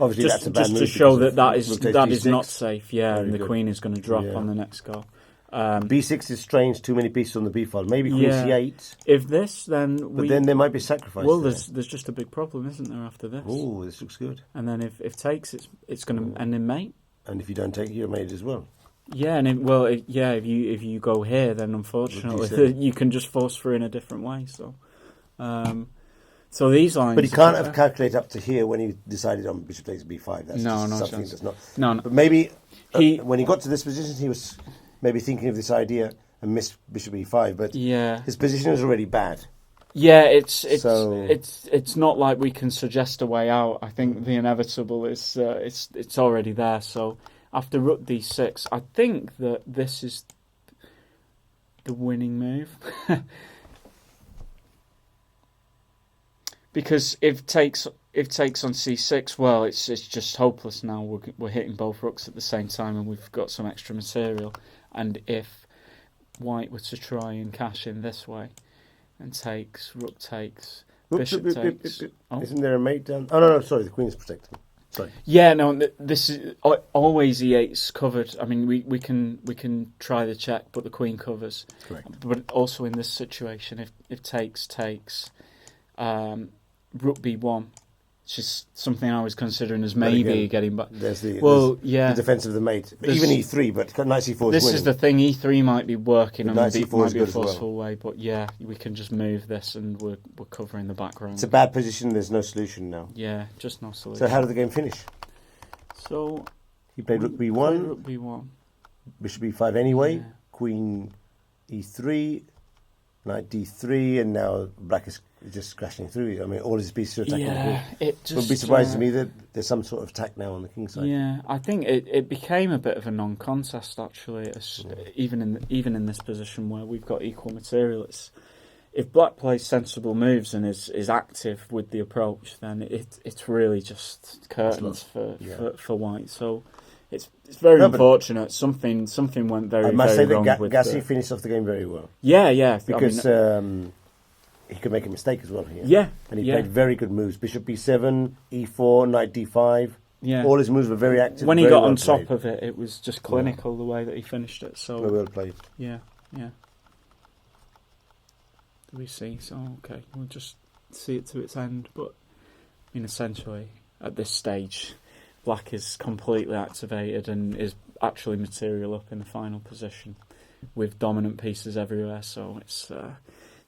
Obviously, that's a bad just move to show because that rook is takes not d6. safe, yeah, Very and the good. queen is going to drop Yeah. on the next go. B6 is strange, too many pieces on the b file. Maybe queen Yeah. c8, If this, then but then there might be sacrifice. well, there. there's just a big problem, isn't there, after this? Oh, this looks good. And then if takes, it's going to end in mate. And if you don't take it, you're made as well. Yeah, and if you go here, then unfortunately you can just force through in a different way. So, so these lines. But he can't have calculated up to here when he decided on bishop takes b5. That's something chance. that's not. No. But maybe when he got to this position, he was maybe thinking of this idea and missed bishop e5. But Yeah. his position was already bad. Yeah, it's So- it's not like we can suggest a way out. I think the inevitable is it's already there. So after rook d6, I think that this is the winning move. Because if takes on c6, well, it's just hopeless now. We're hitting both rooks at the same time, and we've got some extra material. And if white were to try and cash in this way, and takes, rook takes, bishop takes. Oh. Isn't there a mate down? Oh no, sorry, the queen's protecting. Sorry. Yeah, no, this is always e8's covered. I mean, we can try the check, but the queen covers. Correct. But also in this situation, if takes, rook b1, it's just something I was considering as maybe again, getting back. There's the defense of the mate. Even e3, but knight c4 is This winning. is the thing. E3 might be working, But and knight it c4 might is be a good as well. forceful way. But yeah, we can just move this, and we're covering the background. It's a bad position. There's no solution now. Yeah, just no solution. So how did the game finish? So He played rook played b1, rook b1. bishop e5 anyway, Yeah. queen e3, knight d3, and now black is just crashing through. I mean, all his pieces are attacking the Yeah, king. it It just would be surprised to me that there's some sort of attack now on the king's side. Yeah, I think it became a bit of a non-contest actually. Even in this position where we've got equal material, if black plays sensible moves and is active with the approach, then it's really just curtains for white. So it's very unfortunate. Something went very, I must very say wrong that with Gassi finished off the game very well. Yeah, Because I mean, he could make a mistake as well here. yeah, And he played very good moves. Bishop b7, e4, knight d5. yeah. All his moves were very active. When he very got well on top played. of it, it was just clinical the way that he finished it. So Very well played. yeah. Do we see? So okay, we'll just see it to its end. But I mean, essentially, at this stage, black is completely activated and is actually material up in the final position with dominant pieces everywhere. So it's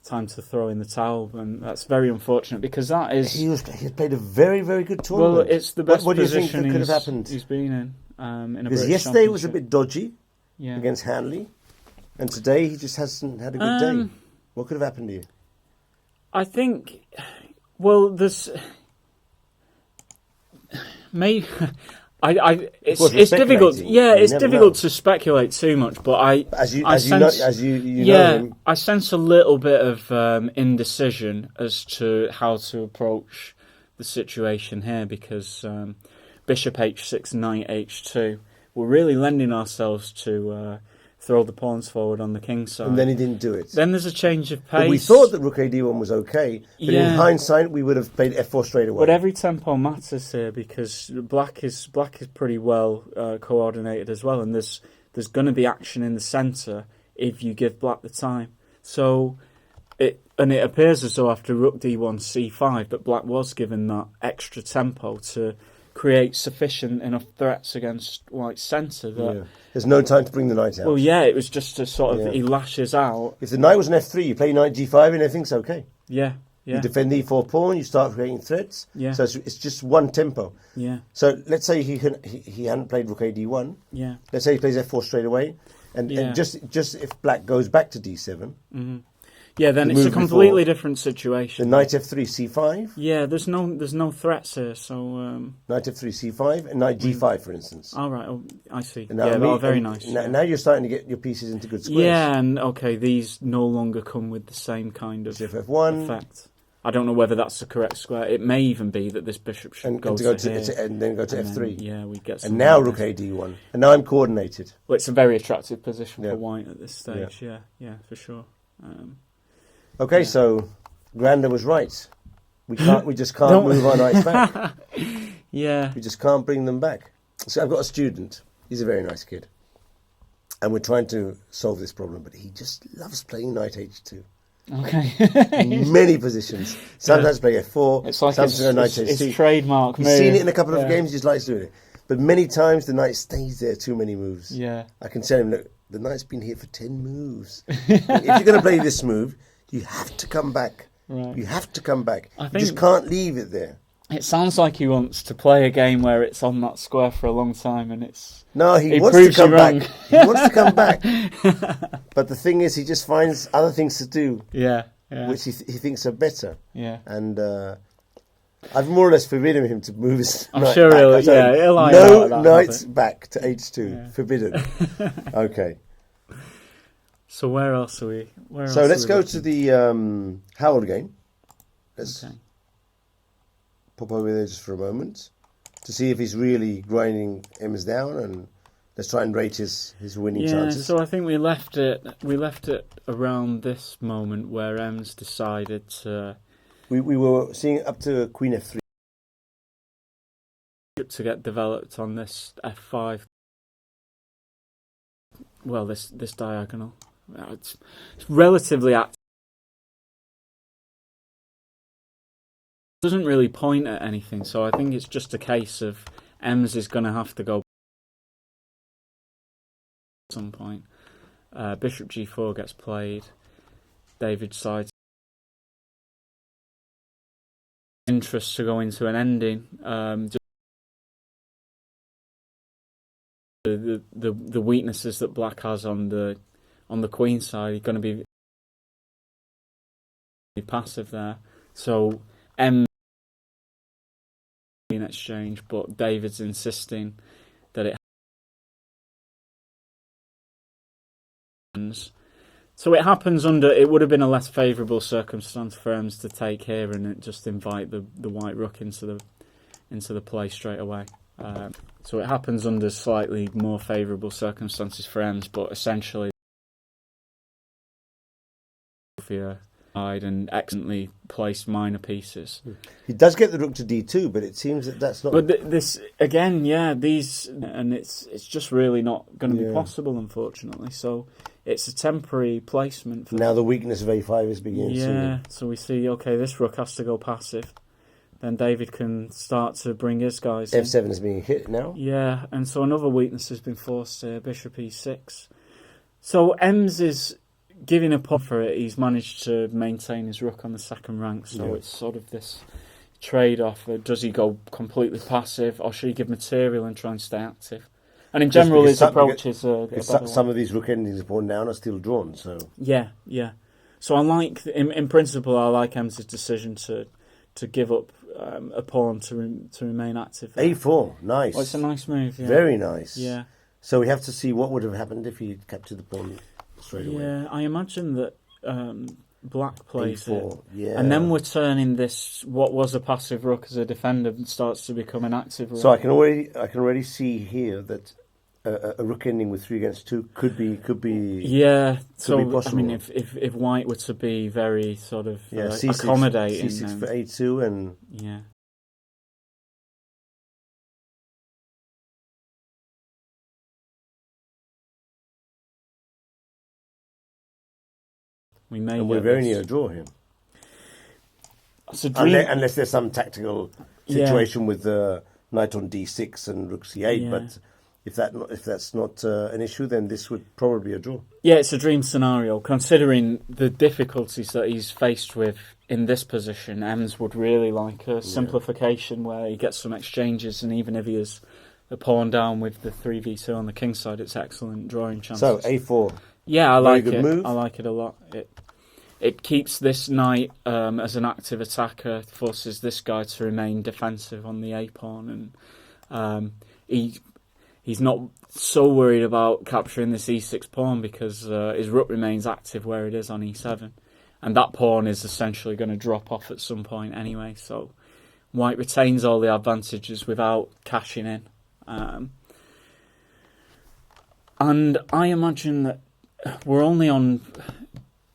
time to throw in the towel, and that's very unfortunate because that is. He has played a very, very good tournament. Well, it's the best what do you think position that could have happened? he's been in a Because British yesterday was a Championship. bit dodgy Yeah. against Hanley, and today he just hasn't had a good day. What could have happened to you? I think, well, there's maybe it's difficult. speculating. Yeah, You it's never difficult know. to speculate too much. But As you sense, know him, I sense a little bit of indecision as to how to approach the situation here because bishop h6, knight h2. We're really lending ourselves to throw the pawns forward on the king's side. and then he didn't do it. Then there's a change of pace. But we thought that rook ad1 was okay, but in hindsight we would have played f4 straight away. But every tempo matters here because black is pretty well coordinated as well, and there's going to be action in the centre if you give black the time. So it appears as though after rook d1 c5 that black was given that extra tempo to create sufficient enough threats against white's centre that There's no time to bring the knight out. well, yeah, it was just a sort of he lashes out. If the knight was an f3, you play knight g5 and everything's okay. Yeah. You defend the e4 pawn, you start creating threats. Yeah. So it's just one tempo. Yeah. So let's say he hadn't played rook ad1. Yeah. Let's say he plays f4 straight away, and just if black goes back to d7, Yeah, then The it's a move completely before. different situation. the knight f3 c5, Yeah, there's no threats here, so knight f3 c5, and knight g5, for instance. all right, I see. And Yeah, very and nice. Now you're starting to get your pieces into good squares. Yeah, and okay, these no longer come with the same kind of Bishop f1, effect. I don't know whether that's the correct square. It may even be that this bishop should and go to go to here. and then go to and f3. then, yeah, we get some. And now rook ad1, and now I'm coordinated. Well, it's a very attractive position Yeah. for white at this stage. Yeah, for sure. Okay, Yeah. so Grander was right. We just can't move our knights back. Yeah. We just can't bring them back. So I've got a student. He's a very nice kid. And we're trying to solve this problem, but he just loves playing knight h2. Okay. Many positions. Sometimes play f4. It's like sometimes knight h2. It's trademark move. He's seen it in a couple of games. He just likes doing it. But many times the knight stays there too many moves. Yeah. I can tell him, look, the knight's been here for 10 moves. If you're going to play this move, you have to come back. Right. You have to come back. I You think just can't leave it there. it sounds like he wants to play a game where it's on that square for a long time, and it's... No, he wants to come back. He wants to come back. But the thing is, he just finds other things to do, Yeah. which he thinks are better. Yeah. And I've more or less forbidden him to move his I'm knight sure back. he'll lie no out that knights habit. back to h2. Yeah. Forbidden. Okay. So where else are we? So let's go to the Rahal game. Let's pop over there just for a moment to see if he's really grinding Ems down, and let's try and rate his winning chances. So I think we left it around this moment where Ems decided to We were seeing up to Queen f3. to get developed on this f5. Well, this diagonal. It's relatively active. Doesn't really point at anything, so I think it's just a case of Ems is going to have to go at some point. Bishop g4 gets played. David decides interest to go into an ending. The weaknesses that Black has on the queen side are going to be passive there. So M in exchange, but David's insisting that it happens. So it happens under. It would have been a less favourable circumstance for Ems to take here and just invite the white rook into the play straight away. So it happens under slightly more favourable circumstances for Ems, but essentially and excellently placed minor pieces. He does get the rook to d2, but it seems that's not. But this again, it's just really not going to be possible, unfortunately. So it's a temporary placement. For now the weakness of a5 is beginning. Yeah, so we see. Okay, this rook has to go passive. Then David can start to bring his guys in. f7 is being hit now. Yeah, and so another weakness has been forced here. Bishop e6. So Ems is giving a pot for it. He's managed to maintain his rook on the second rank, so it's sort of this trade-off. Does he go completely passive, or should he give material and try and stay active? And in general, his approach is some of these rook endings upon down are still drawn. So yeah. So I like, in principle, I like Ems' decision to give up a pawn to remain active. a4, nice. Oh, it's a nice move. Yeah. Very nice. Yeah. So we have to see what would have happened if he captured the pawn straight away. Yeah, I imagine that Black plays a4, it, and then we're turning this what was a passive rook as a defender and starts to become an active rook. So I can already see here that a rook ending with 3 against 2 could be yeah. So be possible. I mean, if White were to be very sort of C6, accommodating, c6 for a2 and yeah. we're very near a draw here. Unless there's some tactical situation with knight on d6 and rook c8, but if that's not an issue, then this would probably be a draw. Yeah, it's a dream scenario. Considering the difficulties that he's faced with in this position, Ems would really like a simplification where he gets some exchanges, and even if he is a pawn down with the 3v2 on the king side, it's excellent drawing chances. So a4. Yeah, I like it. Move. I like it a lot. It keeps this knight as an active attacker, forces this guy to remain defensive on the a pawn, and he's not so worried about capturing this e6 pawn because his rook remains active where it is on e7, and that pawn is essentially going to drop off at some point anyway. So White retains all the advantages without cashing in, and I imagine that we're only on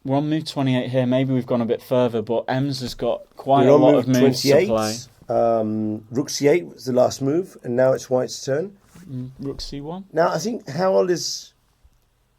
We're on move 28 here. Maybe we've gone a bit further, but Ems has got quite We're a on lot move of moves to 28. play. Rook c8 was the last move, and now it's White's turn. Rook c1. Now I think Howell is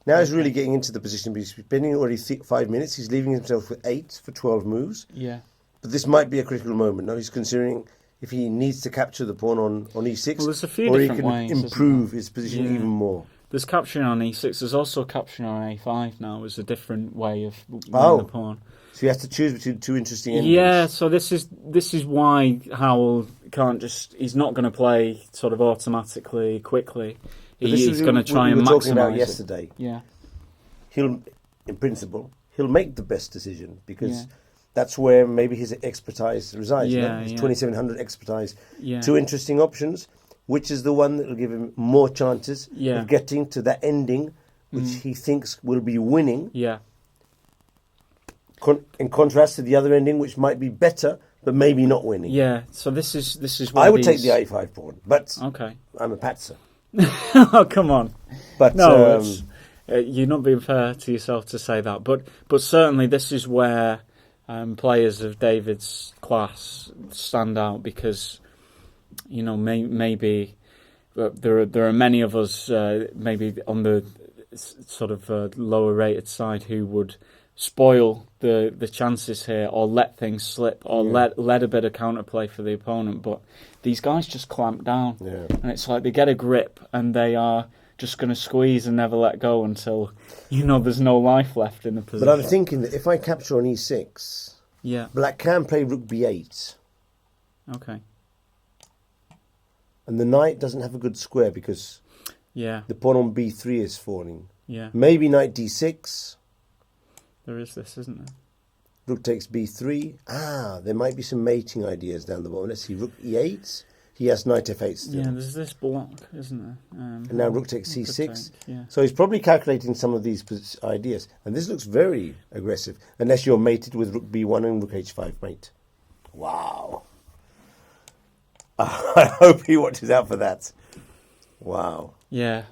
he's really getting into the position because he's spending already 5 minutes. He's leaving himself with 8 for 12 moves. Yeah. But this might be a critical moment. Now he's considering if he needs to capture the pawn on e6, Well, there's a few or he different can ways, improve his position Yeah. even more. There's capturing on e6. There's also capturing on a5 now. Is a different way of winning Oh. the pawn. So he has to choose between two interesting endings. Yeah, so this is why Howell can't just. He's not going to play sort of automatically, quickly. But this He's is going to try we and were talking about maximise it. yesterday. Yeah, In principle, he'll make the best decision because Yeah. that's where maybe his expertise resides. Yeah, His yeah. 2700 expertise. yeah, Two interesting options. Which is the one that will give him more chances Yeah. of getting to that ending, which he thinks will be winning? yeah, In contrast to the other ending, which might be better, but maybe not winning. yeah. So this is where I would take these- the a5 pawn, but Okay. I'm a patzer. Oh, come on. But No, you're not being fair to yourself to say that. But certainly this is where players of David's class stand out because, you know, maybe there are many of us maybe on the sort of lower rated side who would spoil the chances here or let things slip or let a bit of counterplay for the opponent. But these guys just clamp down. Yeah. And it's like they get a grip and they are just going to squeeze and never let go until, you know, there's no life left in the position. But I'm thinking that if I capture on e6, Yeah, black can play rook b8, okay. and the knight doesn't have a good square because Yeah, the pawn on b3 is falling. yeah. Maybe knight d6, There is this, isn't there? rook takes b3. There might be some mating ideas down the bottom. Let's see, rook e8. He has knight f8 still. Yeah, there's this block, isn't there? And now rook takes could c6. take, yeah. So he's probably calculating some of these ideas. And this looks very aggressive, unless you're mated with rook b1 and rook h5 mate. Wow. I hope he watches out for that. Wow. Yeah.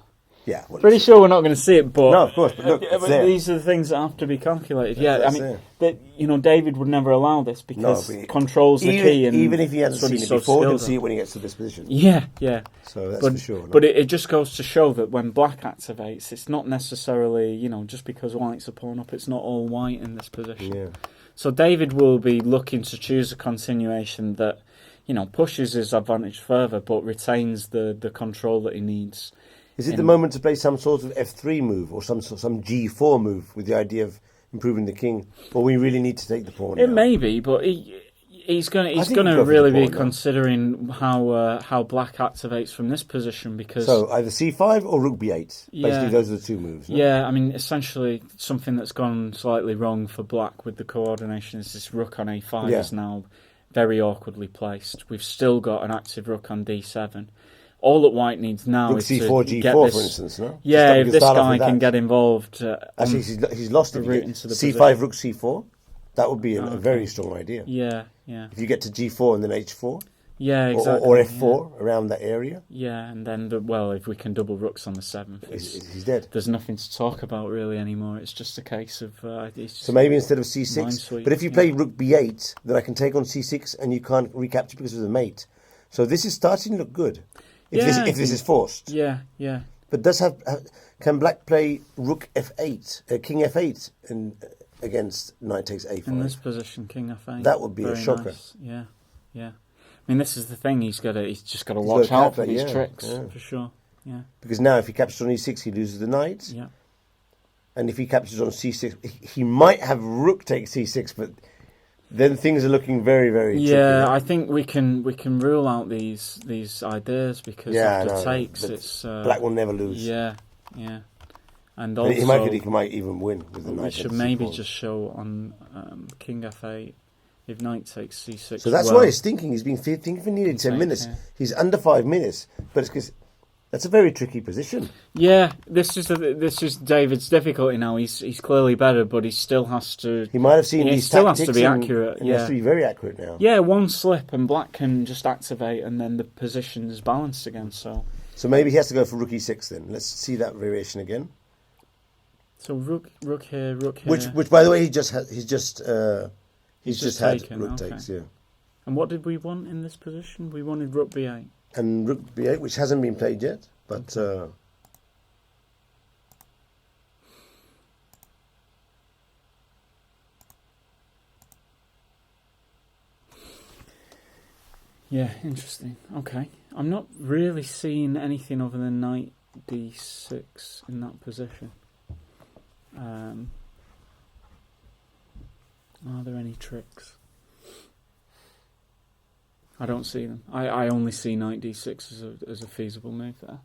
Yeah. Well, Pretty sure we're not going to see it, but No, of course, but look, it's but there. these are the things that have to be calculated. Yeah, I That's mean, there. that you know, David would never allow this because but controls the key, and even if he hasn't that's what seen he's it so before, he'll skilled see at. it when he gets to this position. Yeah, yeah. So that's but, for sure. No? But it just goes to show that when black activates, it's not necessarily, you know, just because white's a pawn up, it's not all white in this position. Yeah. So David will be looking to choose a continuation that, you know, pushes his advantage further, but retains the control that he needs. Is it the moment to play some sort of f3 move or some g4 move with the idea of improving the king, or we really need to take the pawn? It now? may be, but he's going I think to he'd go for really the be pawn now. considering how black activates from this position because. So either c5 or rook b8. Yeah. Basically, those are the two moves. No? Yeah, I mean, essentially, something that's gone slightly wrong for black with the coordination is this rook on a5 Yeah. is now very awkwardly placed. We've still got an active rook on d7. All that white needs now Rook is c4, to g4, get for this. instance. No. Yeah, Just if we this start off guy with can that. get involved. Actually, he's lost the it. route into the c5, rook c4. That would be a very strong idea. Yeah, yeah, If you get to g4 and then h4, yeah, exactly. or f4 around that area, Yeah, and then if we can double rooks on the 7th, he's dead. there's nothing to talk about really anymore. It's just a case of. So maybe instead of Mind c6, sweep, but if you play rook b8, then I can take on c6 and you can't recapture because of the mate. So this is starting to look good. If this is forced. Yeah, yeah. But can black play rook f8, king f8 against knight takes a5? In this position, king f8. That would be a Very shocker. nice. Yeah, yeah. I mean, this is the thing. He's just got to He's watch gotta out for calculate, these yeah, tricks yeah. for sure. Yeah, Because now if he captures on e6, he loses the knight. yeah. And if he captures on c6, he might have rook take c6, but then things are looking very, very tricky. Yeah, I think we can rule out these ideas because after takes, but it's black will never lose. Yeah, yeah. And But also, he might even win with the we knight. should takes maybe c4. just show on king f8 if knight takes c6. So that's why he's thinking. He's been thinking for nearly 10 take, minutes. yeah. He's under 5 minutes, but it's because that's a very tricky position. Yeah, this is David's difficulty now. He's clearly better, but he still has to. He might have seen He these still has tactics to be and- accurate, and he has yeah. to be very accurate now. Yeah, one slip and black can just activate, and then the position is balanced again. So So maybe he has to go for rook e6 then. Let's see that variation again. So rook here. Which by the way, he's just had taken, rook okay. takes, yeah. And what did we want in this position? We wanted rook b8. And rook b8, which hasn't been played yet, but. Okay. Yeah, interesting. Okay. I'm not really seeing anything other than knight d6 in that position. Are there any tricks? I don't see them. I only see knight d6 as a feasible move there.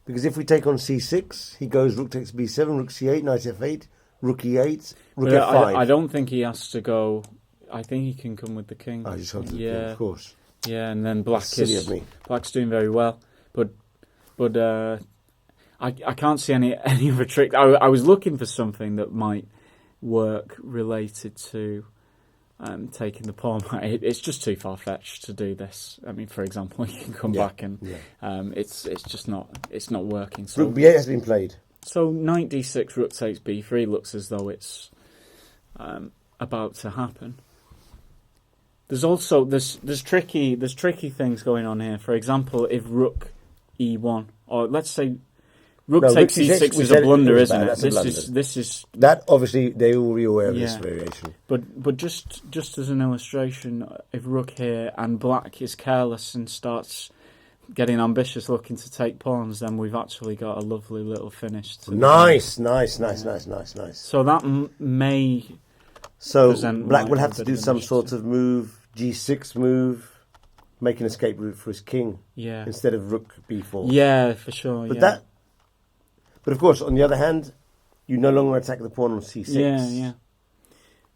Because if we take on c6, he goes rook takes b7, rook c8, knight f8, rook e8, rook f5. I don't think he has to go. I think he can come with the king. I just hope the king, of course. Yeah, and then black's doing very well, but I can't see any other trick. I was looking for something that might work related to taking the pawn. It's just too far fetched to do this. I mean, for example, you can come back and it's just not working. So rook b8 has been played. So knight d6, rook takes b3 looks as though it's about to happen. There's also there's tricky things going on here. For example, if rook e1, or let's say rook takes e6 is a blunder, isn't it? This is that obviously they will be aware of this variation. But just as an illustration, if rook here and black is careless and starts getting ambitious, looking to take pawns, then we've actually got a lovely little finish. Nice. So that may. So black will have to do some sort of move, g6 move, make an escape route for his king. Yeah. Instead of rook b4. Yeah, for sure. But of course, on the other hand, you no longer attack the pawn on c6. Yeah.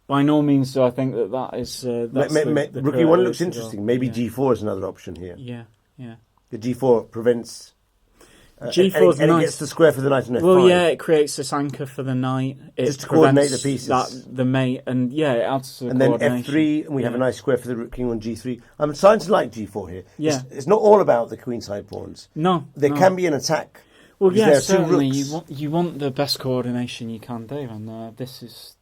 By no means do I think that is. Rook e1 looks interesting. Maybe g4 is another option here. Yeah. The g4 prevents. G4's and nice. it gets the square for the knight on f5. Well, yeah, it creates this anchor for the knight. Just to coordinate the pieces. The mate, and it adds to the and coordination. Then f3, and we have a nice square for the rook king on g3. I'm starting to like g4 here. Yeah. It's not all about the queenside pawns. No. There can be an attack. Well, yeah, there are certainly. two rooks. You want the best coordination you can do, and this is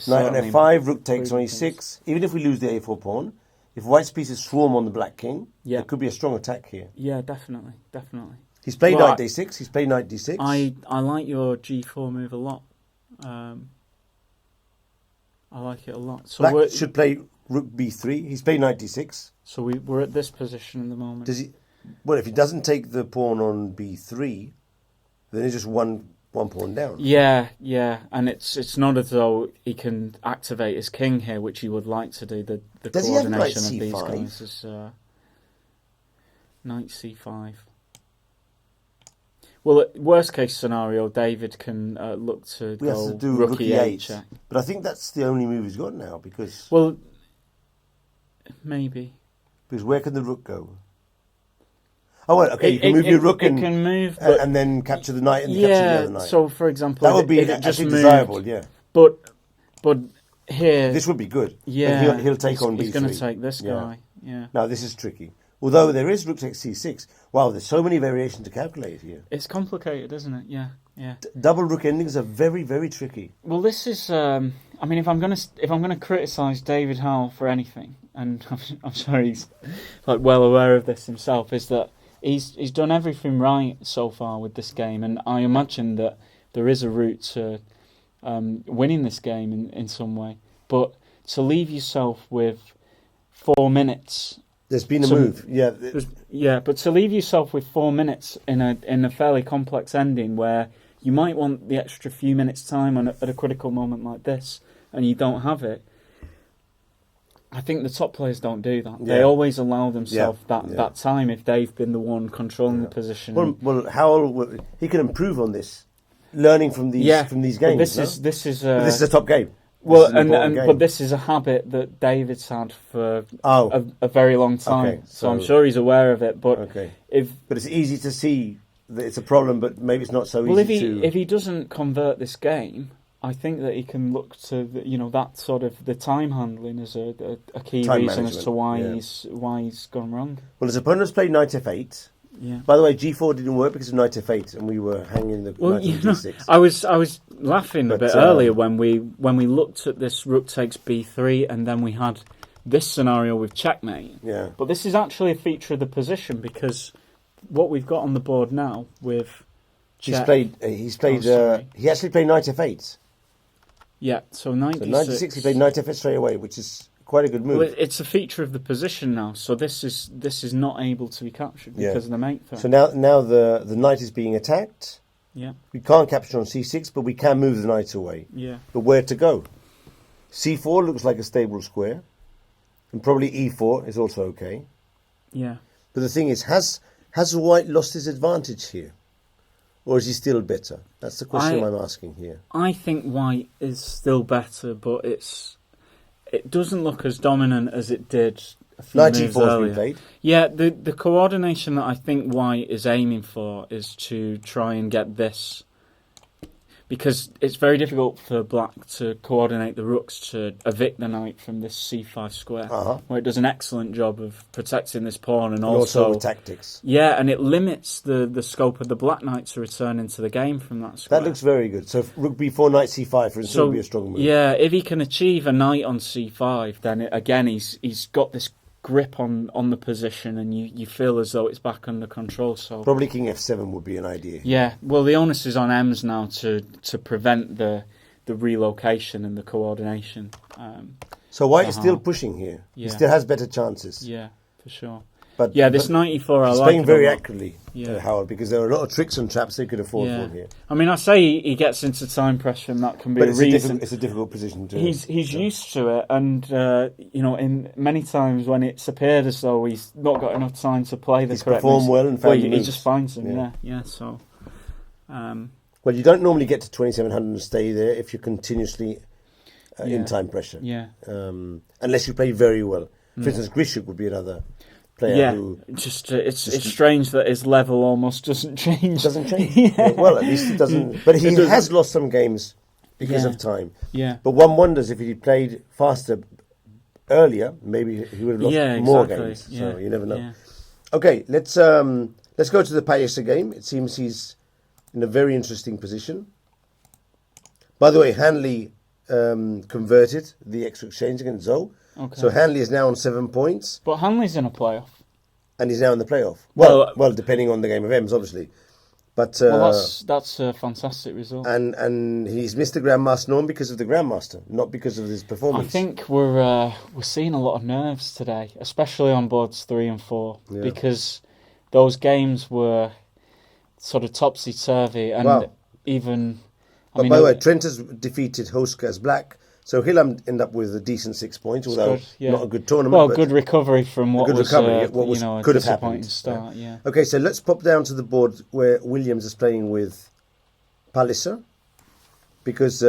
knight on f5, rook takes on e6. Even if we lose the a4 pawn, if white's pieces swarm on the black king, there could be a strong attack here. Yeah, definitely. He's played knight d6. He's played knight d6. I like your g4 move a lot. I like it a lot. So black should play rook b3. He's played knight d6. So we're at this position at the moment. Does he? Well, if he doesn't take the pawn on b3, then he's just one pawn down. Yeah, and it's not as though he can activate his king here, which he would like to do. The Does coordination he have of knight these guys is knight c5. Well, worst case scenario, David can look to We have go to do rook rook e8 e8. check. But I think that's the only move he's got now because. Well, maybe. Because where can the rook go? Oh, well, okay, you can move your rook and then capture the knight and capture the other knight. So, for example, that would be actually desirable, yeah. But here... This would be good. Yeah. He'll take on b3. He's going to take this guy, yeah. Now, this is tricky. Although there is rook takes c6. Wow, there's so many variations to calculate here. It's complicated, isn't it? Yeah. Double rook endings are very, very tricky. Well, this is... I mean, if I'm going to criticise David Rahal for anything, and I'm sure he's well aware of this himself, is that he's done everything right so far with this game, and I imagine that there is a route to winning this game in some way. But to leave yourself with 4 minutes... There's been a move, but to leave yourself with 4 minutes in a fairly complex ending where you might want the extra few minutes' time at a critical moment like this, and you don't have it. I think the top players don't do that. They always allow themselves that time if they've been the one controlling the position. Well, Howell, he can improve on this, learning from these games. This is a top game. Well, but this is a habit that David's had for a very long time. Okay, so I'm sure he's aware of it. But but it's easy to see that it's a problem, but maybe it's not so easy if he doesn't convert this game, I think that he can look to that sort of the time handling as a key reason as to why he's gone wrong. Well, his opponent's played knight f8. Yeah. By the way, G4 didn't work because of knight f8, and we were hanging the knight on d6. I was laughing a bit earlier when we looked at this rook takes b3, and then we had this scenario with checkmate. Yeah. But this is actually a feature of the position, because what we've got on the board now with check, he actually played knight f8. Yeah, so knight d6. 96, he played knight f8 straight away, which is quite a good move. Well, it's a feature of the position now, so this is not able to be captured because of the mate threat. So now the knight is being attacked. Yeah. We can't capture on c6, but we can move the knight away. Yeah. But where to go? c4 looks like a stable square, and probably e4 is also okay. Yeah. But the thing is, has white lost his advantage here? Or is he still better? That's the question I'm asking here. I think white is still better, but it doesn't look as dominant as it did a few moves earlier. Knight e4 has been played. Yeah, the coordination that I think white is aiming for is to try and get this, because it's very difficult for black to coordinate the rooks to evict the knight from this c5 square, where it does an excellent job of protecting this pawn and also tactics. Yeah, and it limits the scope of the black knight to return into the game from that square. That looks very good. So rook b4, knight c5, for instance, would be a strong move. Yeah, if he can achieve a knight on c5, then again he's got this grip on the position, and you feel as though it's back under control. So probably king f7 would be an idea. Yeah, well, the onus is on Ems now to prevent the relocation and the coordination. So white is still pushing here. Yeah. He still has better chances. Yeah, for sure. But this 94 I like. He's playing very accurately, Howard, because there are a lot of tricks and traps they could afford for here. I mean, I say he gets into time pressure, and that can be a reason. It's a difficult position to. He's used to it, and in many times when it's appeared as though he's not got enough time to play the correct performed well and found he just finds them. Yeah. So. Well, you don't normally get to 2700 and stay there if you're continuously in time pressure. Yeah. Unless you play very well. For instance, Grishuk would be another player who... It's strange that his level almost doesn't change. Doesn't change. Well, at least it doesn't... But he has lost some games because of time. Yeah. But one wonders if he played faster earlier, maybe he would have lost more games. So you never know. Yeah. Okay, let's go to the Palliser game. It seems he's in a very interesting position. By the way, Hanley converted the extra exchange against Zoe. Okay. So Hanley is now on 7 points. But Hanley's in a playoff. And he's now in the playoff. Well, depending on the game of Ems, obviously. But that's a fantastic result. And he's missed the Grandmaster norm because of the Grandmaster, not because of his performance. I think we're seeing a lot of nerves today, especially on boards 3 and 4, because those games were sort of topsy-turvy, and even... By the way, Trent has defeated Hoska as black, so he'll end up with a decent 6 points, although not a good tournament. Well, good recovery from what was could have happened. Start. Yeah. Okay, so let's pop down to the board where Williams is playing with Palliser, because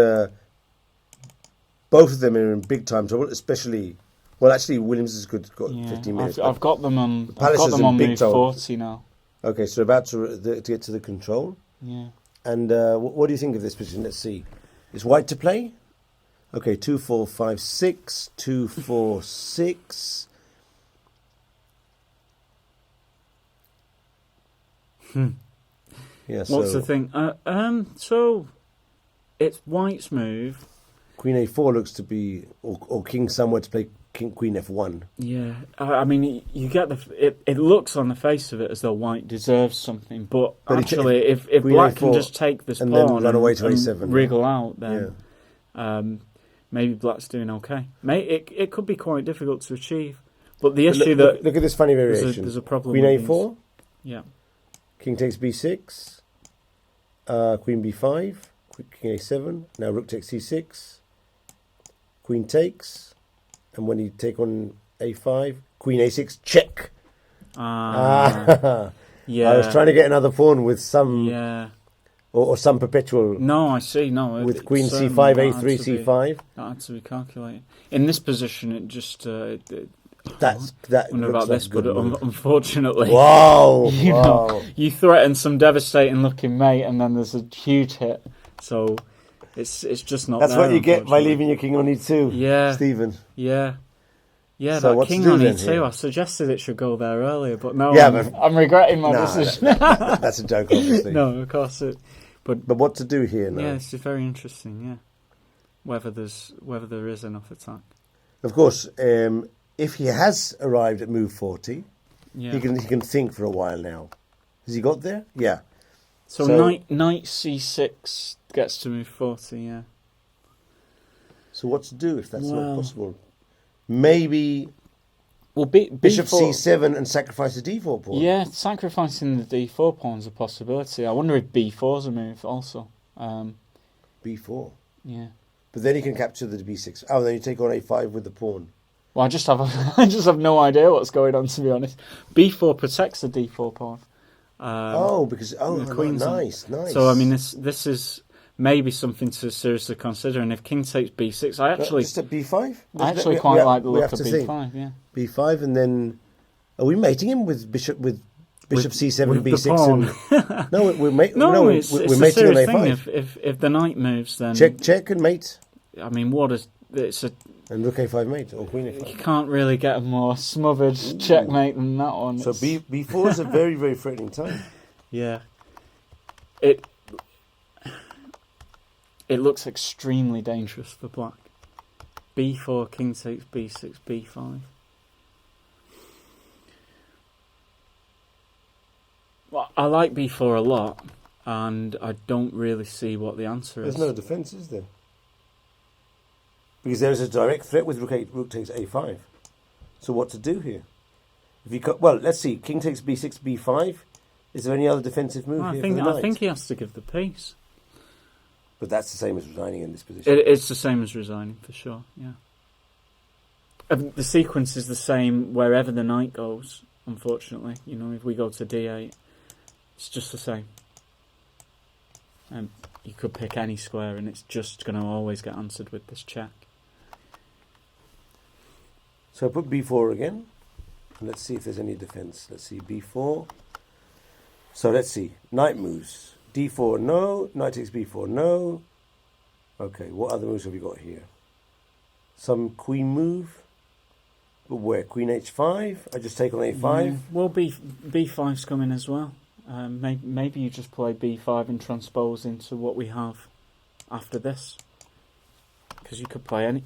both of them are in big time trouble, especially... Well, actually, Williams has got 15 minutes. I've got them on move 40 now. Okay, so about to get to the control. Yeah. And what do you think of this position? Let's see. Is white to play? Okay, 2, 4, 5, 6. 2, 4, 6. Yeah. What's the thing? So it's white's move. Queen A4 looks to be, or king somewhere to play Queen F1. Yeah, I mean, you get it looks on the face of it as though white deserves something, but actually, if black can just take this and pawn then run away to A7, wriggle out, then maybe black's doing okay. It could be quite difficult to achieve, but the issue look at this funny variation. There's a problem. Queen A4. Yeah. King takes B6. Queen B5. King A7. Now rook takes C6. Queen takes. And when you take on A5, Queen A6, check. Yeah. I was trying to get another pawn with some, or some perpetual. No, I see. No, with Queen C5, A3, C5. That had to be calculated. In this position, it just. That about this, but unfortunately, wow, you threaten some devastating looking mate, and then there's a huge hit. So. It's just not. That's there, what you get by leaving your king on E2. Yeah, Stephen. Yeah, Yeah, So that what to king do on then E2. here? I suggested it should go there earlier, but no, Yeah, I'm regretting my No, decision. that's a joke, obviously. No, of course it. But what to do here now? yeah, this is very interesting. Yeah, whether there is enough attack. Of course, if he has arrived at move 40, Yeah. he can think for a while now. Has he got there? Yeah. So knight c6 gets to move 40. Yeah. So what to do if that's not possible? Maybe Well, bishop b4, c7 and sacrifice the d4 pawn. Yeah, sacrificing the d4 pawn is a possibility. I wonder if b4 is a move also. b4. Yeah. But then he can capture the b6. Oh, then you take on a5 with the pawn. Well, I just have no idea what's going on, to be honest. b4 protects the d4 pawn. The queen's nice. So I mean, this is maybe something to seriously consider. And if king takes b6, just at b5. I actually quite like the look of b5. Yeah, b5, and then are we mating him with bishop c7 with b6? The pawn. No, we're mating it's him a on serious a5. thing. If the knight moves, then check and mate. I mean, it's a. And rook a5 mate or queen a5. You can't really get a more smothered checkmate than that one. So b4 is a very, very threatening time. Yeah. It looks extremely dangerous for black. b4, king takes b6, b5. Well, I like b4 a lot, and I don't really see what the answer is. There's no defence, is there? Because there is a direct threat with rook takes a5. So what to do here? If you let's see. King takes b6, b5. Is there any other defensive move here? I think he has to give the piece. But that's the same as resigning in this position. It's the same as resigning, for sure, yeah. The sequence is the same wherever the knight goes, unfortunately. You know, if we go to d8, it's just the same. You could pick any square and it's just going to always get answered with this check. So I put b4 again. And let's see if there's any defense. Let's see, b4. So let's see. Knight moves. d4, no. Knight takes b4, no. Okay, what other moves have we got here? Some queen move. But where? Queen h5? I just take on a5? Yeah. Well, b5's coming as well. Maybe you just play b5 and transpose into what we have after this. Because you could play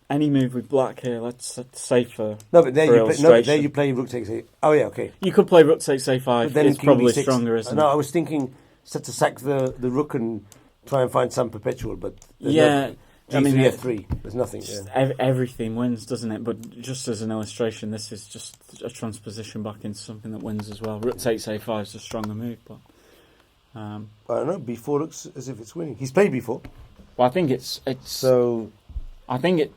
any move with black here. Let's say for there you play rook takes a. Oh yeah, okay. You could play rook takes a5. Then it's probably b6. Stronger, isn't it? No, I was thinking set to sack the rook and try and find some perpetual, but yeah. I mean, f3. There's nothing. Yeah. Everything wins, doesn't it? But just as an illustration, this is just a transposition back into something that wins as well. Rook takes a5 is a stronger move, but I don't know. b4 looks as if it's winning. He's played b4. Well, I think it's so. I think it.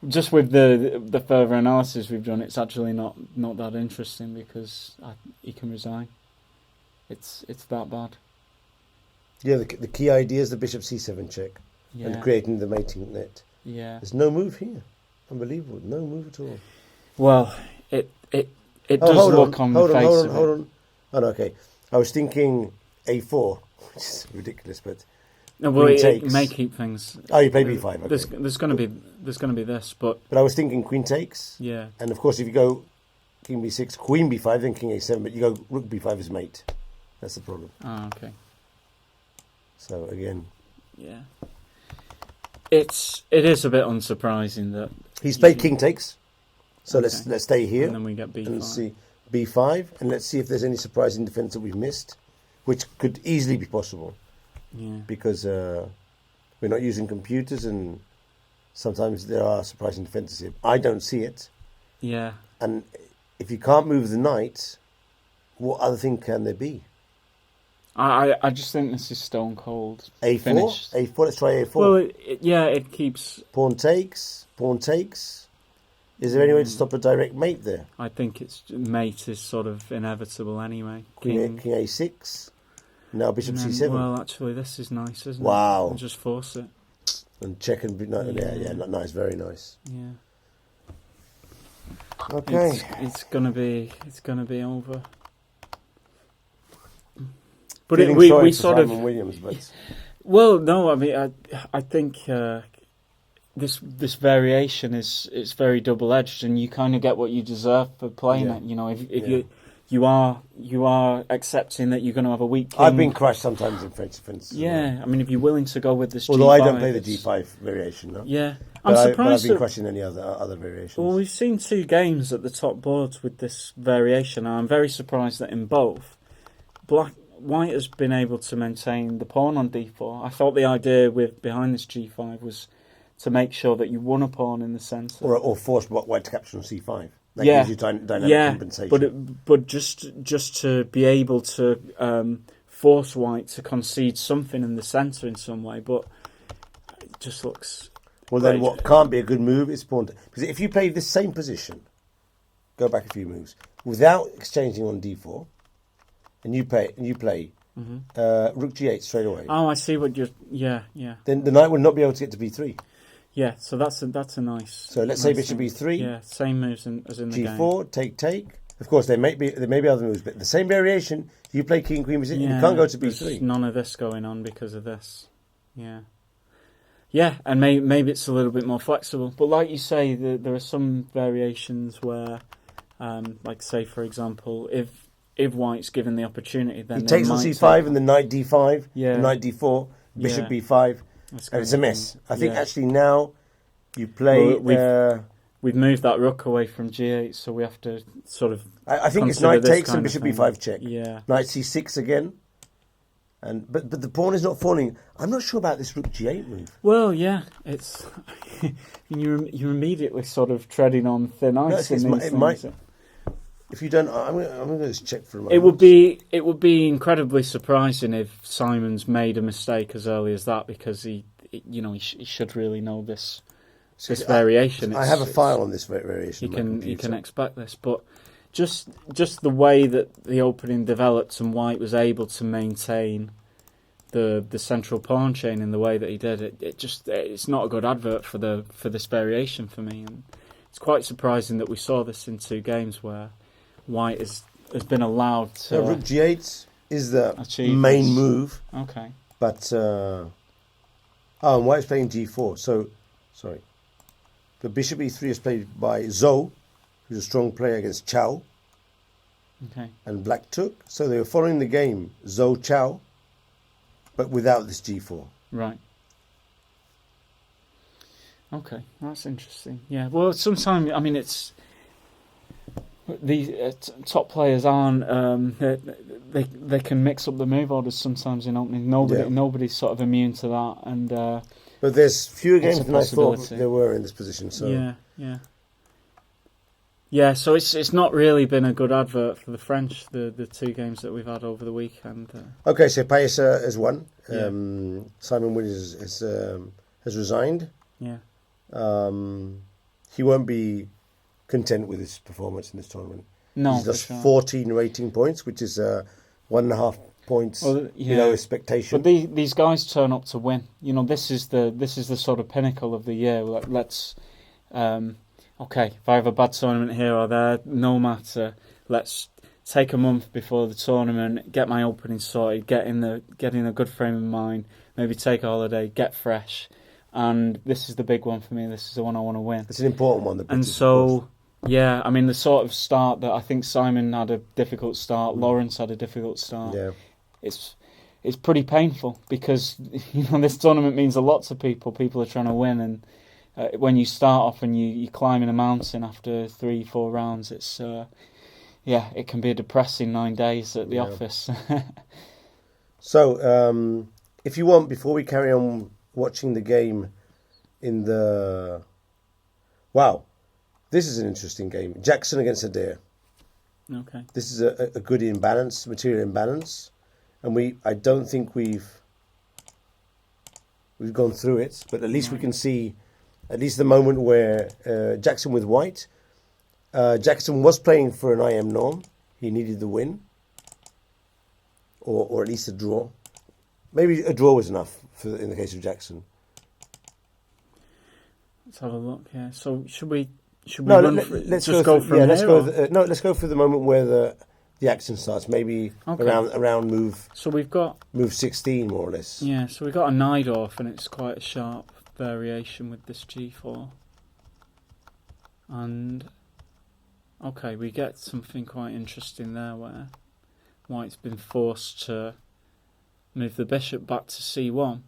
Just with the further analysis we've done, it's actually not that interesting because he can resign. It's that bad. Yeah, the key idea is the bishop c7 check. Yeah. And creating the mating net. Yeah. There's no move here. Unbelievable. No move at all. Well, it does look on the face of it. Hold on. Oh, no, okay. I was thinking a4, which is ridiculous, but no, well, it may keep things. Oh, you play b5. Okay. There's going to be this, but I was thinking queen takes. Yeah. And of course, if you go king b6, queen b5, then king a7, but you go rook b5 as mate. That's the problem. Oh, okay. So again. Yeah. It is a bit unsurprising that he's played king takes. So okay. let's stay here. And then we get b5. And see b5, and let's see if there's any surprising defense that we've missed, which could easily be possible. Yeah. Because we're not using computers, and sometimes there are surprising defenses here. I don't see it. Yeah. And if you can't move the knight, what other thing can there be? I just think this is stone cold. A4? Finished. A4, let's try A4. Well, it keeps... Pawn takes. Is there any way to stop a direct mate there? I think mate is sort of inevitable anyway. King A6. Now bishop C7. Well, actually, this is nice, isn't it? Wow. And just force it. And check and... nice, very nice. Yeah. Okay. It's gonna be over. But we sort Simon of Williams, but well, no, I mean, I think this variation is very double edged, and you kind of get what you deserve for playing it. You know, if you are accepting that you're going to have a weak king. I've been crushed sometimes in French defence. Yeah, I mean, if you're willing to go with this, although G5, I don't play the G5 variation, no. Yeah, I'm surprised. But I've been crushing any other variations. Well, we've seen 2 games at the top boards with this variation, and I'm very surprised that in both, White has been able to maintain the pawn on d4. I thought the idea behind this G5 was to make sure that you won a pawn in the centre, or force White to capture on C5. That gives you dynamic compensation. But just to be able to force White to concede something in the centre in some way, but it just looks. Well, then what can't be a good move is pawn. Because if you play this same position, go back a few moves without exchanging on d4, and you play rook g8 straight away. Oh, I see what you're. Yeah. Then the knight will not be able to get to b3. Yeah, so that's a nice. So let's say bishop b3. Yeah, same moves as in the game. G4, take. Of course, there may be other moves, but the same variation. You play king, queen, you can't go to b3. There's none of this going on because of this. Yeah. Yeah, and maybe it's a little bit more flexible. But like you say, there are some variations where, like say for example, if White's given the opportunity, then he takes on c5 and the knight d5, the knight d4, bishop b5, and it's a mess. I think actually now you play. We've moved that rook away from g8, so we have to sort of. I think it's knight takes and bishop b5 check. Yeah. Knight c6 again. But the pawn is not falling. I'm not sure about this rook g8 move. Well, yeah, it's you're immediately sort of treading on thin ice. It might. If you don't, I'm going to just check for a moment. It would be incredibly surprising if Simon's made a mistake as early as that, because he should really know this variation. I have a file on this variation. You can expect this, but just the way that the opening developed and White was able to maintain the central pawn chain in the way that he did, it's not a good advert for this variation for me, and it's quite surprising that we saw this in 2 games where White has been allowed to. So rook g8 is the main move. Okay. But and White's playing g4. So, sorry. The bishop e3 is played by Zhou, who's a strong player against Chow. Okay. And Black took. So they were following the game Zhou Chow, but without this g4. Right. Okay, that's interesting. Yeah. Well, sometimes it's. The top players aren't. They can mix up the move orders sometimes in opening. Nobody's sort of immune to that, and. But there's fewer games than I thought there were in this position. So yeah. So it's not really been a good advert for the French. The 2 games that we've had over the weekend. Okay, so Payet has won. Simon Williams has resigned. Yeah. He won't be content with his performance in this tournament. No, he's lost 14 or 18 points, which is 1.5 points below expectation. But these guys turn up to win. This is the sort of pinnacle of the year. Let's okay, if I have a bad tournament here or there, no matter. Let's take a month before the tournament, get my opening sorted, get in a good frame of mind, maybe take a holiday, get fresh. And this is the big one for me. This is the one I want to win. It's an important one. And so, yeah, I mean, the sort of start that I think Simon had a difficult start, Lawrence had a difficult start. Yeah, it's pretty painful because this tournament means a lot to people. People are trying to win, and when you start off and you climb in a mountain after 3-4 rounds, it's it can be a depressing 9 days at the office. So, if you want, before we carry on watching the game in the... Wow, this is an interesting game. Jackson against Adair. Okay. This is a good imbalance, material imbalance. And I don't think we've gone through it, but at least we can see at least the moment where Jackson with White. Jackson was playing for an IM norm. He needed the win. Or at least a draw. Maybe a draw was enough in the case of Jackson. Let's have a look. Yeah. So should we let's go for the moment where the action starts. Maybe around move. So we've got move 16 more or less. Yeah. So we've got a Najdorf, and it's quite a sharp variation with this g4. And, okay, we get something quite interesting there where white's been forced to move the bishop back to c1.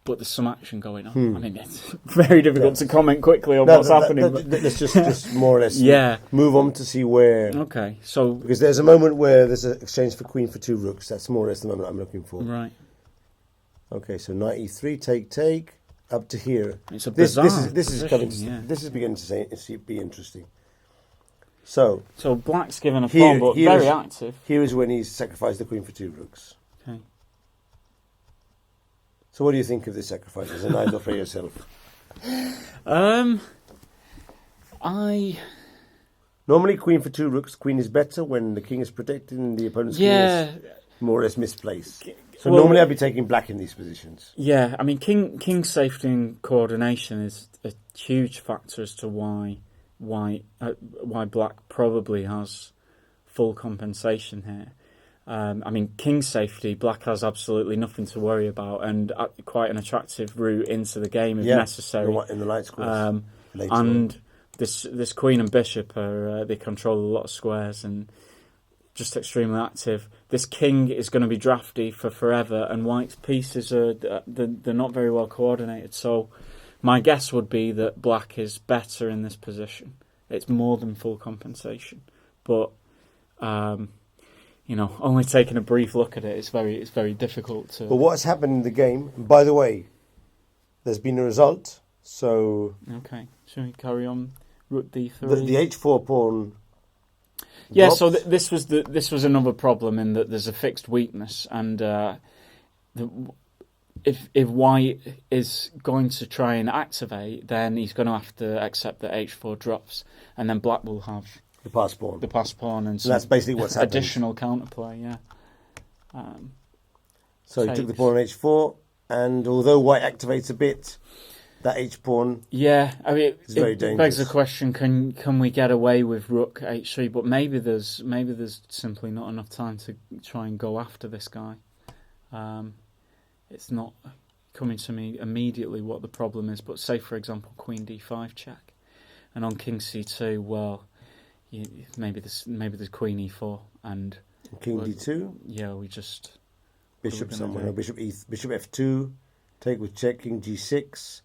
But there's some action going on. I mean, it's very difficult to comment quickly on what's happening. Let's just more or less move on to see where... Okay, so... Because there's a moment where there's an exchange for queen for 2 rooks. That's more or less the moment I'm looking for. Right. Okay, so knight e3, take, up to here. It's a bizarre this is coming. This is beginning to be interesting. So black's given a pawn, but very active. Here is when he's sacrificed the queen for 2 rooks. Okay. So what do you think of this sacrifice as a knight for yourself? Normally queen for 2 rooks, queen is better when the king is protected and the opponent's king is more or less misplaced. So normally I'd be taking black in these positions. Yeah, I mean king's safety and coordination is a huge factor as to why black probably has full compensation here. I mean, king's safety, black has absolutely nothing to worry about, and quite an attractive route into the game if necessary. In the light squares. And this queen and bishop they control a lot of squares and just extremely active. This king is going to be drafty for forever, and white's pieces they're not very well coordinated. So my guess would be that black is better in this position. It's more than full compensation, but. Only taking a brief look at it, it's very difficult to... But what has happened in the game, and by the way, there's been a result, so... Okay, shall we carry on? Rook d3? The h4 pawn... Yeah, dropped. So this was another problem in that there's a fixed weakness, and if white is going to try and activate, then he's going to have to accept that h4 drops, and then black will have... The pass pawn. And that's basically what's happened. Additional counterplay, yeah. So he took the pawn on h4, and although white activates a bit, that h-pawn is very dangerous. It begs the question, can we get away with rook h3? But maybe there's simply not enough time to try and go after this guy. It's not coming to me immediately what the problem is, but say, for example, queen d5 check. And on king c2, well... Maybe there's queen e4 and king d2. Yeah, we just bishop somewhere. Bishop f2, take with check. King g6.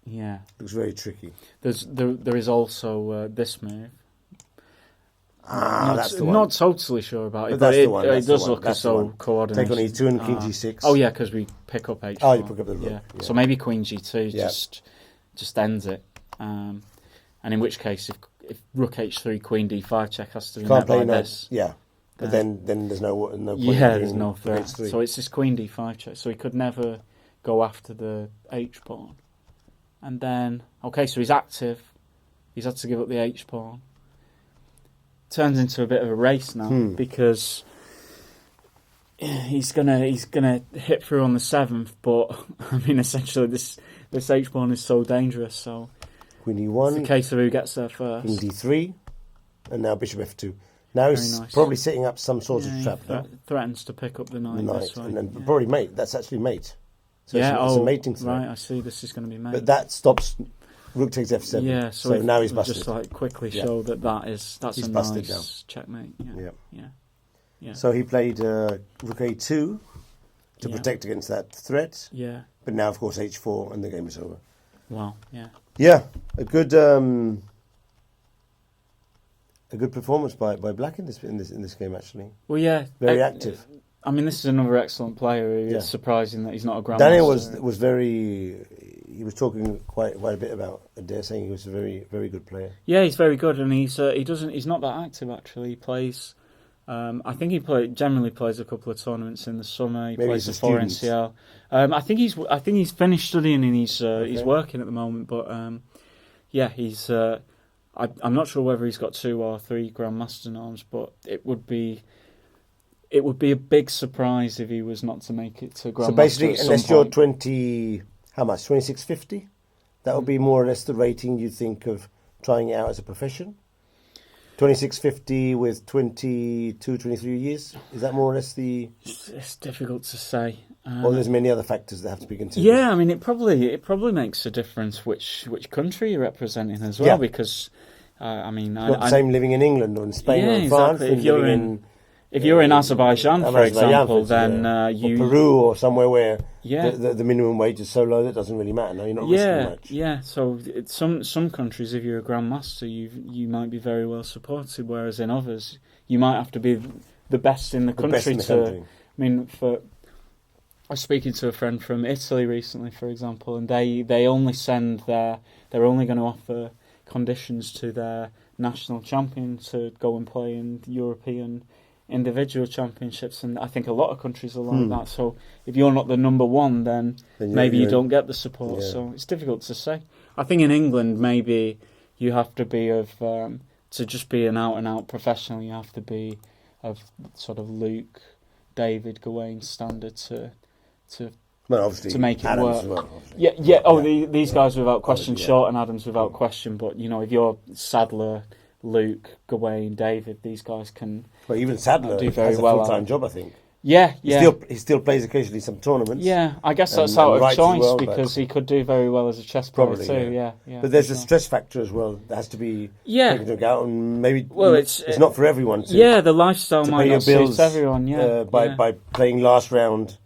Yeah, looks very tricky. There is also this move. That's the one. Not totally sure about it, but it does look as so coordinated. Take on e2 and king g6. Oh yeah, because we pick up h4. Oh, you pick up the rook. Yeah. So maybe queen g2 just ends it, and in which case if rook h3, queen d5 check has to be met by this. Yeah, but then there's no point. Yeah, there's no threat. So it's this queen d5 check. So he could never go after the h pawn. And then, okay, so he's active. He's had to give up the h pawn. Turns into a bit of a race now because he's gonna hit through on the 7th. But I mean, essentially, this h pawn is so dangerous. So. Queen e1. It's the case of who gets there first. King d3, and now bishop f2. Now he's probably setting up some sort of trap. Threatens to pick up the knight. This way. And probably mate. That's actually mate. So it's a mating threat. Right, I see. This is going to be mate. But that stops. Rook takes f7. Yeah, so now he's busted. Just quickly show that's he's a busted nice checkmate. Yeah. So he played rook a2 to protect against that threat. Yeah. But now, of course, h4, and the game is over. Wow. Yeah. Yeah, a good performance by black in this game actually. Well, yeah, very active. I mean, this is another excellent player. It's surprising that he's not a grandmaster. Daniel was very. He was talking quite a bit about Adair, saying he was a very very good player. Yeah, he's very good, and he's not that active actually. He plays. I think he generally plays a couple of tournaments in the summer. He plays the 4 NCL. I think he's finished studying and he's working at the moment. But he's. I'm not sure whether he's got 2 or 3 Grandmaster norms, but it would be a big surprise if he was not to make it to Grandmaster. So basically, unless you're 20, how much? 2650. That would be more or less the rating you'd think of trying it out as a profession. 2650 with 22, 23 years. Is that more or less the? It's difficult to say. Or there's many other factors that have to be considered. Yeah, I mean, it probably makes a difference which country you're representing as well, because I mean, it's not the same living in England or in Spain or in France. Exactly. If you're in Azerbaijan, for example, then you or Peru or somewhere where the minimum wage is so low that it doesn't really matter. No, you're not risking much. Yeah. So some countries, if you're a grandmaster, you might be very well supported, whereas in others, you might have to be the best in the country. I mean, I was speaking to a friend from Italy recently, for example, and they only send they're only going to offer conditions to their national champion to go and play in European individual championships, and I think a lot of countries are like that. So if you're not the number one, then maybe you don't get the support. So it's difficult to say. I think in England, maybe you have to be to just be an out and out professional. You have to be of sort of Luke, David, Gawain standard to make it Adams work. As well, These guys without question, Short and Adams without question. But if you're Sadler, Luke, Gawain, David, these guys can. Well, even Sadler do very has a well full-time job, I think. Yeah. He still plays occasionally some tournaments. Yeah, I guess that's out of choice because he could do very well as a chess player too. Yeah. But there's a stress factor as well that has to be taken into account, and maybe it's not for everyone. The lifestyle might not suit everyone. By playing last round.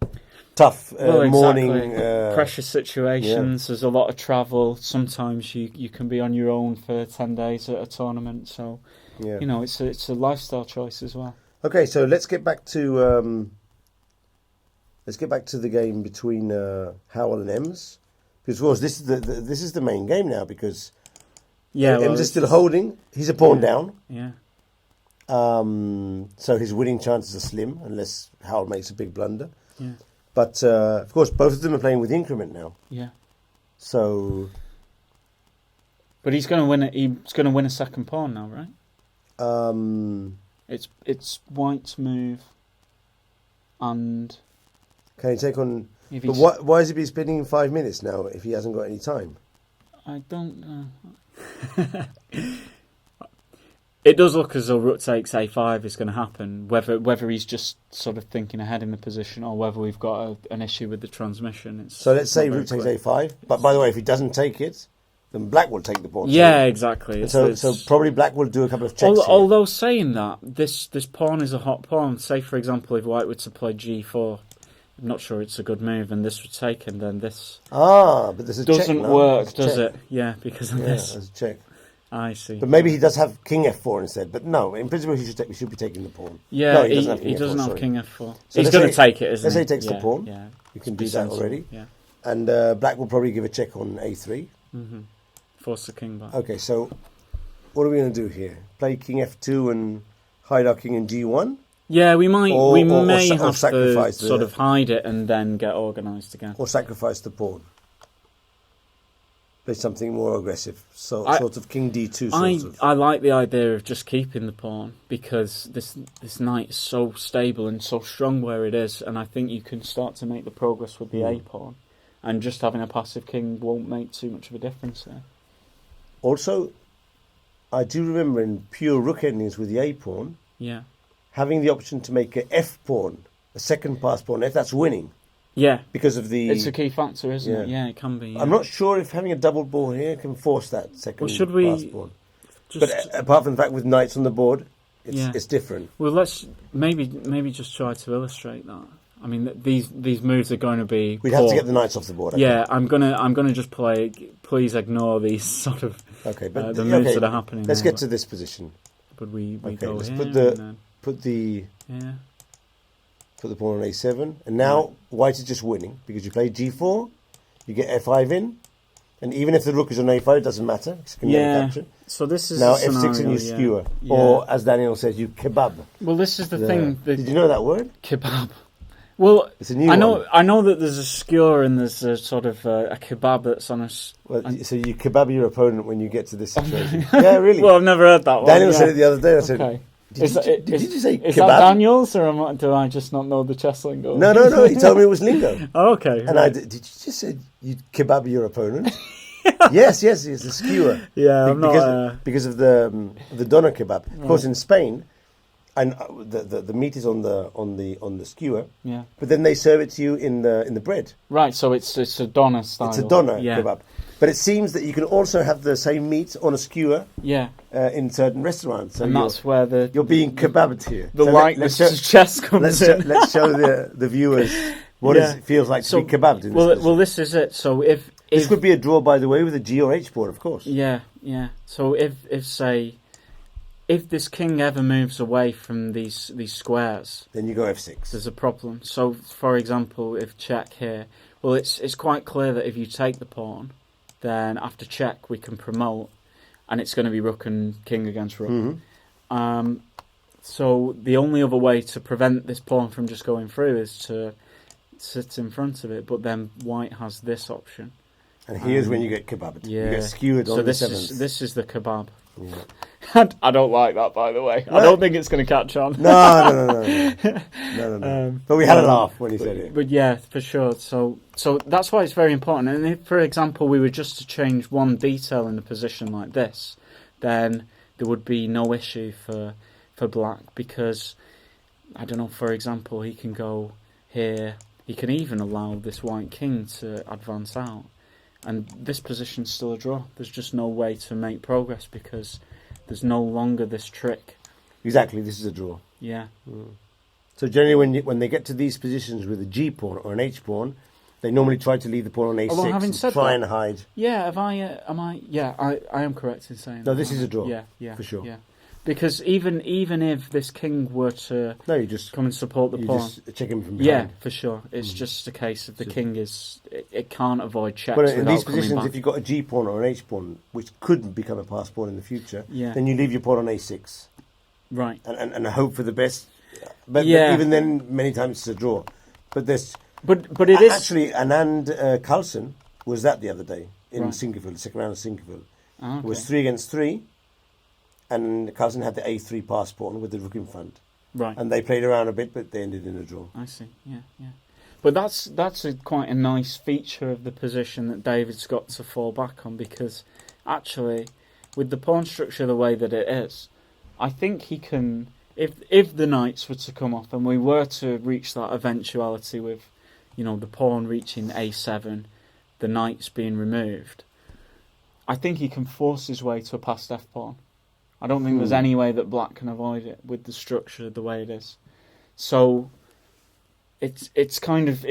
Tough morning pressure situations. There's a lot of travel. Sometimes you can be on your own for 10 days at a tournament. So it's a lifestyle choice as well. Okay, so let's get back to the game between Howell and Ems, because of course this is the main game now, because Ems is still holding. He's a pawn down. Yeah. So his winning chances are slim unless Howell makes a big blunder. Yeah. But of course, both of them are playing with increment now. Yeah. So. But he's going to win it. He's going to win a second pawn now, right? It's White's move, and. Can he take on? But why is he be spending 5 minutes now if he hasn't got any time? I don't know. It does look as though rook takes a5 is going to happen. Whether he's just sort of thinking ahead in the position, or whether we've got an issue with the transmission. So let's say rook takes a5. But by the way, if he doesn't take it, then Black will take the pawn. Yeah, exactly. So probably Black will do a couple of checks. Although saying that, this pawn is a hot pawn. Say for example, if White were to play g4, I'm not sure it's a good move, and this was taken, then this. But there's a doesn't check, work, does it? Yeah, because of this. There's a check. I see. But maybe he does have king f4 instead. But no, in principle, he should be taking the pawn. Yeah, no, he doesn't have king f4. So he's going to take it, isn't he? Let's say he takes the pawn. Yeah, you can do that already. Yeah. And Black will probably give a check on a3. Mm-hmm. Force the king back. Okay, so what are we going to do here? Play king f2 and hide our king in g1? Yeah, we might. We may have to sort of hide it and then get organised again. Or sacrifice the pawn. Play something more aggressive, sort of king d2. I like the idea of just keeping the pawn, because this knight is so stable and so strong where it is, and I think you can start to make the progress with the a pawn, and just having a passive king won't make too much of a difference there. Also, I do remember in pure rook endings with the a pawn, having the option to make a f pawn, a second pass pawn, if that's winning. Yeah, because of the. It's a key factor, isn't it? Yeah, it can be. Yeah. I'm not sure if having a double pawn here can force that second pass pawn. But apart from the fact with knights on the board, it's different. Well, let's maybe just try to illustrate that. I mean, these moves are going to be. We'd have to get the knights off the board. I'm gonna just play. Please ignore these sort of the moves that are happening. Let's get to this position. But we go let's here. Put the pawn on a7, and now White is just winning because you play g4, you get f5 in, and even if the rook is on a5, it doesn't matter. It's capture. So this is now f6 and you skewer, or as Daniel says, you kebab. Well, this is the thing. Did you know that word? Kebab. Well, it's a new one. I know that there's a skewer and there's a sort of a kebab that's on a. So you kebab your opponent when you get to this situation. Yeah, really. Well, I've never heard that one. Daniel said it the other day. I said. Okay. Did you say kebab? Is that Daniel's, or do I just not know the chess lingo? No. He told me it was lingo. Oh, okay. And did you just say you kebab your opponent? Yes, it's a skewer. Yeah, I'm because of the doner kebab. Of course, in Spain, and the meat is on the skewer. Yeah. But then they serve it to you in the bread. Right, so it's a doner style. It's a doner kebab. But it seems that you can also have the same meat on a skewer. Yeah. In certain restaurants. So and that's where you're being kebabbed here. The likeness to chess comes in. Let's show the viewers what it feels like to be kebabbed. Well, this is it. So if this could be a draw, by the way, with a G or H pawn, of course. Yeah. So if say if this king ever moves away from these squares, then you go F6. There's a problem. So, for example, if check here, well, it's quite clear that if you take the pawn, then after check we can promote, and it's going to be rook and king against rook. Mm-hmm. So the only other way to prevent this pawn from just going through is to sit in front of it, but then white has this option. And here's when you get kebabbed. Yeah. You get skewered on the 7th. This is the kebab. Yeah. I don't like that, by the way. I don't think it's going to catch on. No. But we had a laugh when he said it. But yeah, for sure. So that's why it's very important. And if, for example, we were just to change one detail in a position like this, then there would be no issue for black, because, I don't know, for example, he can go here. He can even allow this white king to advance out. And this position's still a draw. There's just no way to make progress because there's no longer this trick. Exactly, this is a draw. Yeah. So generally, when they get to these positions with a G pawn or an H pawn, they normally try to leave the pawn on A6 and try and hide. Yeah, I am correct in saying no, this is a draw. Yeah, for sure. Yeah. Because even if this king were to you just come and support the pawn, just check him from behind. Yeah, for sure. It's just a case of the king it can't avoid checks. But in these coming positions, back. if you've got a G pawn or an H pawn, which could become a pass pawn in the future, Yeah. then you leave your pawn on A6, right, and hope for the best. But even then, many times it's a draw. But it is actually Anand Carlsen was that the other day in Singerfield, the second round of Singerfield. Okay. It was 3 against 3. And Carlsen had the A3 pass pawn with the rook in front. Right. And they played around a bit, but they ended in a draw. I see, yeah. But that's quite a nice feature of the position that David's got to fall back on, because actually, with the pawn structure the way that it is, I think he can, if the knights were to come off and we were to reach that eventuality with, the pawn reaching A7, the knights being removed, I think he can force his way to a passed F pawn. I don't think there's any way that black can avoid it with the structure the way it is. So it's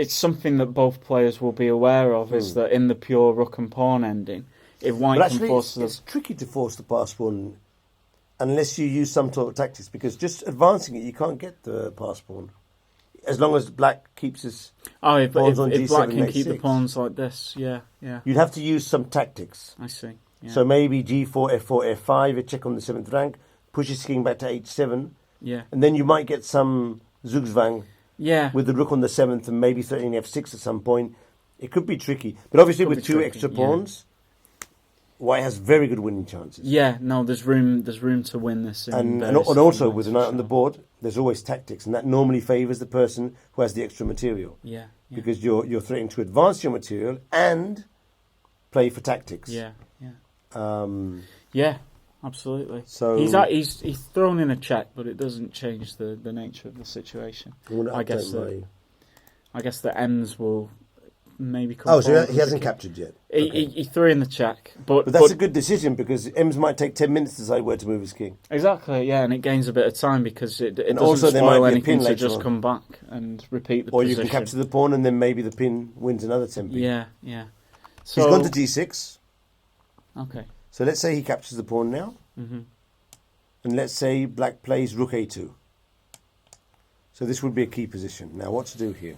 something that both players will be aware of, is that in the pure rook and pawn ending, if white can force it's tricky to force the pass pawn unless you use some sort of tactics, because just advancing it, you can't get the pass pawn. As long as black keeps his pawns on G7 if black can and keep A6. the pawns like this, yeah. You'd have to use some tactics. I see. Yeah. So maybe G4, F4, F5, a check on the 7th rank, pushes king back to H7. Yeah. And then you might get some Zugzwang Yeah. with the rook on the 7th and maybe threatening F6 at some point. It could be tricky. But obviously with two extra pawns, white has very good winning chances. Yeah, no, there's room to win this. And also with a knight on the board, there's always tactics, and that normally favours the person who has the extra material. Yeah. Because you're threatening to advance your material and play for tactics. Yeah. Yeah, absolutely. So he's thrown in a check, but it doesn't change the nature of the situation. I guess the ends will maybe come. So he hasn't captured yet. He threw in the check, but that's a good decision, because Ems might take 10 minutes to decide where to move his king. Exactly, yeah, and it gains a bit of time because it doesn't also spoil anything to just come back and repeat the position. Or you can capture the pawn and then maybe the pin wins another tempo. Yeah. So he's gone to G6. Okay. So let's say he captures the pawn now. Mm-hmm. And let's say black plays rook A2. So this would be a key position. Now what to do here?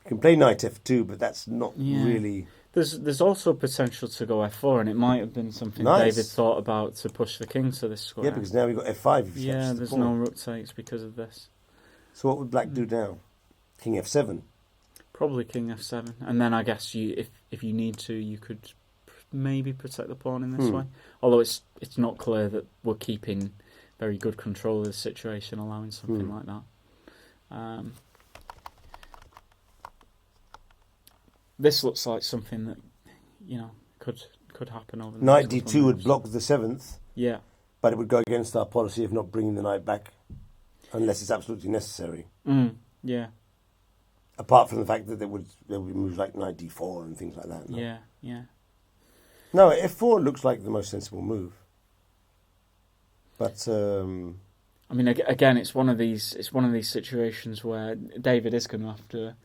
You can play knight F2, but that's not really... There's also potential to go F4, and it might have been something David thought about to push the king to this square. Yeah, because now we've got F5. There's no rook takes because of this. So what would black do now? King F7? Probably king F7, and then I guess if you need to, you could maybe protect the pawn in this way. Although it's not clear that we're keeping very good control of the situation, allowing something like that. this looks like something that could happen over the Knight next D2 would block the 7th. Yeah. But it would go against our policy of not bringing the knight back unless it's absolutely necessary. Yeah. Apart from the fact that there would be moves like knight D4 and things like that. No? Yeah. No, F4 looks like the most sensible move. But I mean, again, it's one of these situations where David is going to have to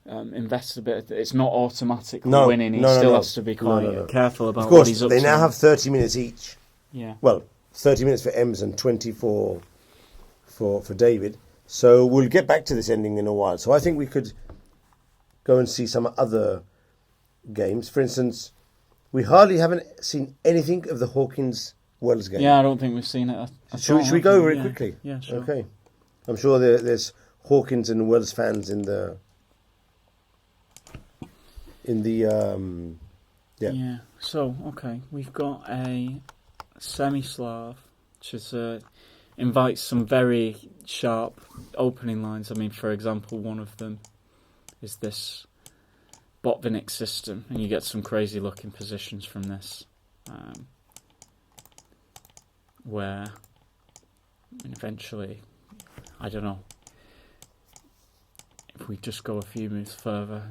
invest a bit. It's not automatically winning. He still has to be quite careful about what he's up to. Of course, they now have 30 minutes each. Yeah. Well, 30 minutes for Ems and 20 for David. So we'll get back to this ending in a while. So I think we could go and see some other games. For instance, we hardly haven't seen anything of the Hawkins-Wells game. Yeah, I don't think we've seen it. Should we go very quickly? Yeah, sure. Okay. I'm sure there's Hawkins and Wells fans in the Yeah. So, okay, we've got a semi-Slav, which invites some very sharp opening lines. I mean, for example, one of them is this Botvinnik system, and you get some crazy-looking positions from this, where, and eventually, I don't know, if we just go a few moves further.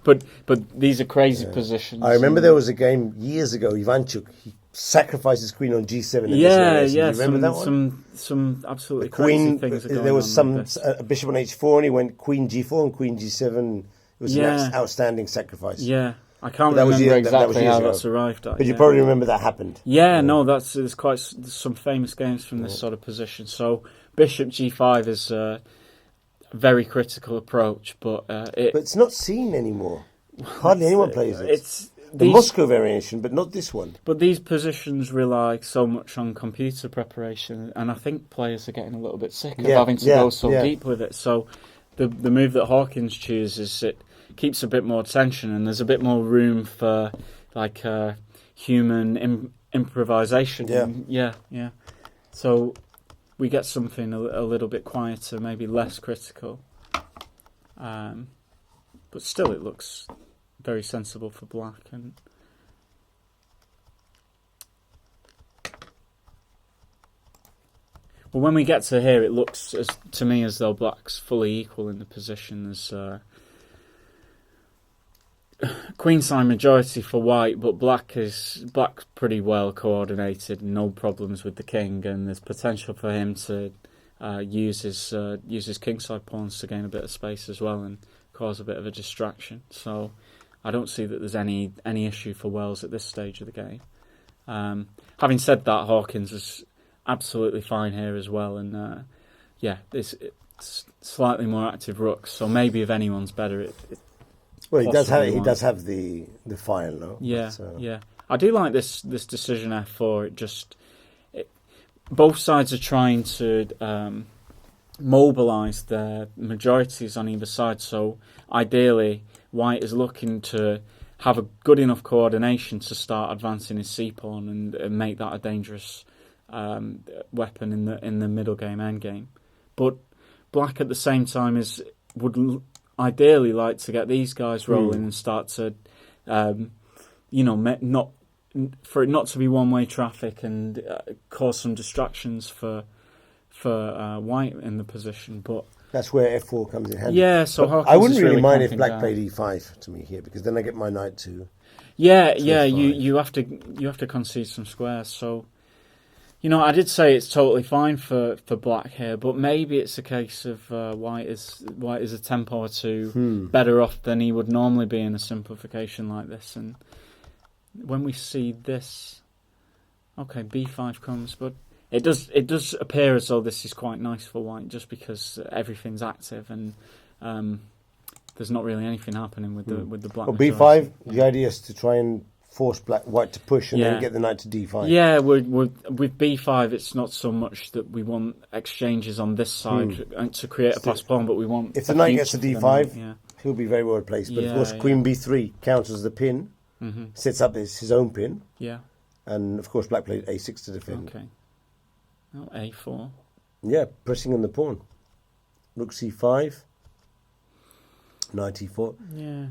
But these are crazy positions. I remember there was a game years ago, Ivanchuk, he sacrificed his queen on G7. Yeah. You remember that one? Some absolutely crazy things are going on. There was a bishop on H4 and he went queen G4 and queen G7. It was an outstanding sacrifice. Yeah. I can't remember exactly how that's arrived at. But you probably remember that happened. Yeah, no, there's quite some famous games from this sort of position. So bishop G5 is a very critical approach, but it's not seen anymore. Hardly anyone plays it. It's the Moscow variation, but not this one. But these positions rely so much on computer preparation, and I think players are getting a little bit sick of having to go so deep with it. So the move that Hawkins chooses, it keeps a bit more tension, and there's a bit more room for like human improvisation. Yeah. So we get something a little bit quieter, maybe less critical, but still it looks very sensible for black. And well, when we get to here, it looks to me as though black's fully equal in the position as queenside majority for white, but black's pretty well coordinated, no problems with the king, and there's potential for him to use his kingside pawns to gain a bit of space as well and cause a bit of a distraction. So I don't see that there's any issue for Wells at this stage of the game. Having said that, Hawkins was absolutely fine here as well, and it's slightly more active rooks, so maybe if anyone's better, well, he does have the file, no? Yeah, yeah. I do like this decision F4. Both sides are trying to mobilise their majorities on either side. So ideally, white is looking to have a good enough coordination to start advancing his c pawn and make that a dangerous weapon in the middle game endgame. But black at the same time would ideally like to get these guys rolling and start to, not for it not to be one-way traffic and cause some distractions for white in the position. But that's where F4 comes in handy. Yeah, so I wouldn't really mind if black played E5 to me here, because then I get my knight to. Yeah. You have to concede some squares. So, I did say it's totally fine for black here, but maybe it's a case of white is a tempo or two better off than he would normally be in a simplification like this. And when we see this, okay, B5 comes, but it does appear as though this is quite nice for white, just because everything's active and there's not really anything happening with the black. Well, B5, the idea is to try and force white to push and then get the knight to D5. Yeah, with B5, it's not so much that we want exchanges on this side to create a pass pawn, but we want. If the knight gets to D5, he'll be very well placed. But of course, Queen B3 counters the pin, sets up his own pin. Yeah. And of course, black played A6 to defend. Okay. Oh, A4. Yeah, pressing on the pawn. Rook C5. Knight e4. Yeah.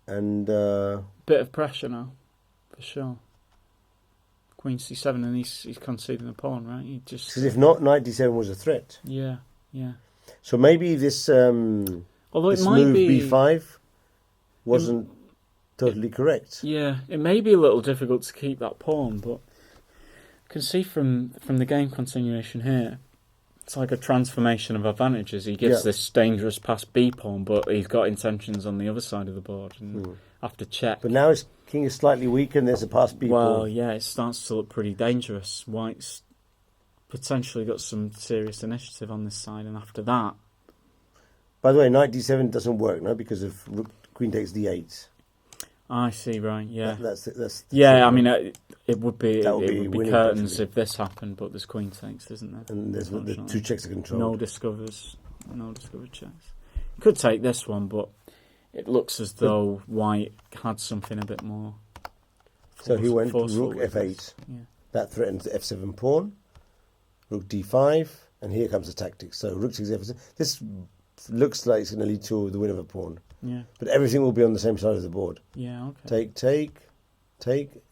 And bit of pressure now, for sure. Queen c7, and he's conceding a pawn, right? He just. because if not, Knight d7 was a threat. Yeah. So maybe this Although this it might move be b5 wasn't totally correct. Yeah, it may be a little difficult to keep that pawn, but you can see from the game continuation here, it's like a transformation of advantages. He gives this dangerous pass b pawn, but he's got intentions on the other side of the board, and after check. But now his king is slightly weak, and there's a pass b Well, pawn. yeah, it starts to look pretty dangerous. White's potentially got some serious initiative on this side, and after that. By the way, Knight d7 doesn't work, no, because of Queen takes d8. I see, right? Yeah, That's yeah. I mean, it would be winning, curtains basically. if this happened, but there's queen takes, isn't there? And there's the two checks are controlled. No discovered checks. Could take this one, but it looks as though White had something a bit more. So he went forceful rook with f8. this. Yeah. That threatens the f7 pawn. Rook d5, and here comes the tactics. So rook takes f7. This looks like it's going to lead to the win of a pawn. Yeah. But everything will be on the same side of the board. Yeah. Okay. Take,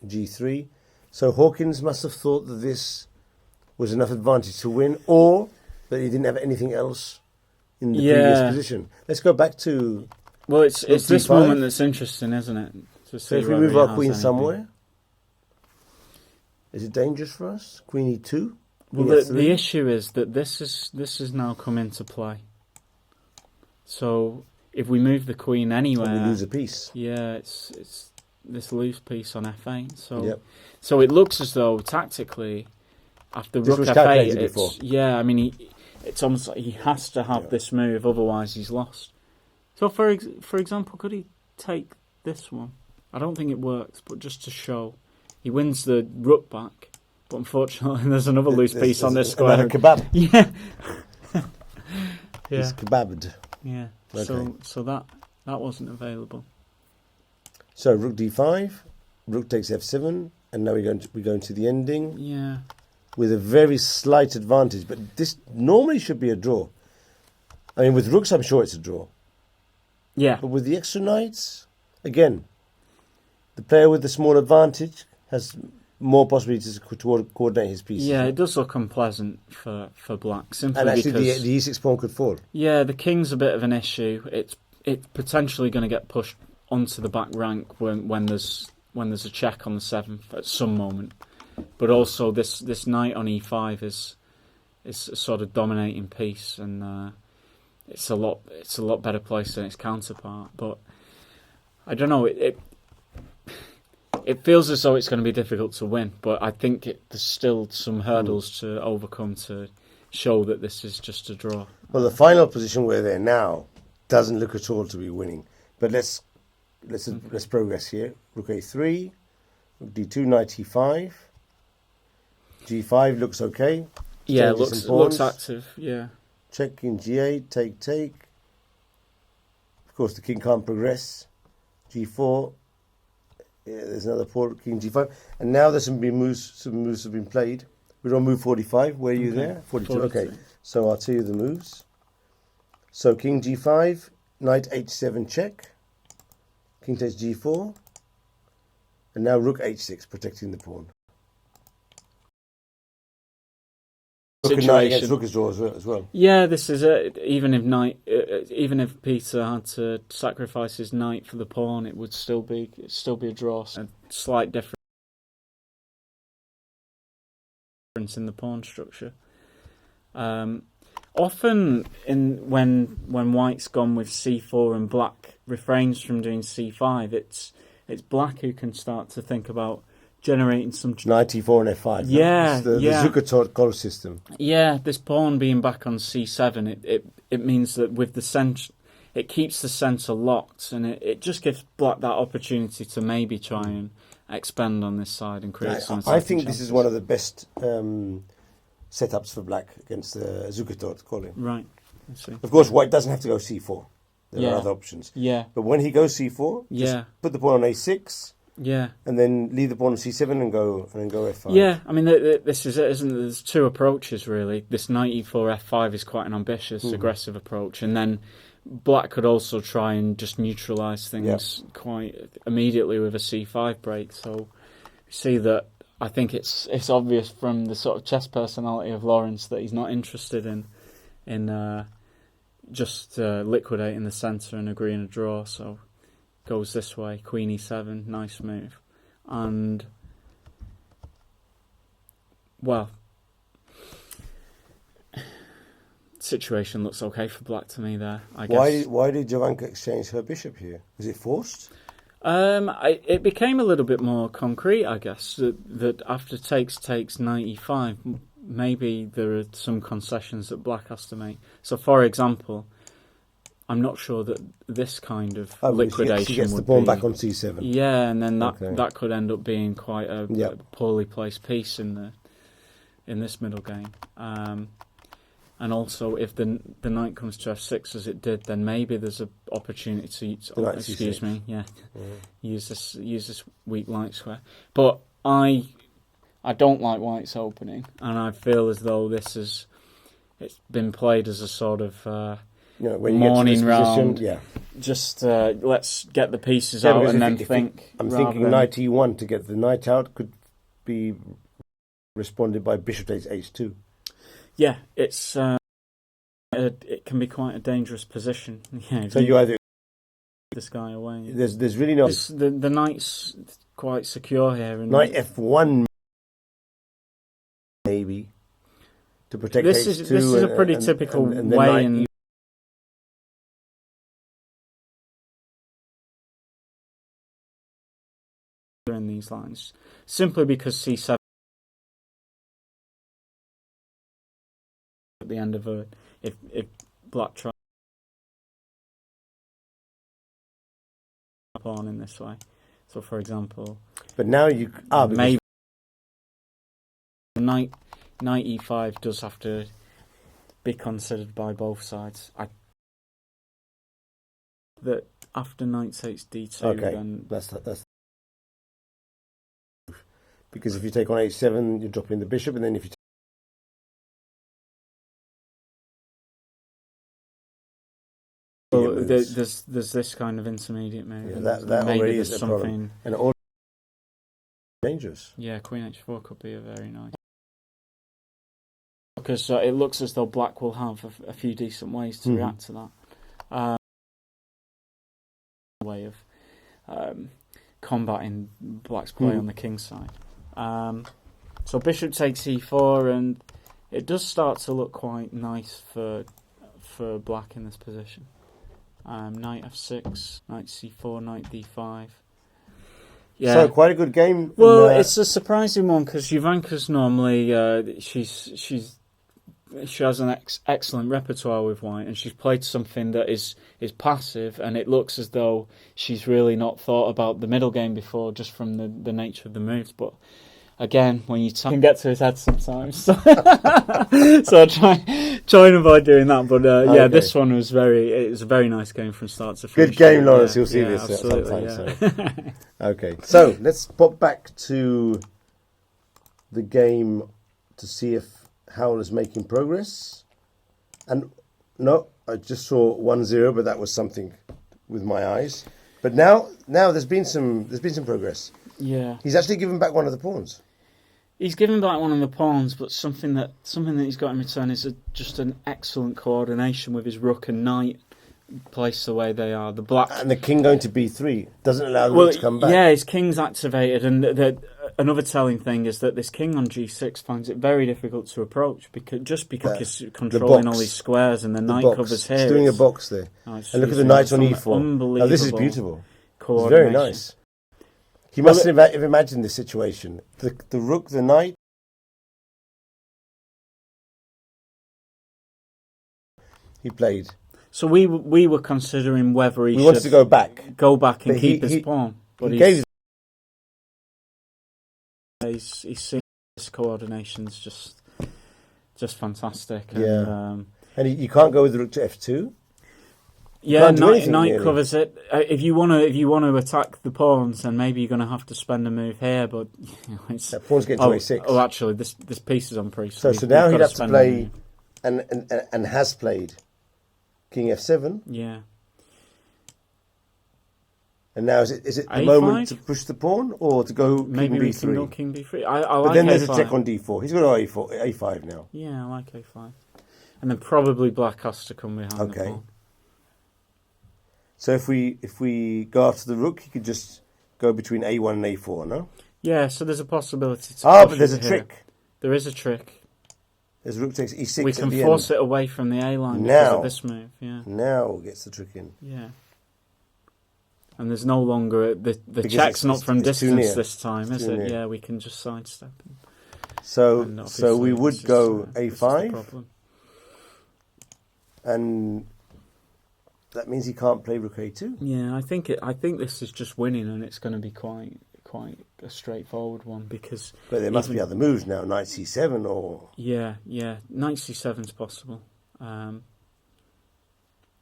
g3. So Hawkins must have thought that this was enough advantage to win, or that he didn't have anything else in the previous position. Let's go back to. Well, it's this d5. moment that's interesting, isn't it? To So see if we whether move he our has queen anything. somewhere, is it dangerous for us? Queen e2. Well, Queen the f3? issue is that this has now come into play. So if we move the queen anywhere, And we lose a piece. yeah, it's this loose piece on f8. So Yep. it looks as though tactically, after This rook was f8, calculated it's before. yeah. I mean, it's almost like he has to have this move, otherwise he's lost. So for example, could he take this one? I don't think it works, but just to show, he wins the rook back. But unfortunately, there's another loose piece on this square. Another kebab. Yeah. He's kebabbed. Yeah. Okay. So that wasn't available. So rook d5, rook takes f7, and now we're going to the ending Yeah. with a very slight advantage. But this normally should be a draw. I mean, with rooks, I'm sure it's a draw. Yeah. But with the extra knights, again, the player with the small advantage has more possibilities to coordinate his pieces. Yeah, it does look unpleasant for black, simply And actually, because the e6 pawn could fall. yeah, the king's a bit of an issue. It's potentially going to get pushed onto the back rank when there's a check on the 7th at some moment. But also this knight on e5 is a sort of dominating piece, and it's a lot better placed than its counterpart. But I don't know. It feels as though it's going to be difficult to win, but I think there's still some hurdles to overcome to show that this is just a draw. Well, the final position we're there now doesn't look at all to be winning. But let's progress here. Rook a3, rook d2, knight e5, g5 looks okay. Yeah, it Changes some pawns. looks active. Yeah. Check king g8, take. Of course, the king can't progress. G4. Yeah, there's another pawn, king g5. And now there's some moves have been played. We're on move 45. Where are you there? 42. 43. Okay. So I'll tell you the moves. So king g5, knight h7 check. King takes g4. And now rook h6, protecting the pawn. Rook and knight against rook is draw as well. Yeah, this is it. Even if Peter had to sacrifice his knight for the pawn, it would still be a draw. A slight difference in the pawn structure. Often, when White's gone with c4 and Black refrains from doing c5, it's Black who can start to think about generating some Knight e4 and f5. Yeah, the Zukertort color system. Yeah, this pawn being back on c7, it means that with the centre, it keeps the centre locked, and it just gives Black that opportunity to maybe try and expand on this side and create some. I think this is one of the best setups for Black against the Zukertort calling. Right, I see. Of course, White doesn't have to go c4. There are other options. Yeah. But when he goes c4, just put the pawn on a6. Yeah. And then leave the pawn on c7 and go f5. Yeah, I mean, this is it, isn't it? There's two approaches, really. This knight e4, f5 is quite an ambitious, aggressive approach. And then Black could also try and just neutralise things quite immediately with a c5 break. So you see that I think it's obvious from the sort of chess personality of Lawrence that he's not interested in just liquidating the centre and agreeing a draw. So goes this way, Queen e7, nice move, and well. Situation looks okay for Black to me there, I guess. Why did Jovanka exchange her bishop here? Was it forced? It became a little bit more concrete, I guess, that after takes knight e5, maybe there are some concessions that Black has to make. So, for example, I'm not sure that this kind of liquidation she gets the would pawn be, back on c7. Yeah, and then that could end up being quite a poorly placed piece in this middle game. And also, if the knight comes to f6 as it did, then maybe there's an opportunity to use this weak light square. But I don't like White's opening, and I feel as though it's been played as a sort of morning round. Just let's get the pieces out and then think. I'm thinking knight e1 to get the knight out could be responded by bishop takes h2. Yeah, it's it can be quite a dangerous position. Yeah, so you either this guy away. There's really no. The knight's quite secure here. And knight f1 maybe to protect this h2. This is a pretty typical way in these lines, simply because c7. At the end of if Black tries pawn in this way, so for example, but now maybe knight e5 does have to be considered by both sides. That after knight takes d2, then that's because if you take on h7, you're dropping the bishop, and then if you there's this kind of intermediate move. Yeah, that maybe already is a problem. And all dangerous. Yeah, Queen h4 could be a very nice. Because it looks as though Black will have a few decent ways to react to that. Way of combating Black's play on the king's side. So bishop takes e4, and it does start to look quite nice for Black in this position. Knight f6, knight c4, knight d5. Yeah. So quite a good game. Well, it's a surprising one because Jovanka's normally she has an excellent repertoire with White, and she's played something that is passive, and it looks as though she's really not thought about the middle game before, just from the nature of the moves. But again, when you can get to his head sometimes, so I try and avoid doing that. But this one was it was a very nice game from start to finish. Good game, Lawrence. You'll see this sometime. So. Okay, so let's pop back to the game to see if Howell is making progress. And no, I just saw 1-0, but that was something with my eyes. But now there's been some progress. Yeah, he's actually given back one of the pawns. He's given back one of the pawns, but something that he's got in return is just an excellent coordination with his rook and knight placed the way they are. The black and the king going to b3 doesn't allow the rook to come back. Yeah, his king's activated, and another telling thing is that this king on g6 finds it very difficult to approach because he's controlling all these squares, and the knight covers here. He's doing a box there, and look at the knight on e4. Unbelievable. Now, this is beautiful. It's very nice. He must have imagined this situation. The rook, the knight. He played. So we were considering whether he wanted to go back and keep his pawn. But he's seen his coordination's just fantastic. And you can't go with the rook to f2. Yeah, knight covers it. If you want to attack the pawns, then maybe you're going to have to spend a move here. But that pawn's getting to a6. Oh, actually, this piece is on pre. So now he'd have to play, and has played King F7. Yeah. And now is it the A5? moment to push the pawn or to go Maybe King we B3? can go King B3. I but like then A5. there's a check on D4. He's got to go A5 now. Yeah, I like A5. And then probably black has to come behind the pawn. So if we go after the rook, he could just go between A1 and A4, no? Yeah, so there's a possibility to but there's a here. trick. There is a trick. There's rook takes E6 We can at the force end. it away from the A line because of this move, yeah. Now gets the trick in. Yeah. And there's no longer... The check's not from distance this time, is it? Near. Yeah, we can just sidestep him. So we would go A5. And that means he can't play rook A2. Yeah, I think this is just winning, and it's going to be quite a straightforward one because. But there must be other moves now. Knight C7 or. Yeah, Knight C7's possible.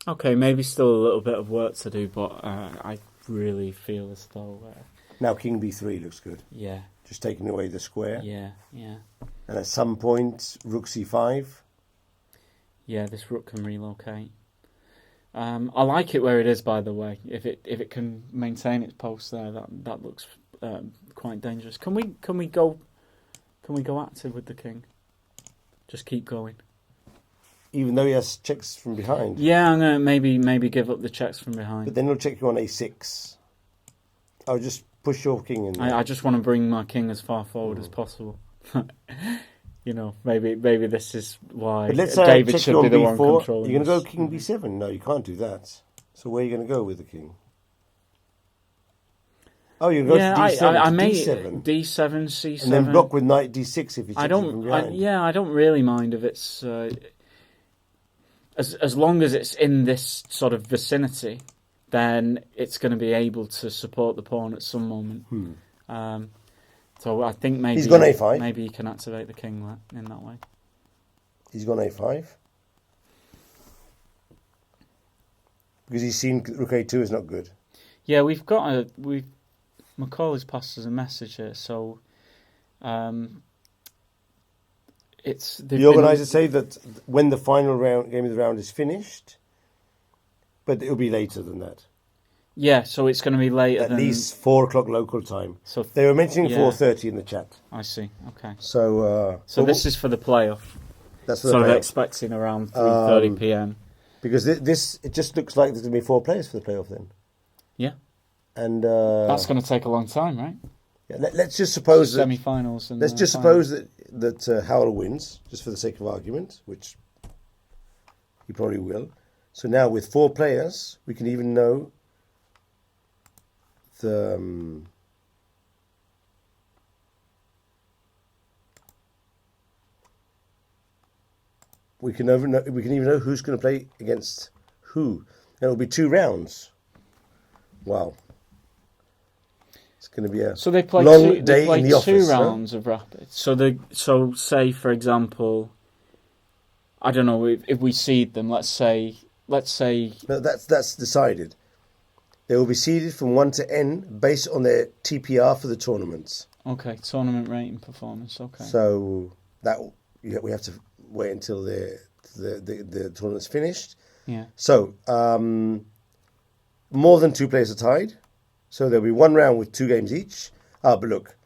Okay, maybe still a little bit of work to do, but I really feel as though. Now King B3 looks good. Yeah. Just taking away the square. Yeah. And at some point, rook C5. Yeah, this rook can relocate. I like it where it is, by the way. If it can maintain its post there, that looks quite dangerous. Can we go active with the king? Just keep going. Even though he has checks from behind. Yeah, I'm gonna maybe give up the checks from behind. But then he'll check you on A6. I'll just push your king in there. I just want to bring my king as far forward as possible. You know, maybe this is why David should be the one controlling. You're going to go King B7? No, you can't do that. So where are you going to go with the king? Oh, you're going to go to D7. I may D7. D7, C7, and then block with Knight D6 if you check from behind. I don't really mind if it's as long as it's in this sort of vicinity, then it's going to be able to support the pawn at some moment. So I think maybe he's gone A5. Maybe he can activate the king in that way. He's gone A5 because he's seen rook A2 is not good. Yeah, Macaulay's passed us a message here, so it's the organisers say that when the final game of the round is finished, but it'll be later than that. Yeah, so it's going to be later at least 4 o'clock local time. So they were mentioning 4:30 in the chat. I see. Okay. So this is for the playoff. That's sort of expecting around 3:30 p.m. Because this it just looks like there's going to be 4 players for the playoff then. Yeah. And that's going to take a long time, right? Yeah, let's just suppose semi-finals. Let's just suppose that Rahal wins, just for the sake of argument, which he probably will. So now with 4 players, we can even know. We can even know who's going to play against who. And it'll be 2 rounds. Wow. It's going to be a long day in the office. 2 rounds of rapid. So say for example, I don't know if we seed them. Let's say. No, that's decided. They will be seeded from 1 to N based on their TPR for the tournaments. Okay, tournament rating performance. Okay. So that we have to wait until the tournament's finished. Yeah. So more than 2 players are tied. So there'll be 1 round with 2 games each. But look,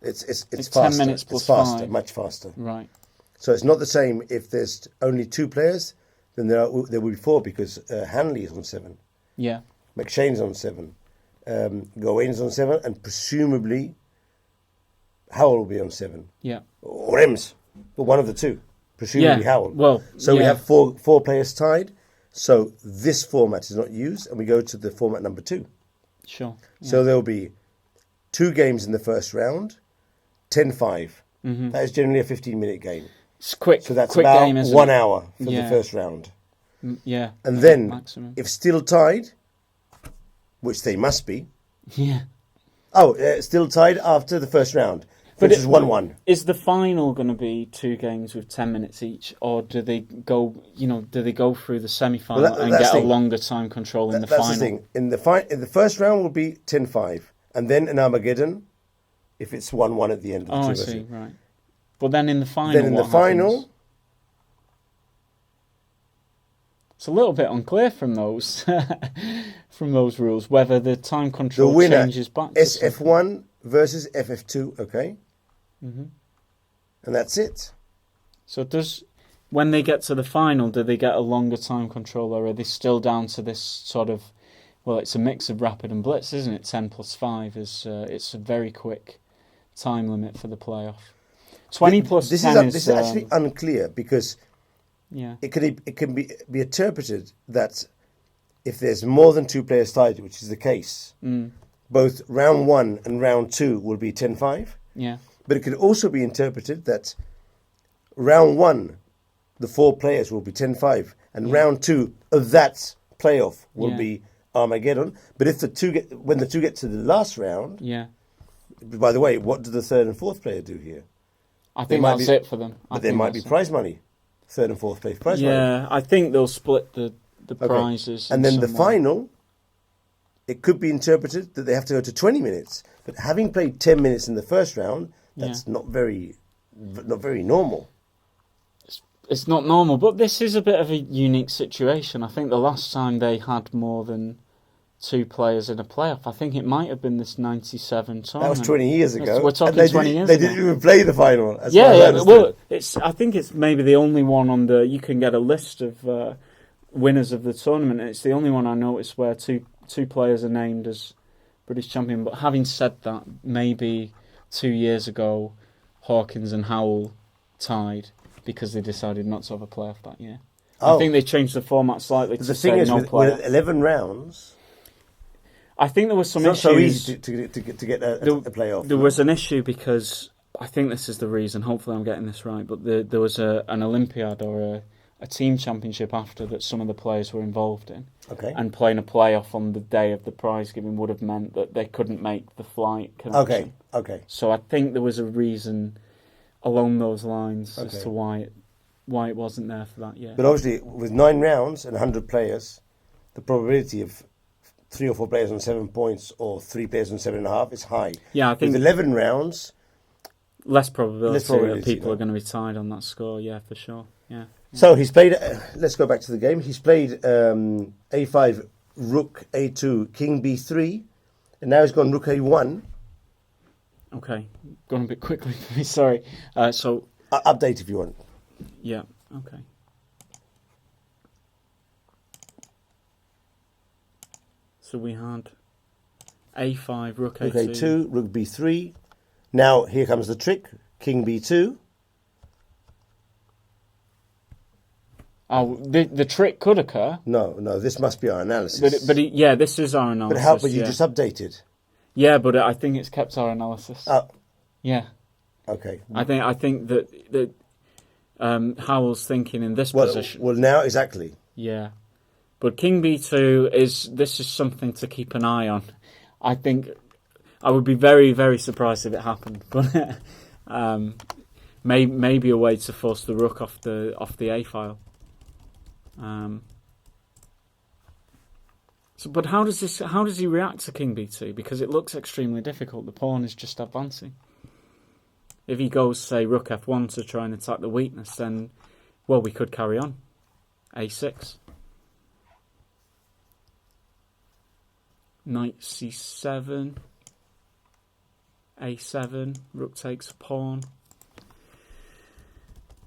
it's faster. 10 minutes plus it's faster, 5. much faster. Right. So it's not the same if there's only 2 players. Then there will be 4 because Hanley is on 7. Yeah. McShane's on 7, Gawain's on 7, and presumably Howell will be on 7. Yeah. Or Ems, but one of the 2. Presumably Howell. Well, so we have four players tied. So this format is not used, and we go to the format number 2. Sure. Yeah. So there will be 2 games in the first round, 10-5. Mm-hmm. That is generally a 15-minute game. It's quick. So that's quick about game, 1 hour for the first round. Yeah. And then, maximum. if still tied, which they must be. Yeah. Oh, still tied after the first round, which is 1-1. Is the final going to be 2 games with 10 minutes each, or do they go? Do they go through the semi-final and get a longer time control in the final? That's the thing. In the first round will be 10-5, and then an Armageddon, if it's 1-1 at the end of the 2 I see. Right. But then in the final, then in the final, It's a little bit unclear from those from those rules whether the time control The winner, changes back to SF1 versus FF2, okay? Mm-hmm. And that's it. So when they get to the final, do they get a longer time control, or are they still down to this sort of, well, it's a mix of rapid and blitz, isn't it? 10 plus 5 is it's a very quick time limit for the playoff. 20 plus 10 This is actually unclear because yeah. it can be interpreted that if there's more than 2 players tied, which is the case, both round 1 and round 2 will be 10-5. Yeah. But it could also be interpreted that round 1, the 4 players will be 10-5, and round 2 of that playoff will be Armageddon. But if when the 2 get to the last round, by the way, what do the 3rd and 4th player do here? I think that's it for them. But there might be prize money, 3rd and 4th place prize money. Yeah, I think they'll split the prizes. And then the final, it could be interpreted that they have to go to 20 minutes. But having played 10 minutes in the first round, that's not very normal. It's not normal, but this is a bit of a unique situation. I think the last time they had more than 2 players in a playoff, I think it might have been this 97 tournament. That was 20 years ago. We're talking 20 years ago. They didn't even play the final. Well, I think it's maybe the only one on the... You can get a list of winners of the tournament, and it's the only one I noticed where two players are named as British champion. But having said that, maybe 2 years ago, Hawkins and Howell tied because they decided not to have a playoff that year. I think they changed the format slightly to say no playoff. With 11 rounds... I think there was some issues. It's not so easy to get a playoff. There was an issue because I think this is the reason. Hopefully, I'm getting this right. But there was an Olympiad or a team championship after that some of the players were involved in. Okay. And playing a playoff on the day of the prize giving would have meant that they couldn't make the flight connection. Okay. So I think there was a reason along those lines as to why it wasn't there for that year. But obviously, with 9 rounds and 100 players, the probability of 3 or 4 players on 7 points or 3 players on 7.5 is high. Yeah, I think with 11 rounds, less probability that people are going to be tied on that score. Yeah, for sure. Yeah. So he's played. Let's go back to the game. He's played A5, Rook A2, King B3, and now he's gone Rook A1. Okay, gone a bit quickly for me. Sorry. So update if you want. Yeah. Okay. So we had A5, Rook A2. Rook A2, Rook B3. Now here comes the trick. King B2. Oh, the trick could occur. No, this must be our analysis. But this is our analysis. But you just updated? Yeah, but I think it's kept our analysis. Yeah. Okay. I think that Howell's thinking in this position. Well, now exactly. Yeah. But King B2 is something to keep an eye on. I think I would be very, very surprised if it happened. But maybe a way to force the rook off the A file. But how does he react to King B2? Because it looks extremely difficult. The pawn is just advancing. If he goes, say, Rook F1 to try and attack the weakness, then we could carry on. A6. Knight C7. A7. Rook takes a pawn.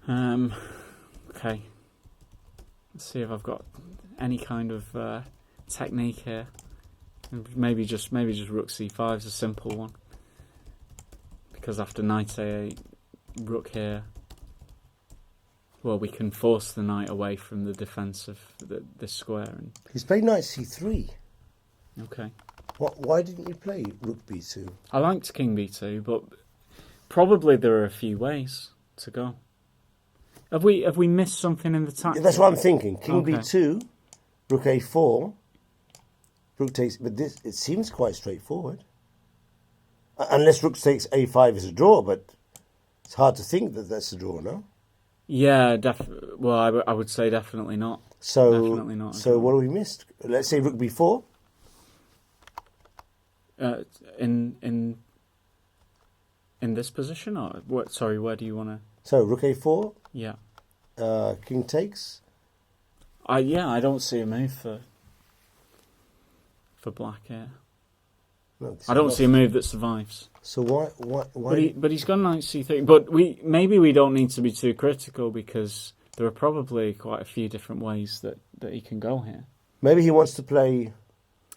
Okay. Let's see if I've got any kind of technique here. Maybe just Rook C5 is a simple one. Because after Knight A8, Rook here, we can force the knight away from the defence of this square. He's played Knight C3. Okay. Why didn't you play Rook B2? I liked King B2, but probably there are a few ways to go. Have we missed something in the tactic? That's what I'm thinking. King B2, Rook A4, Rook takes... But it seems quite straightforward. Unless Rook takes A5 is a draw, but it's hard to think that that's a draw, no? Yeah, I would say definitely not. Definitely not. So what have we missed? Let's say Rook B4. In this position, or what? Sorry, where do you want to? So Rook A4. Yeah. King takes. I don't see a move for black here. No, I don't see a move that survives. So why? But he's got knight c3. But maybe we don't need to be too critical because there are probably quite a few different ways that he can go here. Maybe he wants to play.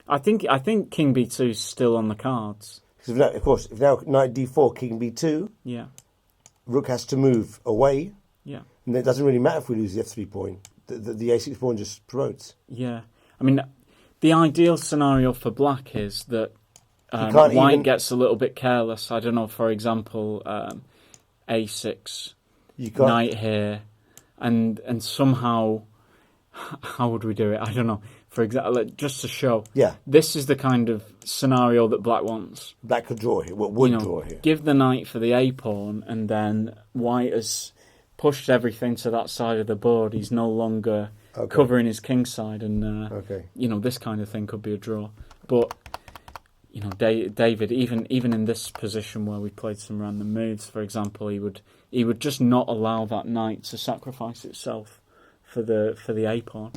I think king b2 is still on the cards. Because of course, if now knight d4, king b2, Yeah. rook has to move away, Yeah. and it doesn't really matter if we lose the f3 pawn. The a6 pawn just promotes. Yeah. I mean, the ideal scenario for black is that white gets a little bit careless. I don't know, for example, a6, knight here, and somehow, how would we do it? I don't know. For example, just to show, this is the kind of scenario that black wants. Black could draw here. Would draw here. Give the knight for the a pawn, and then white has pushed everything to that side of the board. He's no longer covering his king side, and this kind of thing could be a draw. But David, even in this position where we played some random moves, for example, he would just not allow that knight to sacrifice itself for the a pawn.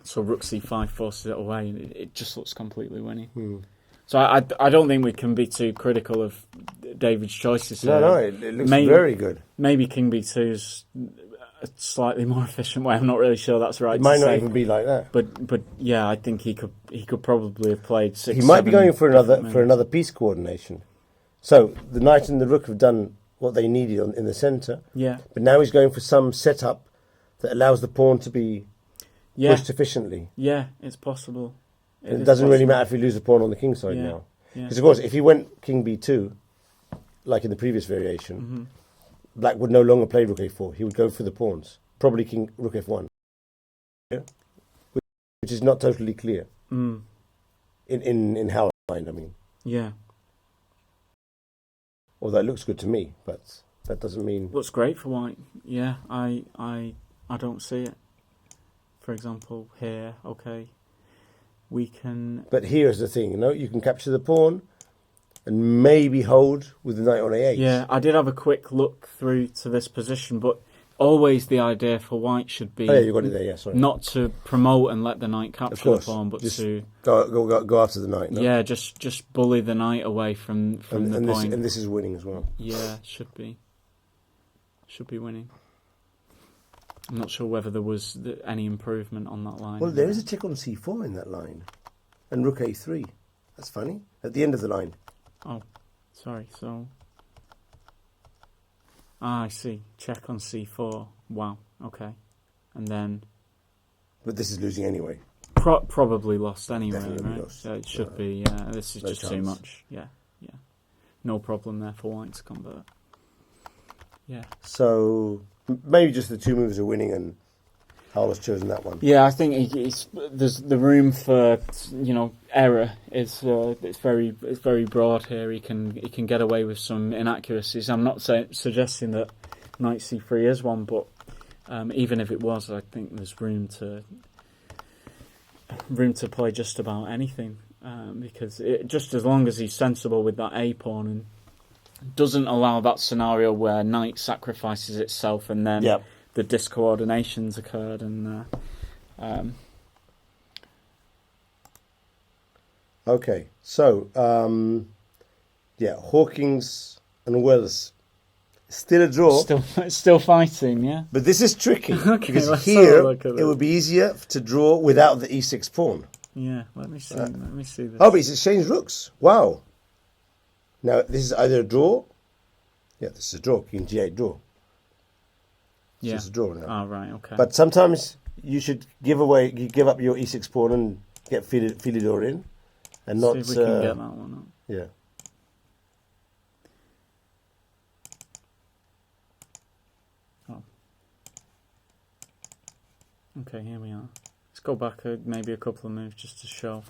So rook c5 forces it away, and it just looks completely winning. So I don't think we can be too critical of David's choices here. No, it looks very good. Maybe king b2 is a slightly more efficient way. I'm not really sure that's right. It might not even be like that. But yeah, I think he could probably have played 6. He might be going for another piece coordination. So the knight and the rook have done what they needed in the centre. Yeah. But now he's going for some setup that allows the pawn to be pushed efficiently. Yeah, it's possible. It doesn't really matter if we lose the pawn on the king side now. Because of course, if he went king b2, like in the previous variation, black would no longer play rook a4. He would go for the pawns, probably king rook f1, which is not totally clear. In Hal's mind, I mean. Yeah. Although it looks good to me, but that doesn't mean. Looks great for white. Yeah, I don't see it. For example, here, we can. But here's the thing, you can capture the pawn, and maybe hold with the knight on a8. Yeah, I did have a quick look through to this position, but always the idea for white should be you got it there, sorry. Not to promote and let the knight capture the pawn, but just to go after the knight. No? Yeah, just bully the knight away from the point. And this is winning as well. Yeah, should be winning. I'm not sure whether there was any improvement on that line. Well, there is a tick on c4 in that line, and rook a3. That's funny. At the end of the line. Oh, sorry. So, I see. Check on c4. Wow. Okay, and then. But this is losing anyway. Probably lost anyway, Definitely right? lost. So it should be. Yeah, this is just too much. Yeah. No problem there for white to convert. Yeah. So maybe just the two moves are winning, and Rahal has chosen that one. Yeah, I think there's the room for error is it's very broad here. He can get away with some inaccuracies. I'm not suggesting that knight c3 is one, but even if it was, I think there's room to play just about anything because just as long as he's sensible with that a pawn and doesn't allow that scenario where knight sacrifices itself and then the discoordinations occurred and okay, so Hawkins and Wells still a draw, still fighting, yeah, but this is tricky because here it would be easier to draw without the e6 pawn. Yeah, let me see this. Oh, but he's exchanged rooks. Wow. Now, this is either a draw. Yeah, this is a draw. King g8 draw. Yeah. It's a draw now. Oh, right, okay. But sometimes you should give up your e6 pawn and get Philidor in. And not... See if we can get that one up. Yeah. Oh. Okay, here we are. Let's go back maybe a couple of moves just to show.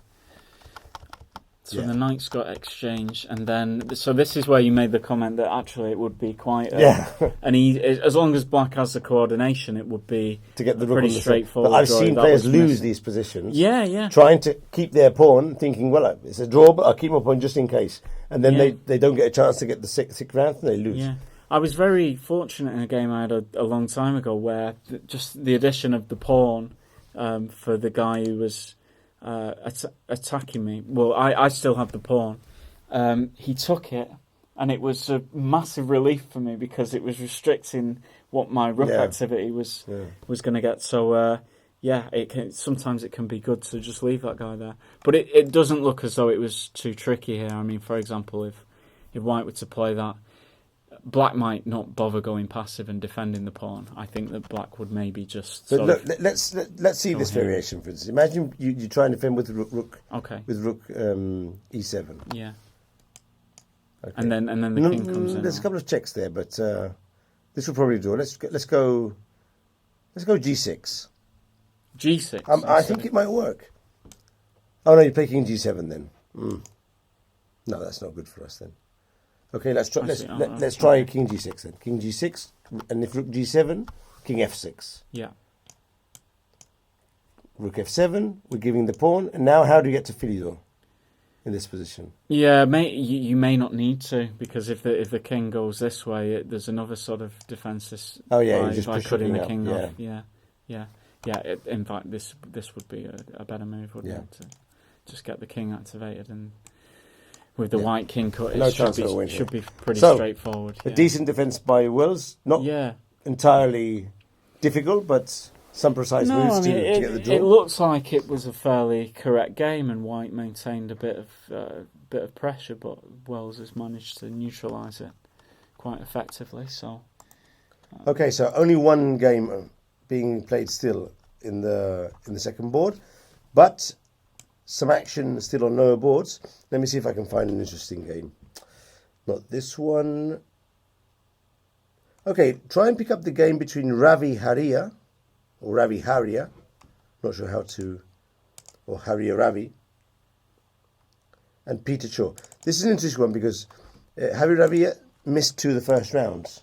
So the knights got exchanged, and then so this is where you made the comment that actually it would be quite as long as black has the coordination, it would be to get the pretty straightforward. But I've seen players lose these positions. Yeah. Trying to keep their pawn, thinking, well, it's a draw, but I'll keep my pawn just in case, and then they don't get a chance to get the sixth round, and they lose. Yeah, I was very fortunate in a game I had a long time ago where just the addition of the pawn for the guy who was attacking me. Well, I still have the pawn. He took it, and it was a massive relief for me because it was restricting what my rook activity was going to get. So, sometimes it can be good to just leave that guy there. But it doesn't look as though it was too tricky here. I mean, for example, if White were to play that, Black might not bother going passive and defending the pawn. I think that Black would maybe just. But look, let's see this variation, for instance. Imagine you try and defend with rook. Okay. With rook e7. Yeah. Okay. And then the king comes in. There's a couple of checks there, but this will probably do. Let's go g6. G6. I think it might work. Oh no, you play king g7 then. No, that's not good for us then. Okay, let's try. Let's try king g6 then. King g6, and if rook g7, king f6. Yeah. Rook f7. We're giving the pawn, and now how do you get to Filidor in this position? Yeah, you may not need to, because if the king goes this way, there's another sort of defense. Oh yeah, just by cutting the king off. off. Yeah. In fact, this would be a better move, wouldn't it? To just get the king activated, and with the white king cut, it should be pretty straightforward. A decent defense by Wells, not entirely difficult, but some precise moves to get the draw. It looks like it was a fairly correct game, and White maintained a bit of pressure, but Wells has managed to neutralise it quite effectively. So, okay, so only one game being played still in the second board, but some action still on lower boards. Let me see if I can find an interesting game. Not this one. Okay, try and pick up the game between Ravi Haria, or Ravi Haria, not sure how to, or Haria Ravi, and Peter Shaw. This is an interesting one because Haria Ravi missed 2 of the first rounds.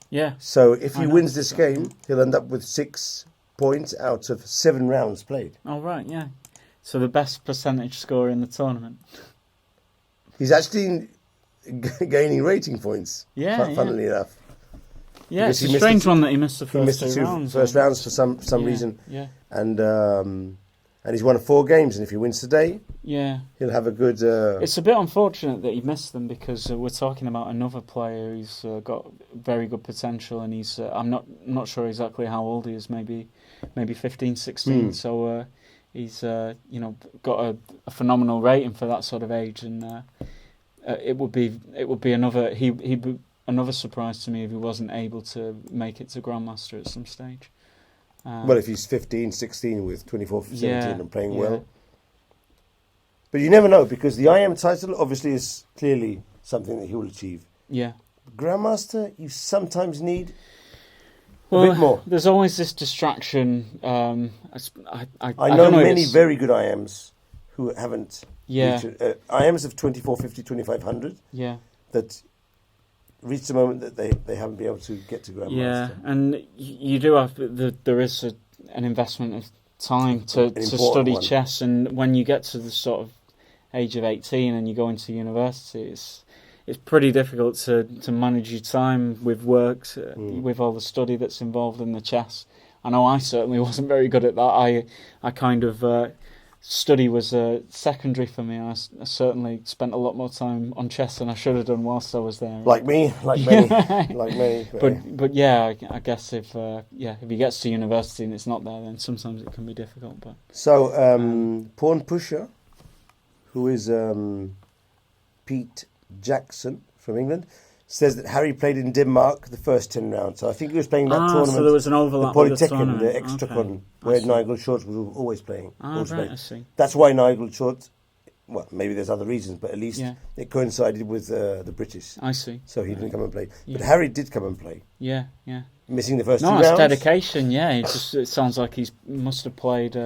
Yeah. So if he wins this game, he'll end up with 6 points out of 7 rounds played. Oh, right, yeah. So the best percentage scorer in the tournament. He's actually gaining rating points, funnily enough. Yeah, it's a strange one that he missed the first first rounds for some reason. Yeah. And he's won 4 games, and if he wins today, he'll have a good... It's a bit unfortunate that he missed them, because we're talking about another player who's got very good potential, and he's I'm not sure exactly how old he is, maybe 15, 16. So he's got a phenomenal rating for that sort of age, and it would be another surprise to me if he wasn't able to make it to Grandmaster at some stage. Well, if he's 15, 16 with 24, 17 and playing well. But you never know, because the IM title obviously is clearly something that he will achieve. Yeah. Grandmaster, you sometimes need a bit more. There's always this distraction. I know many very good IMs who haven't reached IMs of 2450, 2500. Yeah. That reached the moment that they haven't been able to get to Grandmaster. Yeah, and you do have there is an investment of time to study chess, and when you get to the sort of age of 18 and you go into university, it's pretty difficult to manage your time with work, with all the study that's involved in the chess. I know I certainly wasn't very good at that. I kind of study was secondary for me. I certainly spent a lot more time on chess than I should have done whilst I was there. Like many. But yeah, I guess if he gets to university and it's not there, then sometimes it can be difficult. But so Pawn Pusher, who is Pete Jackson from England, says that Harry played in Denmark the first 10 rounds. So I think he was playing that tournament. So there was an overlap the with the Polytechnic, tournament. the Extracon, where Nigel Short was always playing. I see. That's why Nigel Short, well, maybe there's other reasons, but at least it coincided with the British. I see. So he didn't come and play. But Harry did come and play. Yeah. Missing the first 2 rounds. No, it's dedication, it sounds like he must have played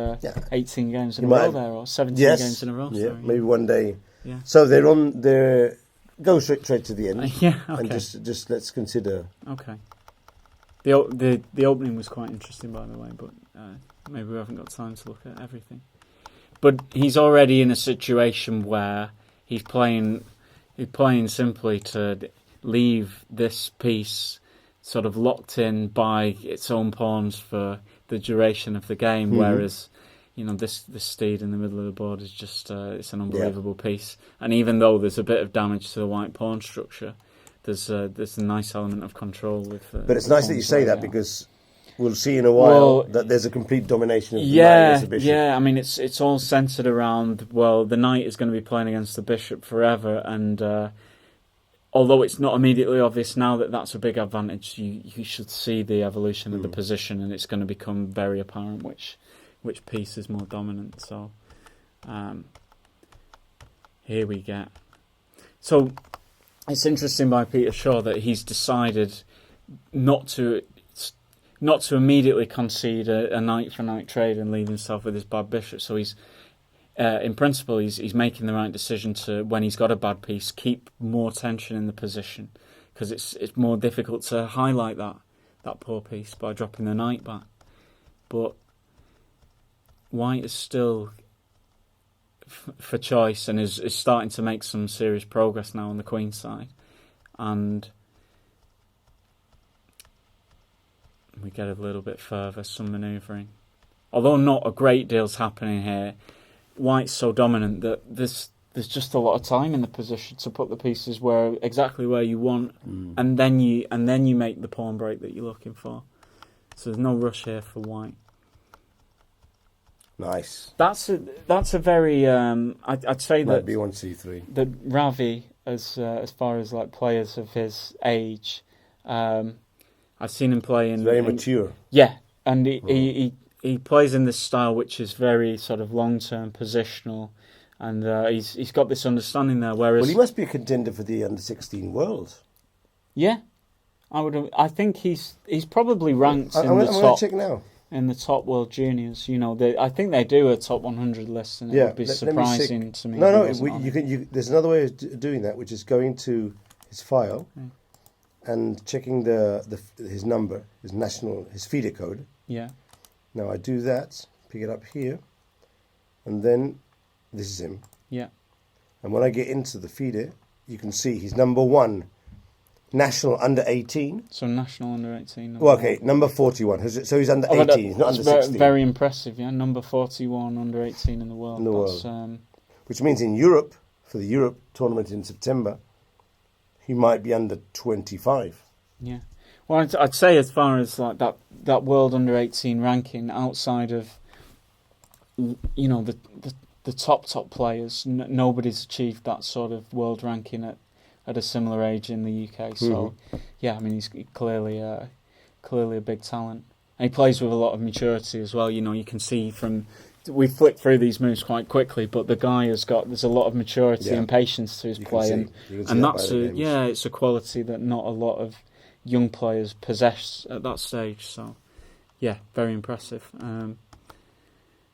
18 games in a row there, or 17 games in a row. Yeah, maybe one day. Yeah. So they're on their... Go straight to the end. Okay. And just let's consider. Okay. The opening was quite interesting, by the way, but maybe we haven't got time to look at everything. But he's already in a situation where he's playing simply to leave this piece sort of locked in by its own pawns for the duration of the game, whereas this steed in the middle of the board is just it's an unbelievable piece. And even though there's a bit of damage to the white pawn structure, there's a nice element of control with. But it's nice that you say that, because we'll see in a while that there's a complete domination of the knight against the bishop. Yeah, I mean, it's all centred around, well, the knight is going to be playing against the bishop forever, and although it's not immediately obvious now that that's a big advantage, you should see the evolution of the position, and it's going to become very apparent which piece is more dominant. So here we get. So it's interesting by Peter Shaw that he's decided not to immediately concede a knight for knight trade and leave himself with his bad bishop. So he's, in principle, he's making the right decision to, when he's got a bad piece, keep more tension in the position, because it's more difficult to highlight that poor piece by dropping the knight back. But white is still for choice and is starting to make some serious progress now on the queen side, and we get a little bit further, some manoeuvring. Although not a great deal's happening here, white's so dominant that there's just a lot of time in the position to put the pieces exactly where you want, and then you make the pawn break that you're looking for. So there's no rush here for white. Nice. That's a very I'd say might that be 1c3. That Ravi, as far as like players of his age, I've seen him play in. He's very mature. Yeah, and he plays in this style which is very sort of long-term positional, and he's got this understanding there. Whereas, he must be a contender for the under-16 World. Yeah, I think he's probably ranked I'm in the top. I'm top. Check now. In the top World Juniors, I think they do a top 100 list, and it would be surprising to me. No, there's another way of doing that, which is going to his file and checking his number, his feeder code. Yeah. Now I do that, pick it up here, and then this is him. Yeah. And when I get into the feeder, you can see he's number 1. National under 18. So national under 18. Well, okay, number 41. So he's under 18. He's not under 16. Very impressive, yeah. Number 41 under 18 in the world. Which means in Europe, for the Europe tournament in September, he might be under 25. Yeah. Well, I'd say as far as like that world under 18 ranking, outside of the top players, nobody's achieved that sort of world ranking at a similar age in the UK. So, yeah, I mean, he's clearly a big talent. And he plays with a lot of maturity as well. You can see we flick through these moves quite quickly, but the guy there's a lot of maturity and patience to his play. And that's it's a quality that not a lot of young players possess at that stage. So, yeah, very impressive.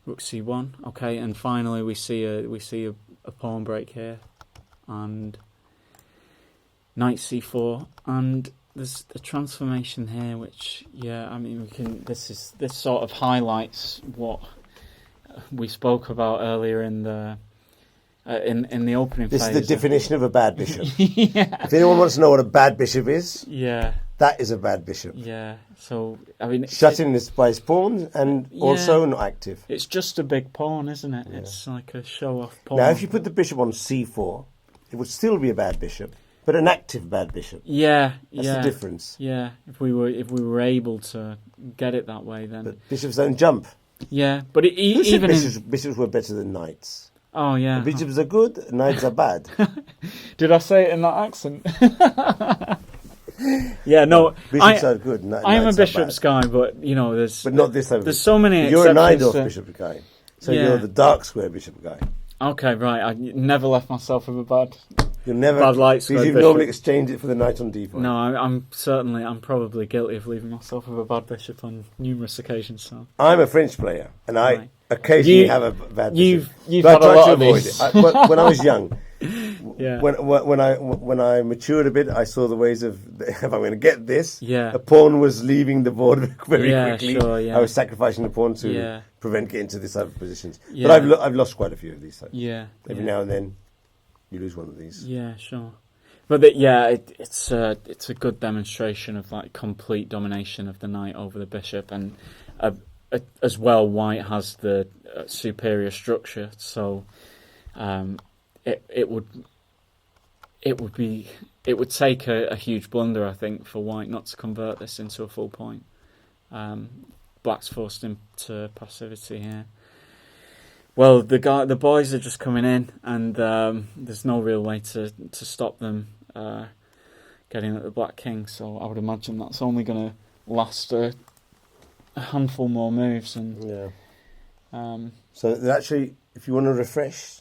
Rook c1, okay, and finally we see a pawn break here, and knight c4, and there's a transformation here, which I mean this sort of highlights what we spoke about earlier in the opening phase. This is the definition of a bad bishop. If anyone wants to know what a bad bishop is, that is a bad bishop. Yeah. So I mean, shutting this by his pawn and also not active. It's just a big pawn, isn't it? Yeah. It's like a show-off pawn. Now, if you put the bishop on c4, it would still be a bad bishop. But an active bad bishop. Yeah, that's the difference. Yeah, if we were able to get it that way, then. But bishops don't jump. Yeah, but even bishops were better than knights. Oh yeah, the bishops are good, knights are bad. Did I say it in that accent? Yeah, no. Bishops are good. I am a bishops guy, but there's. But not this time. There's so many. You're a Najdorf bishop guy, so you're the dark square bishop guy. Okay, right. I never left myself with a bad. You'll never. Bad light square. You normally exchange it for the knight on d5. No, I'm probably guilty of leaving myself with a bad bishop on numerous occasions. So I'm a French player, and I occasionally have a bad bishop. You've had a lot of these. When I was young, yeah. When I matured a bit, I saw the ways of if I'm going to get this. Yeah. A pawn was leaving the board very quickly. Sure, yeah. I was sacrificing the pawn to prevent getting to this type of positions. Yeah. But I've lost quite a few of these. Yeah. Every now and then, you lose one of these. Yeah, sure. But it's a good demonstration of like complete domination of the knight over the bishop, and as well, white has the superior structure. So it would take a huge blunder, I think, for white not to convert this into a full point. Black's forced into passivity here. Well, the boys are just coming in, and there's no real way to stop them getting at the black king. So I would imagine that's only going to last a handful more moves. And so actually, if you want to refresh,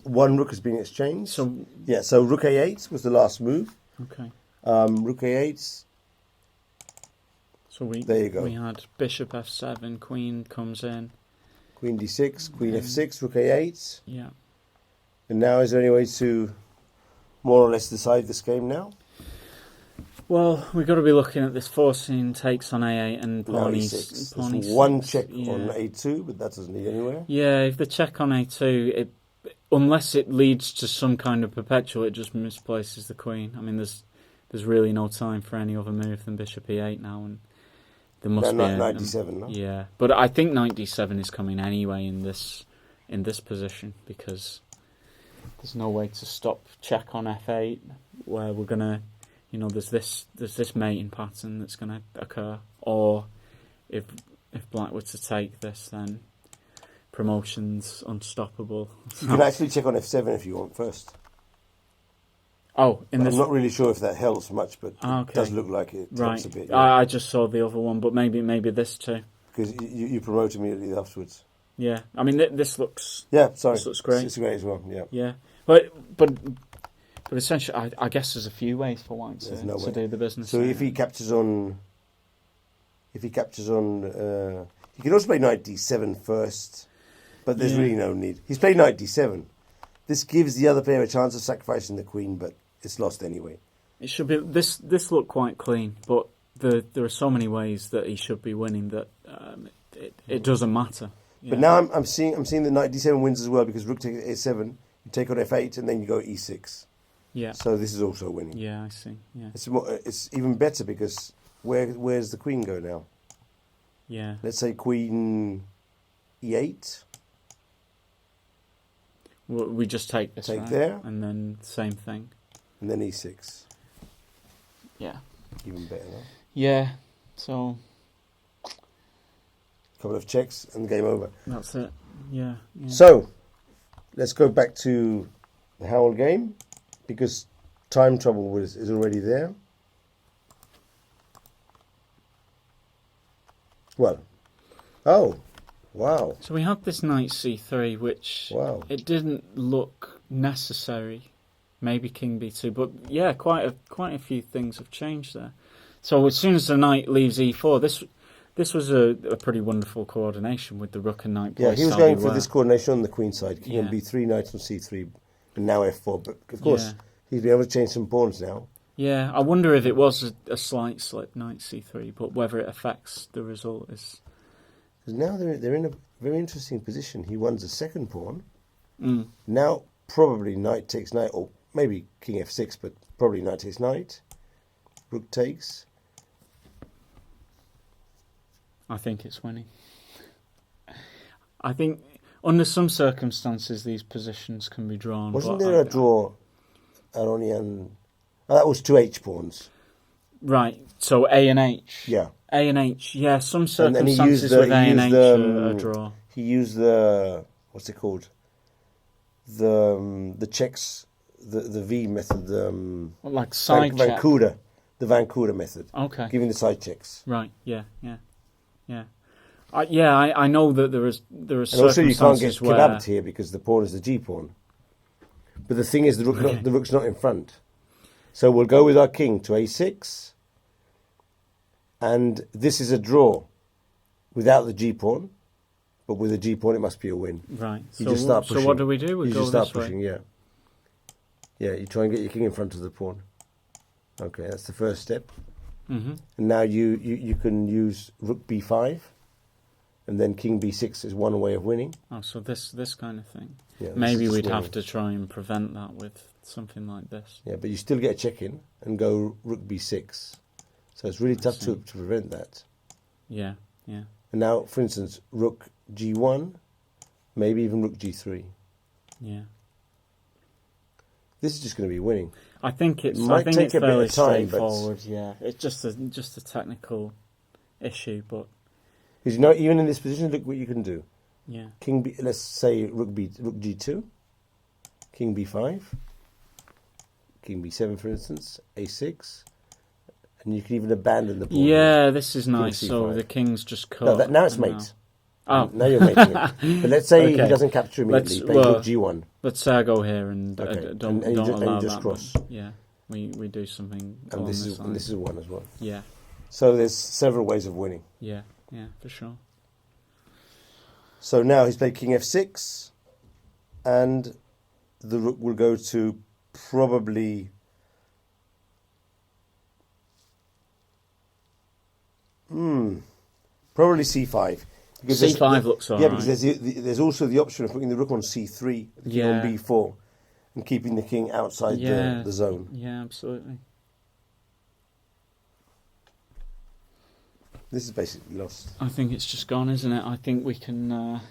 one rook has been exchanged. So rook a8 was the last move. Okay. Rook a8. So there you go. We had bishop f7, queen comes in. Queen d6, queen f6, rook a8. Yeah. And now, is there any way to more or less decide this game now? Well, we've got to be looking at this forcing takes on a8 and pawn e6. There's one check on a2, but that doesn't lead anywhere. Yeah, if the check on a2, unless it leads to some kind of perpetual, it just misplaces the queen. I mean, there's really no time for any other move than bishop e8 now, and there must be knight d7, no? Yeah, but I think knight d7 is coming anyway in this position, because there's no way to stop check on f8, where we're gonna, there's this mating pattern that's gonna occur, or if black were to take this, then promotion's unstoppable. You can actually check on f7 if you want first. Oh, I'm not really sure if that helps much, but it does look like it helps a bit. Yeah. I just saw the other one, but maybe this too. Because you promote immediately afterwards. Yeah, I mean this looks. Yeah, sorry, this looks great. It's great as well. Yeah. Yeah, but essentially, I guess there's a few ways for white to do the business. So if he captures on, he can also play knight d7 first, but there's really no need. He's played knight d7. This gives the other player a chance of sacrificing the queen, but it's lost anyway. It should be this looked quite clean, but there are so many ways that he should be winning that it doesn't matter. Yeah. But now I'm seeing that knight d7 wins as well, because rook takes a7, you take on f8, and then you go e6. Yeah. So this is also winning. Yeah, I see. Yeah. It's even better, because where's the queen go now? Yeah. Let's say queen e8. We just take this, take right? there, and then same thing, and then e6. Yeah. Even better, no? Yeah. So. Couple of checks and game over. That's it. Yeah. So, let's go back to the Rahal game, because time trouble is already there. Well, wow. So we had this knight c3, which it didn't look necessary. Maybe king b2, but yeah, quite a few things have changed there. So as soon as the knight leaves e4, this was a pretty wonderful coordination with the rook and knight. Yeah, he was going for this coordination on the queen side. King on b3, knight on c3, and now f4. But of course, he's been able to change some pawns now. Yeah, I wonder if it was a slight slip, knight c3, but whether it affects the result is... Because now they're in a very interesting position. He wants a second pawn. Mm. Now probably knight takes knight, or maybe king f6, but probably knight takes knight. Rook takes. I think it's winning. I think under some circumstances these positions can be drawn. Wasn't there a draw, Aronian? Oh, that was two H pawns. Right, so A and H. Yeah. A and H, yeah, some circumstances with A and H are a draw. He used the, what's it called? The checks, the V method. Like side check? The Vancouver method. Okay. Giving the side checks. Right, yeah. I know that there are circumstances also you can't get where... kidnapped here because the pawn is the G pawn. But the thing is, the rook's not in front. So we'll go with our king to a6. And this is a draw without the G pawn. But with the G pawn, it must be a win. Right. You just start pushing. So what do we do? You just start pushing, yeah. Yeah, you try and get your king in front of the pawn. Okay, that's the first step. Mm-hmm. And now you can use rook b5. And then king b6 is one way of winning. Oh, so this kind of thing. Yeah, maybe we'd have to try and prevent that with something like this. Yeah, but you still get a check-in and go rook b6. So it's really tough to prevent that. Yeah. And now, for instance, rook g1, maybe even rook g3. Yeah. This is just going to be winning. I think it's Might take a bit fairly of time, straightforward. Yeah, it's just a technical issue, but Because you know, even in this position, look what you can do. yeah. King B. Let's say rook g2, king b5, king b7, for instance, a6, and you can even abandon the pawn. Yeah, this is King nice. So c5. the king's just cut. No, now it's and mate. Oh, Now you're making it. But let's say Okay. he doesn't capture immediately. Play rook g1. let's say I go here and Okay. don't And you just- and you allow just that. cross. But yeah, we do something. And along this this is line. one as well. Yeah, So there's several ways of winning. yeah, for sure. So now he's played king f6, and the rook will go to probably probably c5. Because C5 looks alright. Yeah, because there's also the option of putting the rook on c3, the king on b4, and keeping the king outside the zone. Yeah, absolutely. This is basically lost. I think it's just gone, isn't it? I think we can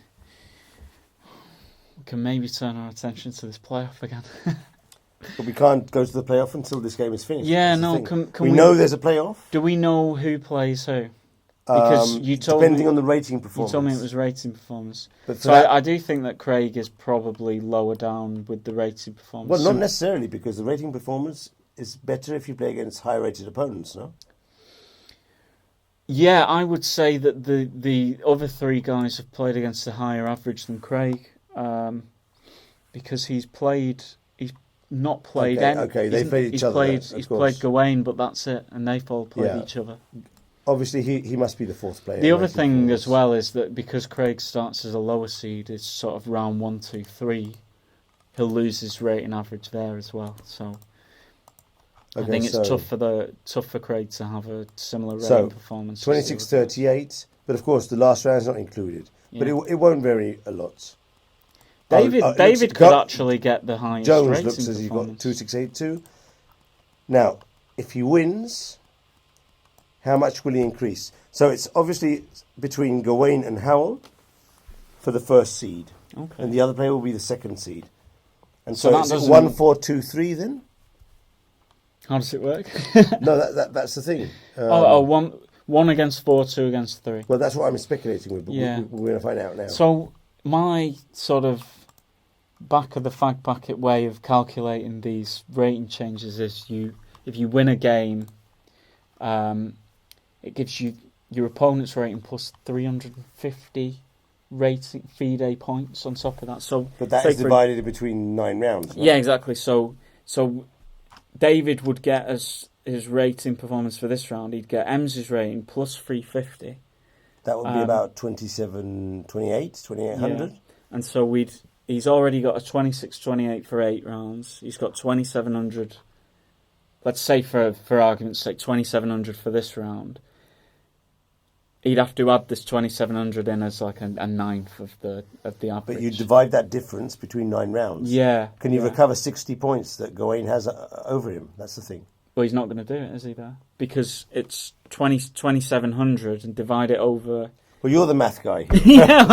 maybe turn our attention to this playoff again. But we can't go to the playoff until this game is finished. Yeah, That's the no. thing. Can we we know there's a playoff. Do we know who plays who? Because you told depending me, on the rating you performance. told me it was rating performance. But for So that- I do think that Craig is probably lower down with the rating performance. Well, not necessarily, because the rating performance is better if you play against high-rated opponents, no? Yeah, I would say that the other three guys have played against a higher average than Craig, because he's not played. Okay, they played each other, He's of played course. Gawain, but that's it, and they've all played Yeah. each other. Obviously, he must be the fourth player. The in other rating thing performance. as well is that because Craig starts as a lower seed, it's sort of round 1, 2, 3. He'll lose his rating average there as well. So I think it's tough for Craig to have a similar rating performance. 26-38, but of course the last round's not included. But Yeah. it won't vary a lot. David could actually get the highest Jones rating looks as he's got performance. 2-6-8-2. Now, if he wins, how much will he increase? So it's obviously between Gawain and Howell for the first seed, Okay. and the other player will be the second seed. And So so, that is it doesn't- 1-4-2-3 then? How does it work? No, that's the thing. One against 4, 2 against 3. Well, that's what I'm speculating with, but Yeah. we're going to find out now. So my sort of back of the fag packet way of calculating these rating changes is if you win a game, it gives you your opponent's rating plus 350 rating FIDE points on top of that. So, But that say is divided between 9 rounds. No? Yeah, exactly. So David would get as his rating performance for this round. He'd get Ems's rating plus 350. That would be about 2,800. And so he's already got a 26-28 for 8 rounds. He's got 2,700. Let's say for argument's sake, 2,700 for this round. He'd have to add this 2,700 in as like a ninth of the average. But you divide that difference between 9 rounds. Yeah. Can you yeah. recover 60 points that Gawain has over him? That's the thing. Well, he's not going to do it, is he? There, because it's 2,700 and divide it over. Well, you're the math guy. Yeah.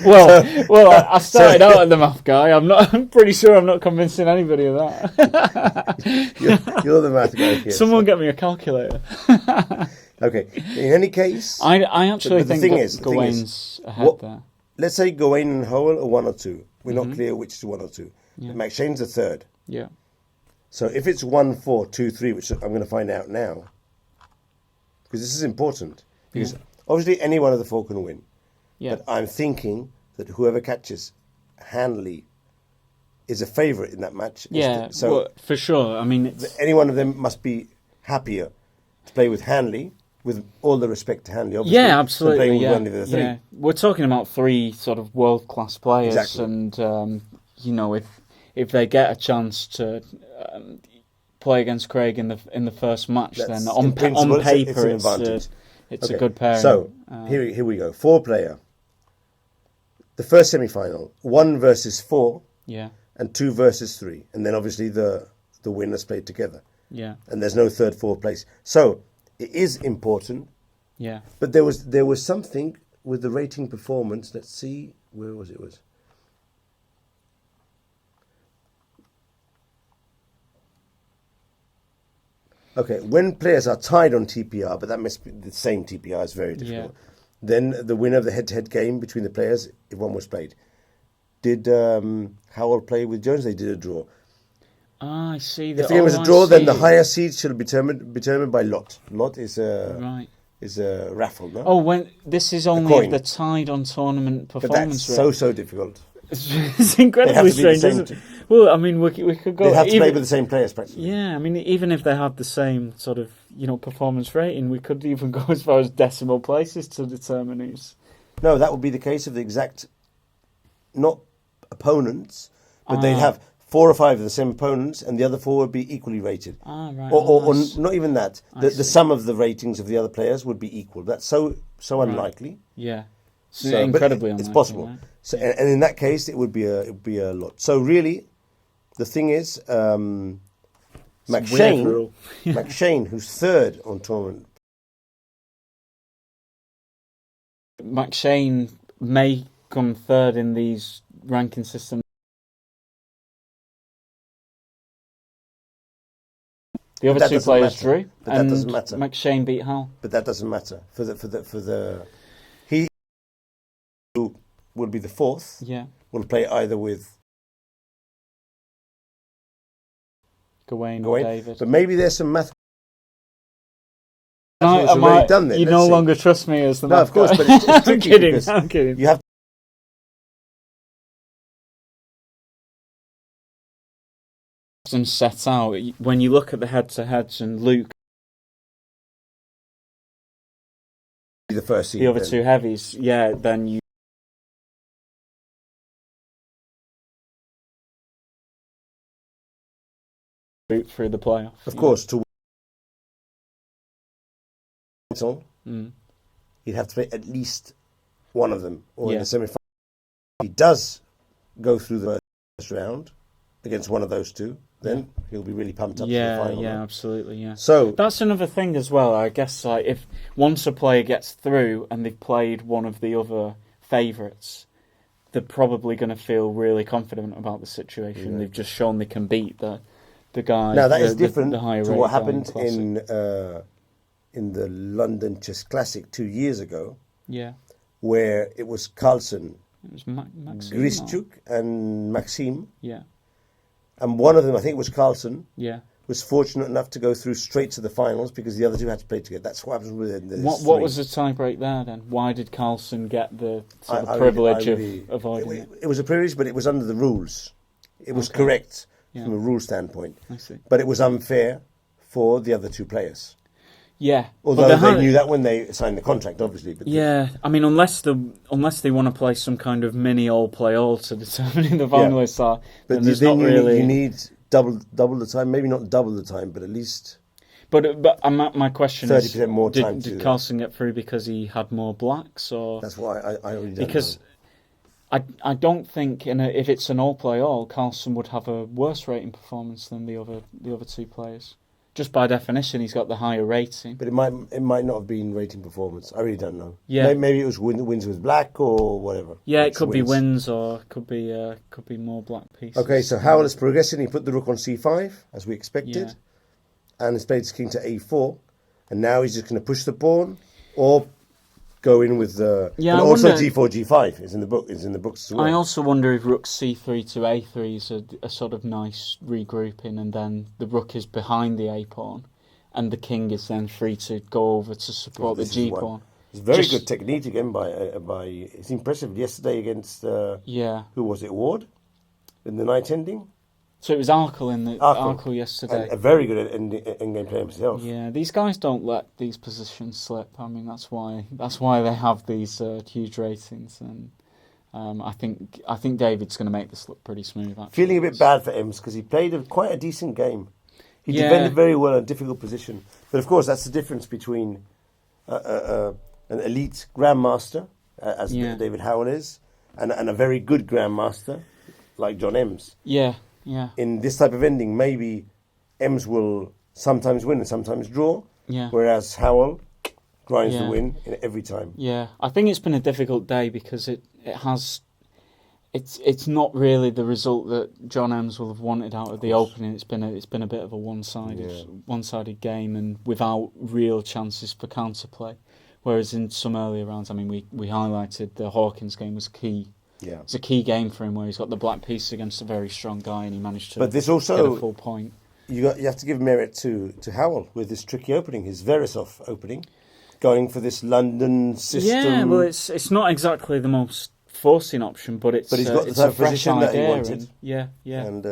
Well, I started out as the math guy. I'm pretty sure I'm not convincing anybody of that. you're the math guy here. Someone get me a calculator. Okay. In any case, I actually the think thing that is, Gawain's ahead there. let's say Gawain and Howell are 1 or 2. We're not clear which is 1 or 2. Yeah. McShane's the third. Yeah. So if it's 1-4-2-3, which I'm going to find out now, because this is important, because obviously any one of the 4 can win. Yeah. But I'm thinking that whoever catches Hanley is a favourite in that match. Yeah. So well, for sure. I mean, it's, any one of them must be happier to play with Hanley, with all the respect to Hanley, obviously. yeah, than absolutely. playing with Yeah. one of the 3. Yeah. We're talking about 3 sort of world-class players, Exactly. and if they get a chance to play against Craig in the first match, That's- then on in principle, paper it's an advantage. it's Okay. a good pairing. So here we go. 4 player. The first semi-final, 1 versus 4, yeah, and 2 versus 3. And then obviously the winners played together. Yeah. And there's no third, fourth place. So it is important. Yeah. But there was something with the rating performance. Let's see, where was it? Okay, when players are tied on TPR, but that must be the same TPR, is very difficult. Yeah. Then the winner of the head-to-head game between the players, if one was played. Did Howell play with Jones? They did a draw. Ah, I see. If the game was a draw, then the higher seed should be determined by lot. Lot is a raffle, no? Oh, when this is only if they're tied on tournament performance rate. But that's so difficult. It's incredibly strange, isn't it? Well, I mean, we could go. They have to play with the same players, practically. Yeah, I mean, even if they have the same sort of performance rating, we could even go as far as decimal places to determine who's. No, that would be the case of the exact, not opponents, but they'd have 4 or 5 of the same opponents, and the other 4 would be equally rated. Ah, right. Or not even that. The sum of the ratings of the other players would be equal. That's so unlikely. Yeah, so incredibly unlikely. It's possible. Right? So, and in that case, it would be a lot. So really, the thing is, McShane, who's third on tournament. McShane may come third in these ranking systems. The other 2 players drew, but that doesn't matter. McShane beat Hal. But that doesn't matter he who will be the 4th. Yeah, will play either with Gawain or David. But maybe there's some math. Done then. You no longer trust me as the math of course, guy. but it's tricky. I'm kidding. You have set out when you look at the head-to-heads and Luke, the first seed, the other 2 heavies. Yeah, then you. Through the playoff, of course, to win, he'd have to play at least one of them, or in the semi-final. If he does go through the first round against one of those 2, then he'll be really pumped up to the final. Yeah, absolutely, yeah. So that's another thing as well. I guess like if once a player gets through and they've played one of the other favourites, they're probably going to feel really confident about the situation. They've just shown they can beat the guy. Now that is different to what happened in the London Chess Classic 2 years ago. Yeah, where it was Carlsen, it was Maxime, Grischuk, and Maxime. Yeah, and one of them, I think it was Carlsen. Yeah, was fortunate enough to go through straight to the finals because the other 2 had to play together. That's what happens with it. What was the tie break there then? Why did Carlsen get the privilege of avoiding it? It was a privilege, but it was under the rules. It was correct from a rule standpoint. I see. But it was unfair for the other 2 players. Yeah. Although they knew that when they signed the contract, obviously. But I mean, unless they want to play some kind of mini all-play-all to determine who the finalists are, but then you need double the time, maybe not double the time, but at least. But my question is, 30% more time. Did Carlsen get through because he had more blacks, or that's why I really don't because know. I don't think if it's an all-play-all, Carlsen would have a worse rating performance than the other 2 players. Just by definition, he's got the higher rating. But it might not have been rating performance. I really don't know. Yeah, maybe it was wins with black or whatever. Yeah, it could be wins or could be more black pieces. Okay, so Howell is progressing. He put the rook on c5 as we expected, and he's played his king to a4, and now he's just going to push the pawn or go in with the. Yeah, and also g4, g5 is in the book. Is in the books as well. I also wonder if rook c3 to a3 is a sort of nice regrouping, and then the rook is behind the a pawn, and the king is then free to go over to support the g pawn. It's very good technique again by. It's impressive. Yesterday against who was it? Ward in the night ending. So it was Arkle in the Arkle yesterday. And a very good in-game player himself. Yeah, these guys don't let these positions slip. I mean, that's why they have these huge ratings. And I think David's going to make this look pretty smooth. Actually. Feeling a bit bad for Ems because he played quite a decent game. He defended very well in a difficult position. But of course, that's the difference between an elite grandmaster, as David Howell is, and a very good grandmaster like John Ems. Yeah. In this type of ending, maybe Ems will sometimes win and sometimes draw. Yeah. Whereas Howell grinds the win every time. Yeah, I think it's been a difficult day because it's not really the result that John Ems will have wanted out of the opening. It's been a bit of a one-sided game and without real chances for counterplay. Whereas in some earlier rounds, I mean, we highlighted the Hawkins game was key. Yeah, it's a key game for him where he's got the black piece against a very strong guy and he managed to but this also, get a full point. You have to give merit to Howell with this tricky opening, his Verisov opening, going for this London system. Yeah, well, it's not exactly the most forcing option, but he's got the type of position that he wanted. Yeah, and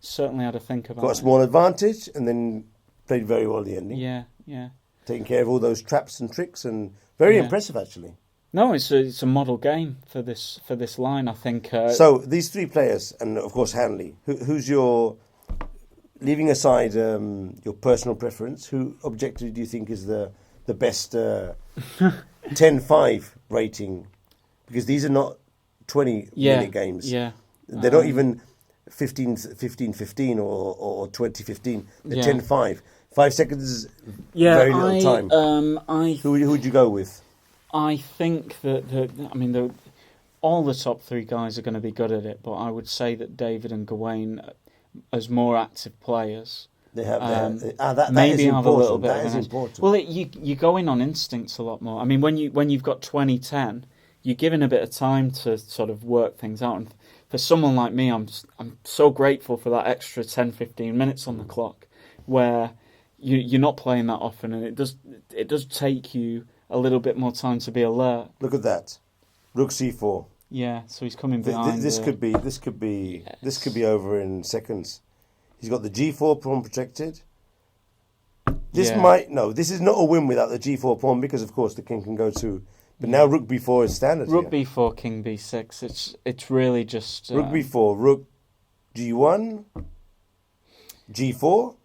certainly had to think about. Got a small advantage, and then played very well at the ending. Yeah. Taking care of all those traps and tricks, and very impressive actually. No, it's a model game for this line, I think. So these three players, and of course Hanley. Who's your, leaving aside your personal preference, who objectively do you think is the best 10-5 rating? Because these are not 20-minute games. Yeah, they're not even 15-15 or 20-15. They're 10-5. 5 seconds. Very little time. Who would you go with? I think that all the top three guys are going to be good at it, but I would say that David and Gawain, as more active players, they have maybe have a little bit. That is important. Well, you go in on instincts a lot more. I mean, when you've got 20-10, you're given a bit of time to sort of work things out. And for someone like me, I'm so grateful for that extra 10-15 minutes on the clock, where you're not playing that often, and it does take you a little bit more time to be alert. Look at that, Rook C4. Yeah, so he's coming behind. This could be over in seconds. He's got the G4 pawn protected. This is not a win without the G4 pawn because of course the king can go to. But now Rook B4 is standard. Rook B4, King B6. It's really just Rook B4, Rook G1, G4.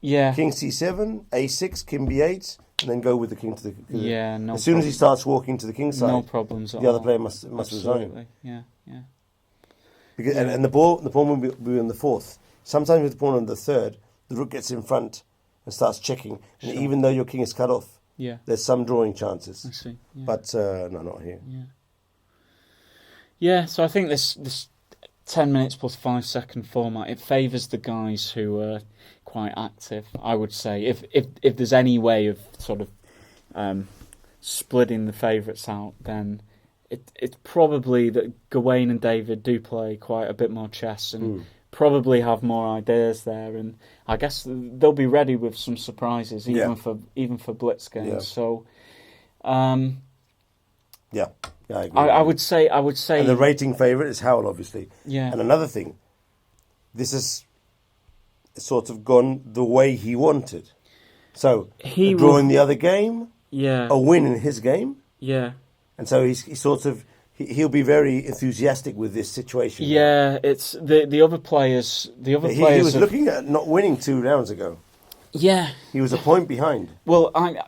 Yeah. King C7, A6, King B8, and then go with the king to the. Yeah, no. As soon as he starts walking to the king side, no problems. The other player must resign. Yeah. Because, and the pawn will be on the fourth. Sometimes with the pawn on the third, the rook gets in front and starts checking, and even though your king is cut off, there's some drawing chances. I see. Yeah. But no, not here. Yeah. So I think this 10 minutes plus 5 second format, it favours the guys who are quite active, I would say. If there's any way of sort of splitting the favourites out, then it's probably that Gawain and David do play quite a bit more chess and probably have more ideas there, and I guess they'll be ready with some surprises even for blitz games. Yeah. So I agree. I would say and the rating favourite is Howell, obviously. Yeah. And another thing, this has sort of gone the way he wanted. So a draw in the other game, a win in his game, and so he'll be very enthusiastic with this situation. Yeah, it's the other players. He was looking at not winning 2 rounds ago. Yeah, he was a point behind. Well, I'm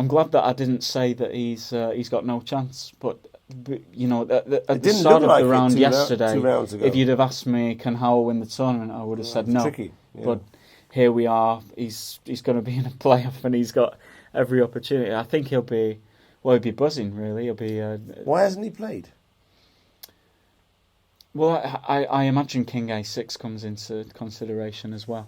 glad that I didn't say that he's got no chance, but you know, at the start of the round yesterday, 2 rounds ago, if you'd have asked me, can Howell win the tournament, I would have said no. Tricky. Yeah. But here we are. He's going to be in a playoff, and he's got every opportunity. I think he'll be buzzing. Really, he'll be. Why hasn't he played? Well, I imagine King A6 comes into consideration as well.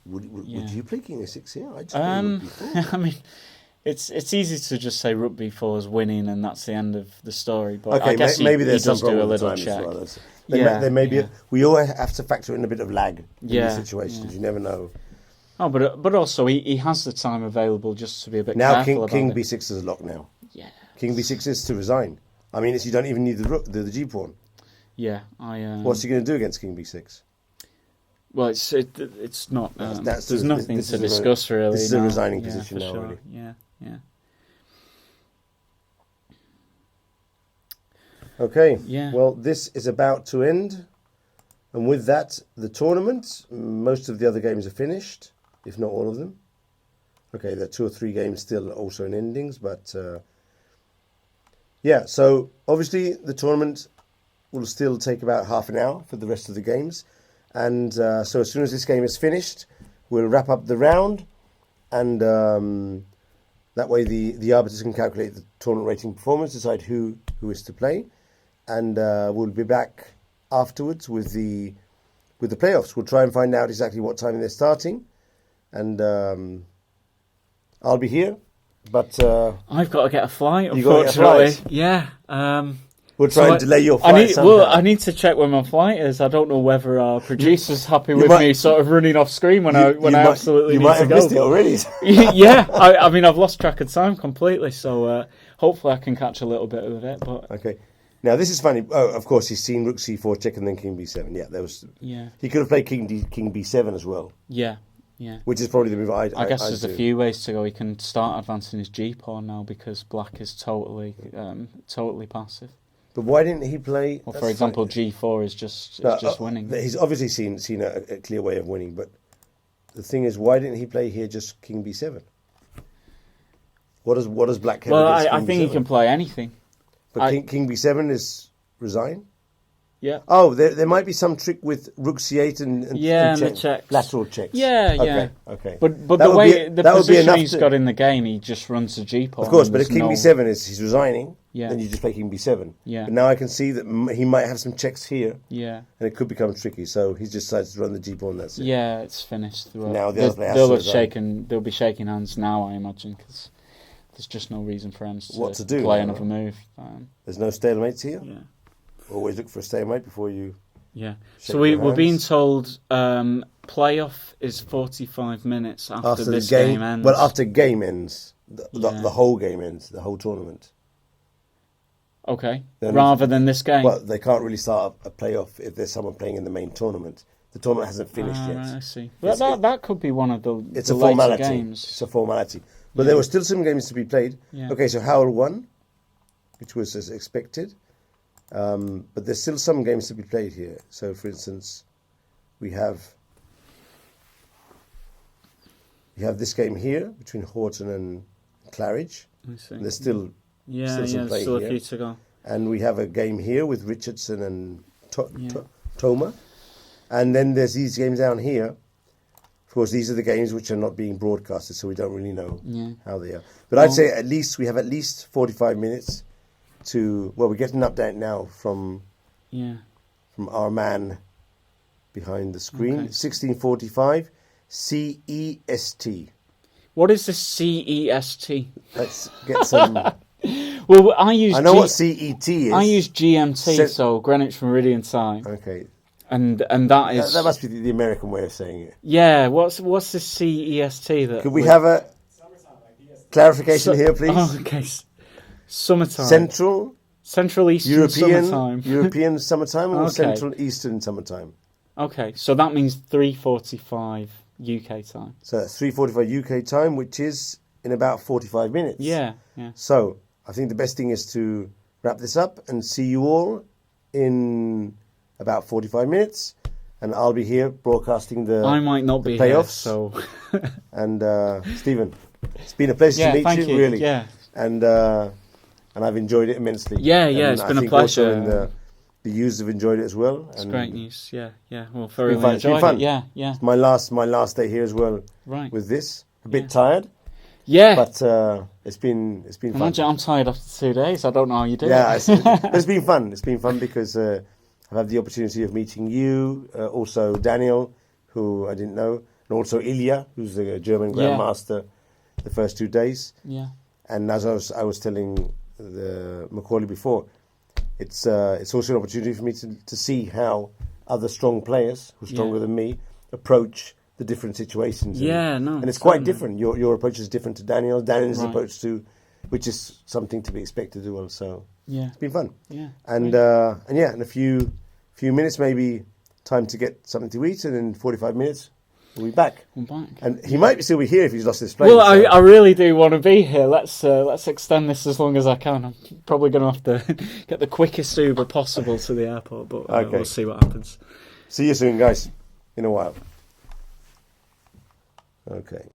Would you play King A6 here? I'd just I mean, it's easy to just say Rook B4 is winning and that's the end of the story. But okay, I guess maybe there's he does some do a problem little with time check. as well. There may be. We always have to factor in a bit of lag in these situations. You never know. Oh, but also he has the time available just to be a bit now. Careful King about B6 is locked now. Yeah. King B6 is to resign. I mean, you don't even need the rook, the G pawn. Yeah, What's he going to do against King B6? Well, it's not. There's nothing to discuss really. This is a resigning position now, sure. really. Yeah. Okay. Yeah. Well, this is about to end, and with that, the tournament. Most of the other games are finished, if not all of them. Okay, there are 2 or 3 games still also in endings, but yeah. So obviously the tournament will still take about half an hour for the rest of the games, and so as soon as this game is finished, we'll wrap up the round, and that way the arbiters can calculate the tournament rating performance, decide who is to play, and we'll be back afterwards with the playoffs. We'll try and find out exactly what time they're starting, and I'll be here, but I've got to get a flight. You got to get a Unfortunately, flight? yeah. we'll try and delay your flight somehow. I need to check when my flight is. I don't know whether our producer's happy with might- me sort of running off screen when I absolutely you need might to have go. missed it already. Yeah, I mean I've lost track of time completely. So hopefully I can catch a little bit of it. But Okay. Now this is funny. Oh, of course he's seen Rook C4 check and then King B7. Yeah, there was. yeah, He could have played King B7 as well, yeah. which is probably the move I guess I'd there's a do. few ways to go. He can start advancing his G pawn now because Black is totally passive. But why didn't he play? Or that's for example, funny. G4 is just winning. He's obviously seen a clear way of winning, but the thing is, why didn't he play here just King B7? What does Black have Well, against I King think he B7? can play anything. But King B7 is resign. Yeah. Oh, there might be some trick with Rook C8 and And the checks. lateral checks. Yeah. Okay. But That the would way be- the that would be position enough he's to- got in the game, he just runs a G pawn. Of course, and but if there's King no- B7 is he's resigning, Yeah. then you just play King B7. Yeah. But now I can see that he might have some checks here, Yeah. and it could become tricky. So he just decides to run the G pawn. That's it. Yeah, it's finished. Now the other player has to resign. They'll be shaking hands now, I imagine, because there's just no reason for him What to do play now, another move. There's no stalemates here. Yeah. Always look for a stalemate before you. Yeah. Shake So your we're being hands. told playoff is 45 minutes after the this game ends. Well, after game ends, Yeah. the whole game ends, the whole tournament. Okay. Then- Rather than this game. Well, they can't really start a playoff if there's someone playing in the main tournament. The tournament hasn't finished yet. Right, I see. It's- That could be one of the It's the a later formality. games. It's a formality. But there were still some games to be played. Yeah. Okay, so Howell won, which was as expected. But there's still some games to be played here. So, for instance, we have this game here between Horton and Claridge. I see. There's still Yeah, still some there's play still a here. few to go. And we have a game here with Richardson and Yeah. Toma. And then there's these games down here. Of course, these are the games which are not being broadcasted, so we don't really know how they are. But I'd say we have at least 45 minutes to... Well, we're getting an update now from our man behind the screen. Okay. 1645 CEST. What is the CEST? Let's get some... Well, I know what CET is. I use GMT, so Greenwich Meridian Time, Okay. and that is That must be the American way of saying it. yeah. What's the CEST that? Could we have a clarification here, please? Oh, okay. Summertime. Central Eastern summertime. European summertime or Okay. Central Eastern summertime? Okay, so that means 3:45 UK time. So that's 3:45 UK time, which is in about 45 minutes. Yeah. So I think the best thing is to wrap this up and see you all in about 45 minutes. And I'll be here broadcasting I might not be playoffs. here, so And Stephen, it's been a pleasure to meet thank you. really. Yeah. And I've enjoyed it immensely. Yeah, And it's been I a think also pleasure. the users have enjoyed it as well. It's and great news. Yeah. Well, been thoroughly fun. It's been enjoyed fun. it. Yeah. It's my last day here as well Right. with this. A bit tired, Yeah. but it's been fun. Imagine I'm tired after 2 days. I don't know how you do Yeah, it. it's been fun. It's been fun because I've had the opportunity of meeting you, also Daniel, who I didn't know, and also Ilya, who's the German grandmaster, the first 2 days. Yeah. And as I was telling Macaulay before, it's also an opportunity for me to see how other strong players who are stronger than me approach the different situations. And it's quite different. Your approach is different to Daniel's. Daniel's approach to, which is something to be expected as well. So it's been fun. Yeah. And in a few minutes, maybe time to get something to eat, and in 45 minutes we'll be back. I'm back. And he might still be here if he's lost his plane. Well, I really do want to be here. Let's extend this as long as I can. I'm probably going to have to get the quickest Uber possible to the airport, but we'll see what happens. See you soon, guys. In a while. Okay.